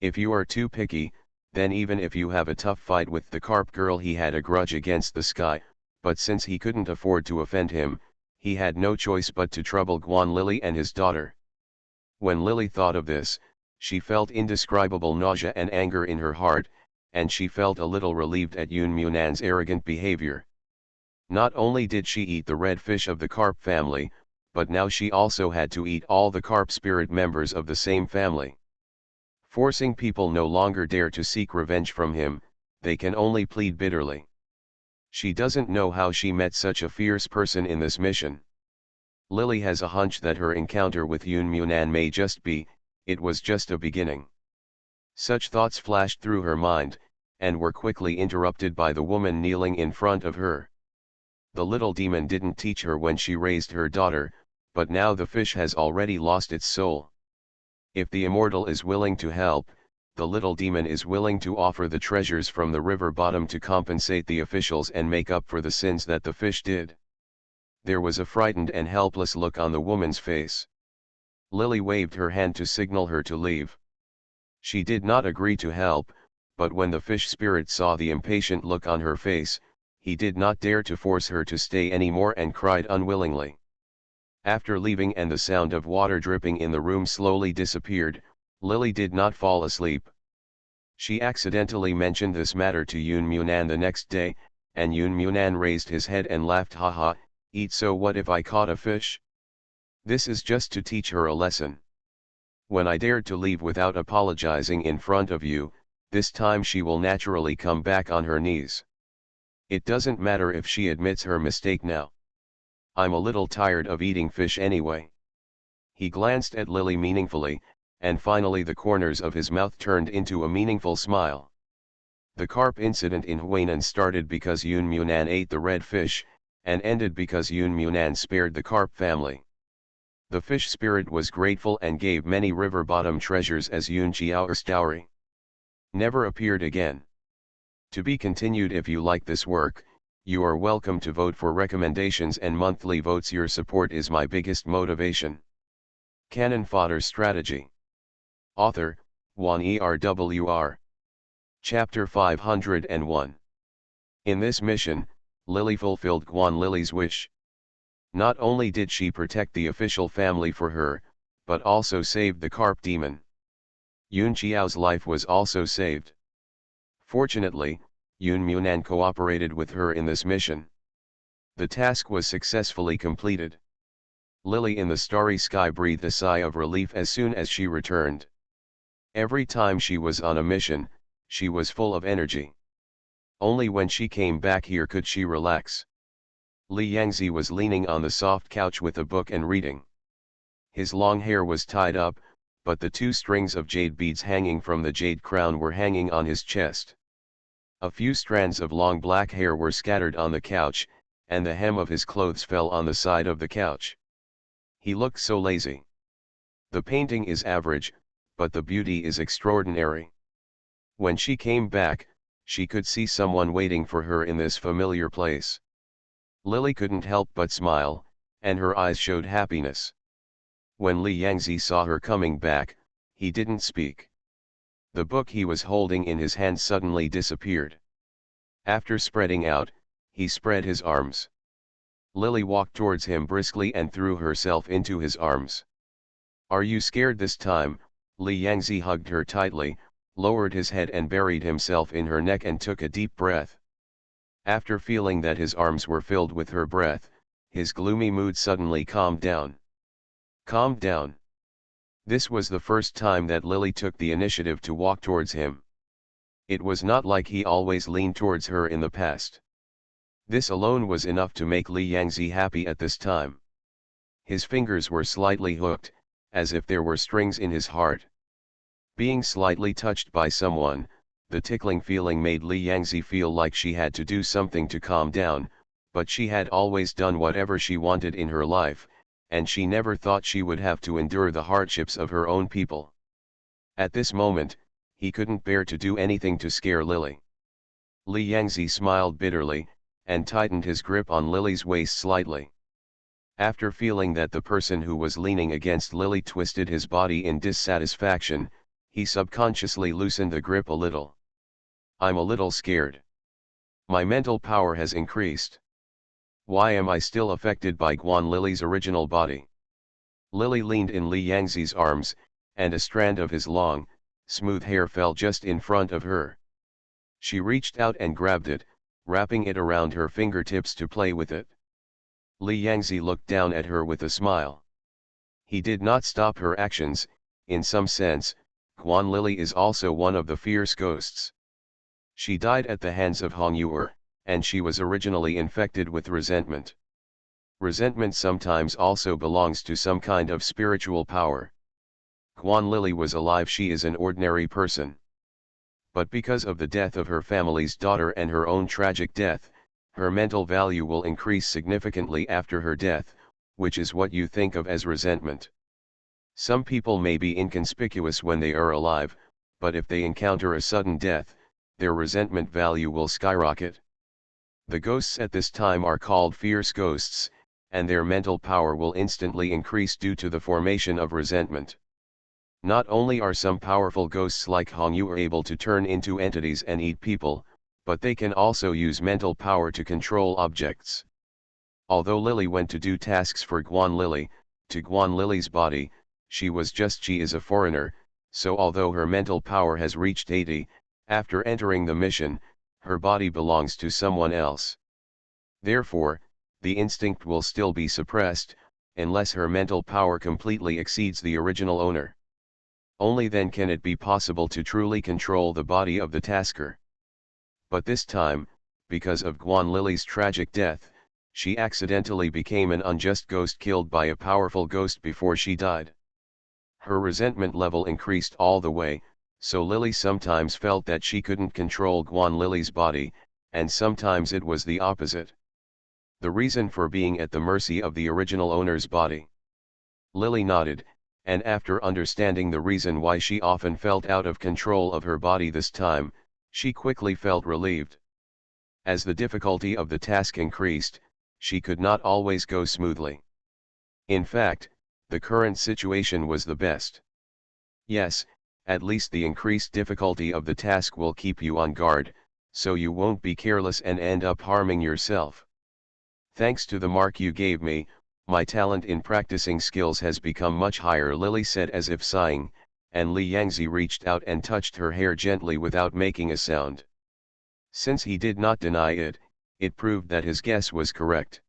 If you are too picky, then even if you have a tough fight with the carp girl, he had a grudge against the sky, but since he couldn't afford to offend him, he had no choice but to trouble Guan Lily and his daughter." When Lily thought of this, she felt indescribable nausea and anger in her heart, and she felt a little relieved at Yun Munan's arrogant behavior. Not only did she eat the red fish of the carp family, but now she also had to eat all the carp spirit members of the same family. Forcing people no longer dare to seek revenge from him, they can only plead bitterly. She doesn't know how she met such a fierce person in this mission. Lily has a hunch that her encounter with Yun Munan may just be, it was just a beginning. Such thoughts flashed through her mind, and were quickly interrupted by the woman kneeling in front of her. The little demon didn't teach her when she raised her daughter, but now the fish has already lost its soul. If the immortal is willing to help, the little demon is willing to offer the treasures from the river bottom to compensate the officials and make up for the sins that the fish did. There was a frightened and helpless look on the woman's face. Lily waved her hand to signal her to leave. She did not agree to help, but when the fish spirit saw the impatient look on her face, he did not dare to force her to stay anymore and cried unwillingly. After leaving and the sound of water dripping in the room slowly disappeared, Lily did not fall asleep. She accidentally mentioned this matter to Yun Munan the next day, and Yun Munan raised his head and laughed, "Haha, eat, so what if I caught a fish? This is just to teach her a lesson. When I dared to leave without apologizing in front of you, this time she will naturally come back on her knees. It doesn't matter if she admits her mistake now. I'm a little tired of eating fish anyway." He glanced at Lily meaningfully, and finally the corners of his mouth turned into a meaningful smile. The carp incident in Huainan started because Yun Munan ate the red fish, and ended because Yun Munan spared the carp family. The fish spirit was grateful and gave many river bottom treasures as Yun Jiao's dowry. Never appeared again. To be continued. If you like this work, you are welcome to vote for recommendations and monthly votes. Your support is my biggest motivation. Cannon Fodder Strategy. Author, Juan ERWR. Chapter 501. In this mission, Lily fulfilled Guan Lily's wish. Not only did she protect the official family for her, but also saved the carp demon. Yun Jiao's life was also saved. Fortunately, Yun Munan cooperated with her in this mission. The task was successfully completed. Lily in the starry sky breathed a sigh of relief as soon as she returned. Every time she was on a mission, she was full of energy. Only when she came back here could she relax. Li Yangzi was leaning on the soft couch with a book and reading. His long hair was tied up, but the 2 strings of jade beads hanging from the jade crown were hanging on his chest. A few strands of long black hair were scattered on the couch, and the hem of his clothes fell on the side of the couch. He looked so lazy. The painting is average, but the beauty is extraordinary. When she came back, she could see someone waiting for her in this familiar place. Lily couldn't help but smile, and her eyes showed happiness. When Li Yangzi saw her coming back, he didn't speak. The book he was holding in his hand suddenly disappeared. After spreading out, he spread his arms. Lily walked towards him briskly and threw herself into his arms. "Are you scared this time?" Li Yangzi hugged her tightly, lowered his head and buried himself in her neck and took a deep breath. After feeling that his arms were filled with her breath, his gloomy mood suddenly calmed down. Calmed down. This was the first time that Lily took the initiative to walk towards him. It was not like he always leaned towards her in the past. This alone was enough to make Li Yangzi happy at this time. His fingers were slightly hooked, as if there were strings in his heart. Being slightly touched by someone, the tickling feeling made Li Yangzi feel like she had to do something to calm down, but she had always done whatever she wanted in her life, and she never thought she would have to endure the hardships of her own people. At this moment, he couldn't bear to do anything to scare Lily. Li Yangzi smiled bitterly, and tightened his grip on Lily's waist slightly. After feeling that the person who was leaning against Lily twisted his body in dissatisfaction, he subconsciously loosened the grip a little. "I'm a little scared. My mental power has increased. Why am I still affected by Guan Lily's original body?" Lily leaned in Li Yangzi's arms, and a strand of his long, smooth hair fell just in front of her. She reached out and grabbed it, wrapping it around her fingertips to play with it. Li Yangzi looked down at her with a smile. He did not stop her actions. In some sense, Guan Lily is also one of the fierce ghosts. She died at the hands of Hong Yuer, and she was originally infected with resentment. Resentment sometimes also belongs to some kind of spiritual power. Guan Lily was alive. She is an ordinary person. But because of the death of her family's daughter and her own tragic death, her mental value will increase significantly after her death, which is what you think of as resentment. Some people may be inconspicuous when they are alive, but if they encounter a sudden death, their resentment value will skyrocket. The ghosts at this time are called fierce ghosts, and their mental power will instantly increase due to the formation of resentment. Not only are some powerful ghosts like Hong Yu able to turn into entities and eat people, but they can also use mental power to control objects. Although Lily went to do tasks for Guan Lily, to Guan Lily's body, she is a foreigner, so although her mental power has reached 80, after entering the mission, her body belongs to someone else. Therefore, the instinct will still be suppressed, unless her mental power completely exceeds the original owner. Only then can it be possible to truly control the body of the tasker. But this time, because of Guan Lily's tragic death, she accidentally became an unjust ghost killed by a powerful ghost before she died. Her resentment level increased all the way, so Lily sometimes felt that she couldn't control Guan Lily's body, and sometimes it was the opposite. The reason for being at the mercy of the original owner's body. Lily nodded, and after understanding the reason why she often felt out of control of her body this time, she quickly felt relieved. As the difficulty of the task increased, she could not always go smoothly. In fact, the current situation was the best. Yes, at least the increased difficulty of the task will keep you on guard, so you won't be careless and end up harming yourself. Thanks to the mark you gave me, my talent in practicing skills has become much higher, Lily said as if sighing, and Li Yangzi reached out and touched her hair gently without making a sound. Since he did not deny it, it proved that his guess was correct.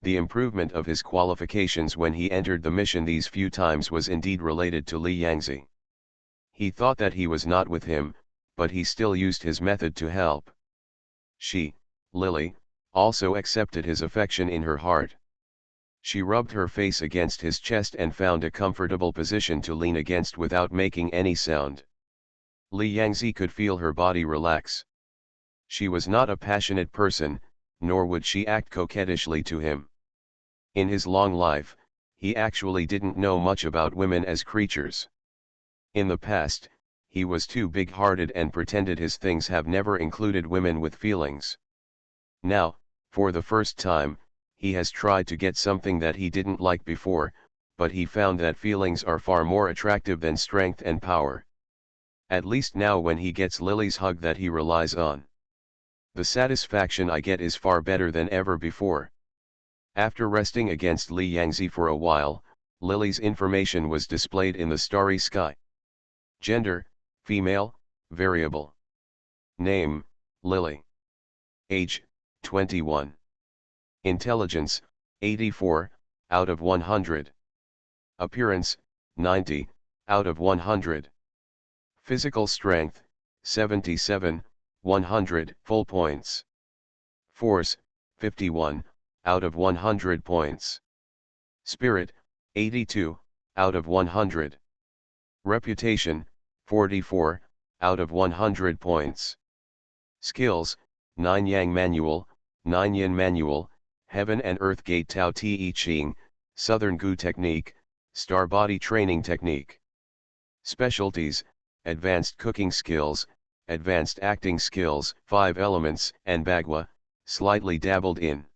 The improvement of his qualifications when he entered the mission these few times was indeed related to Li Yangzi. He thought that he was not with him, but he still used his method to help. She, Lily, also accepted his affection in her heart. She rubbed her face against his chest and found a comfortable position to lean against without making any sound. Li Yangzi could feel her body relax. She was not a passionate person, nor would she act coquettishly to him. In his long life, he actually didn't know much about women as creatures. In the past, he was too big-hearted and pretended his things have never included women with feelings. Now, for the first time, he has tried to get something that he didn't like before, but he found that feelings are far more attractive than strength and power. At least now when he gets Lily's hug that he relies on. The satisfaction I get is far better than ever before. After resting against Li Yangzi for a while, Lily's information was displayed in the starry sky. Gender, female, variable. Name, Lily. Age, 21. Intelligence, 84, out of 100. Appearance, 90, out of 100. Physical strength, 77, 100 full points. Force, 51, out of 100 points. Spirit, 82, out of 100. Reputation, 44, out of 100 points. Skills, 9 Yang Manual, 9 Yin Manual, Heaven and Earth Gate Tao Te Ching, Southern Gu Technique, Star Body Training Technique. Specialties, Advanced Cooking Skills, Advanced Acting Skills, 5 Elements, and Bagua, slightly dabbled in.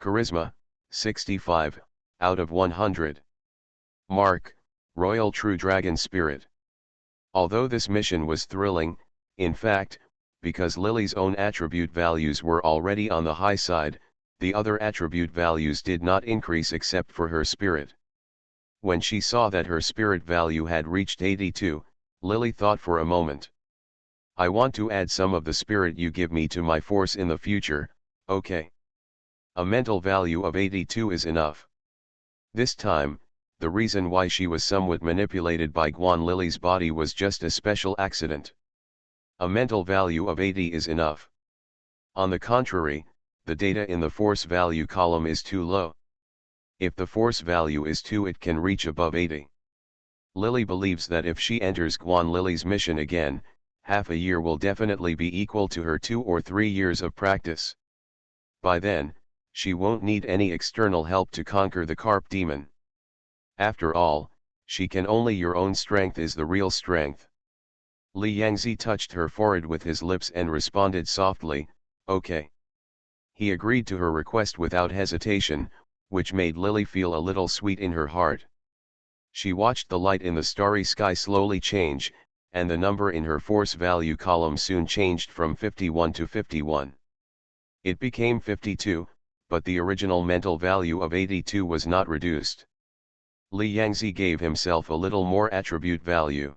Charisma, 65, out of 100. Mark, Royal True Dragon Spirit. Although this mission was thrilling, in fact, because Lily's own attribute values were already on the high side, the other attribute values did not increase except for her spirit. When she saw that her spirit value had reached 82, Lily thought for a moment. I want to add some of the spirit you give me to my force in the future, okay? A mental value of 82 is enough. This time, the reason why she was somewhat manipulated by Guan Lily's body was just a special accident. A mental value of 80 is enough. On the contrary, the data in the force value column is too low. If the force value is 2, it can reach above 80. Lily believes that if she enters Guan Lily's mission again, half a year will definitely be equal to her 2 or 3 years of practice. By then, she won't need any external help to conquer the carp demon. After all, she can only your own strength is the real strength. Li Yangzi touched her forehead with his lips and responded softly, okay. He agreed to her request without hesitation, which made Lily feel a little sweet in her heart. She watched the light in the starry sky slowly change, and the number in her force value column soon changed from 51 to 51. It became 52, but the original mental value of 82 was not reduced. Li Yangzi gave himself a little more attribute value.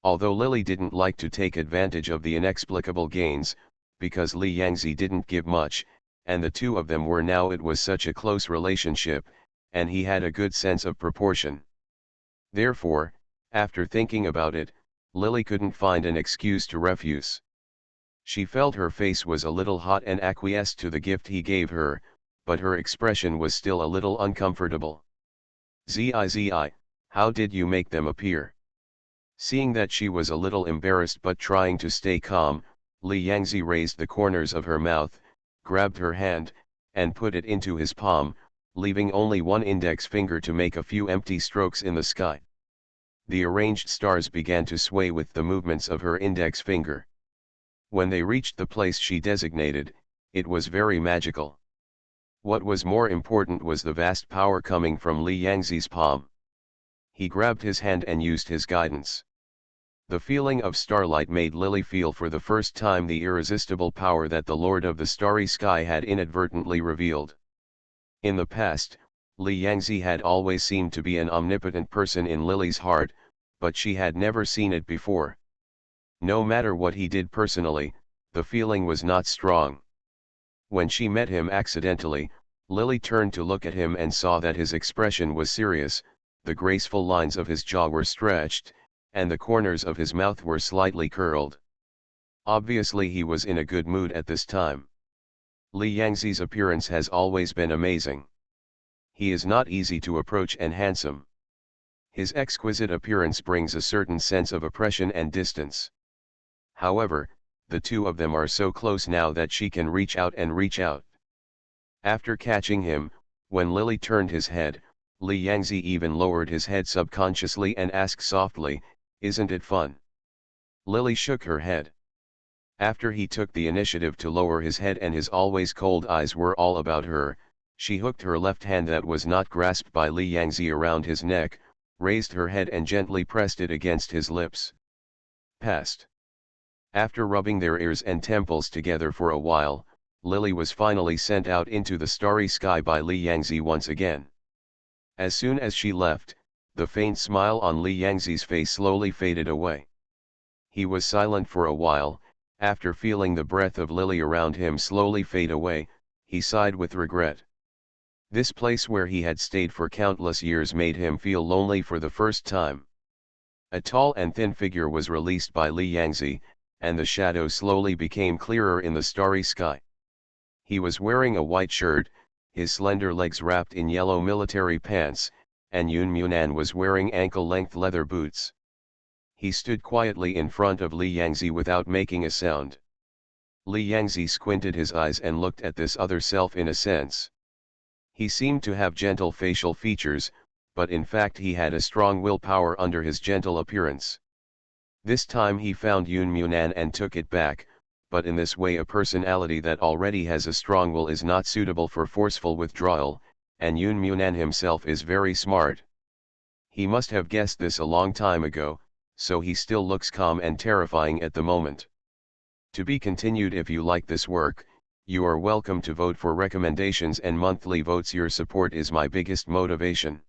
Although Lily didn't like to take advantage of the inexplicable gains, because Li Yangzi didn't give much, and the two of them were now it was such a close relationship, and he had a good sense of proportion. Therefore, after thinking about it, Lily couldn't find an excuse to refuse. She felt her face was a little hot and acquiesced to the gift he gave her, but her expression was still a little uncomfortable. Zizi, how did you make them appear? Seeing that she was a little embarrassed but trying to stay calm, Li Yangzi raised the corners of her mouth, grabbed her hand, and put it into his palm, leaving only one index finger to make a few empty strokes in the sky. The arranged stars began to sway with the movements of her index finger. When they reached the place she designated, it was very magical. What was more important was the vast power coming from Li Yangzi's palm. He grabbed his hand and used his guidance. The feeling of starlight made Lily feel for the first time the irresistible power that the Lord of the Starry Sky had inadvertently revealed. In the past, Li Yangzi had always seemed to be an omnipotent person in Lily's heart, but she had never seen it before. No matter what he did personally, the feeling was not strong. When she met him accidentally, Lily turned to look at him and saw that his expression was serious, the graceful lines of his jaw were stretched, and the corners of his mouth were slightly curled. Obviously he was in a good mood at this time. Li Yangzi's appearance has always been amazing. He is not easy to approach and handsome. His exquisite appearance brings a certain sense of oppression and distance. However, the two of them are so close now that she can reach out and reach out. After catching him, when Lily turned his head, Li Yangzi even lowered his head subconsciously and asked softly, "Isn't it fun?" Lily shook her head. After he took the initiative to lower his head and his always cold eyes were all about her, she hooked her left hand that was not grasped by Li Yangzi around his neck, raised her head and gently pressed it against his lips. Passed. After rubbing their ears and temples together for a while, Lily was finally sent out into the starry sky by Li Yangzi once again. As soon as she left, the faint smile on Li Yangzi's face slowly faded away. He was silent for a while. After feeling the breath of Lily around him slowly fade away, he sighed with regret. This place where he had stayed for countless years made him feel lonely for the first time. A tall and thin figure was released by Li Yangzi, and the shadow slowly became clearer in the starry sky. He was wearing a white shirt, his slender legs wrapped in yellow military pants, and Yun Munan was wearing ankle-length leather boots. He stood quietly in front of Li Yangzi without making a sound. Li Yangzi squinted his eyes and looked at this other self in a sense. He seemed to have gentle facial features, but in fact he had a strong willpower under his gentle appearance. This time he found Yun Munan and took it back, but in this way a personality that already has a strong will is not suitable for forceful withdrawal, and Yun Munan himself is very smart. He must have guessed this a long time ago, so he still looks calm and terrifying at the moment. To be continued. If you like this work, you are welcome to vote for recommendations and monthly votes. Your support is my biggest motivation.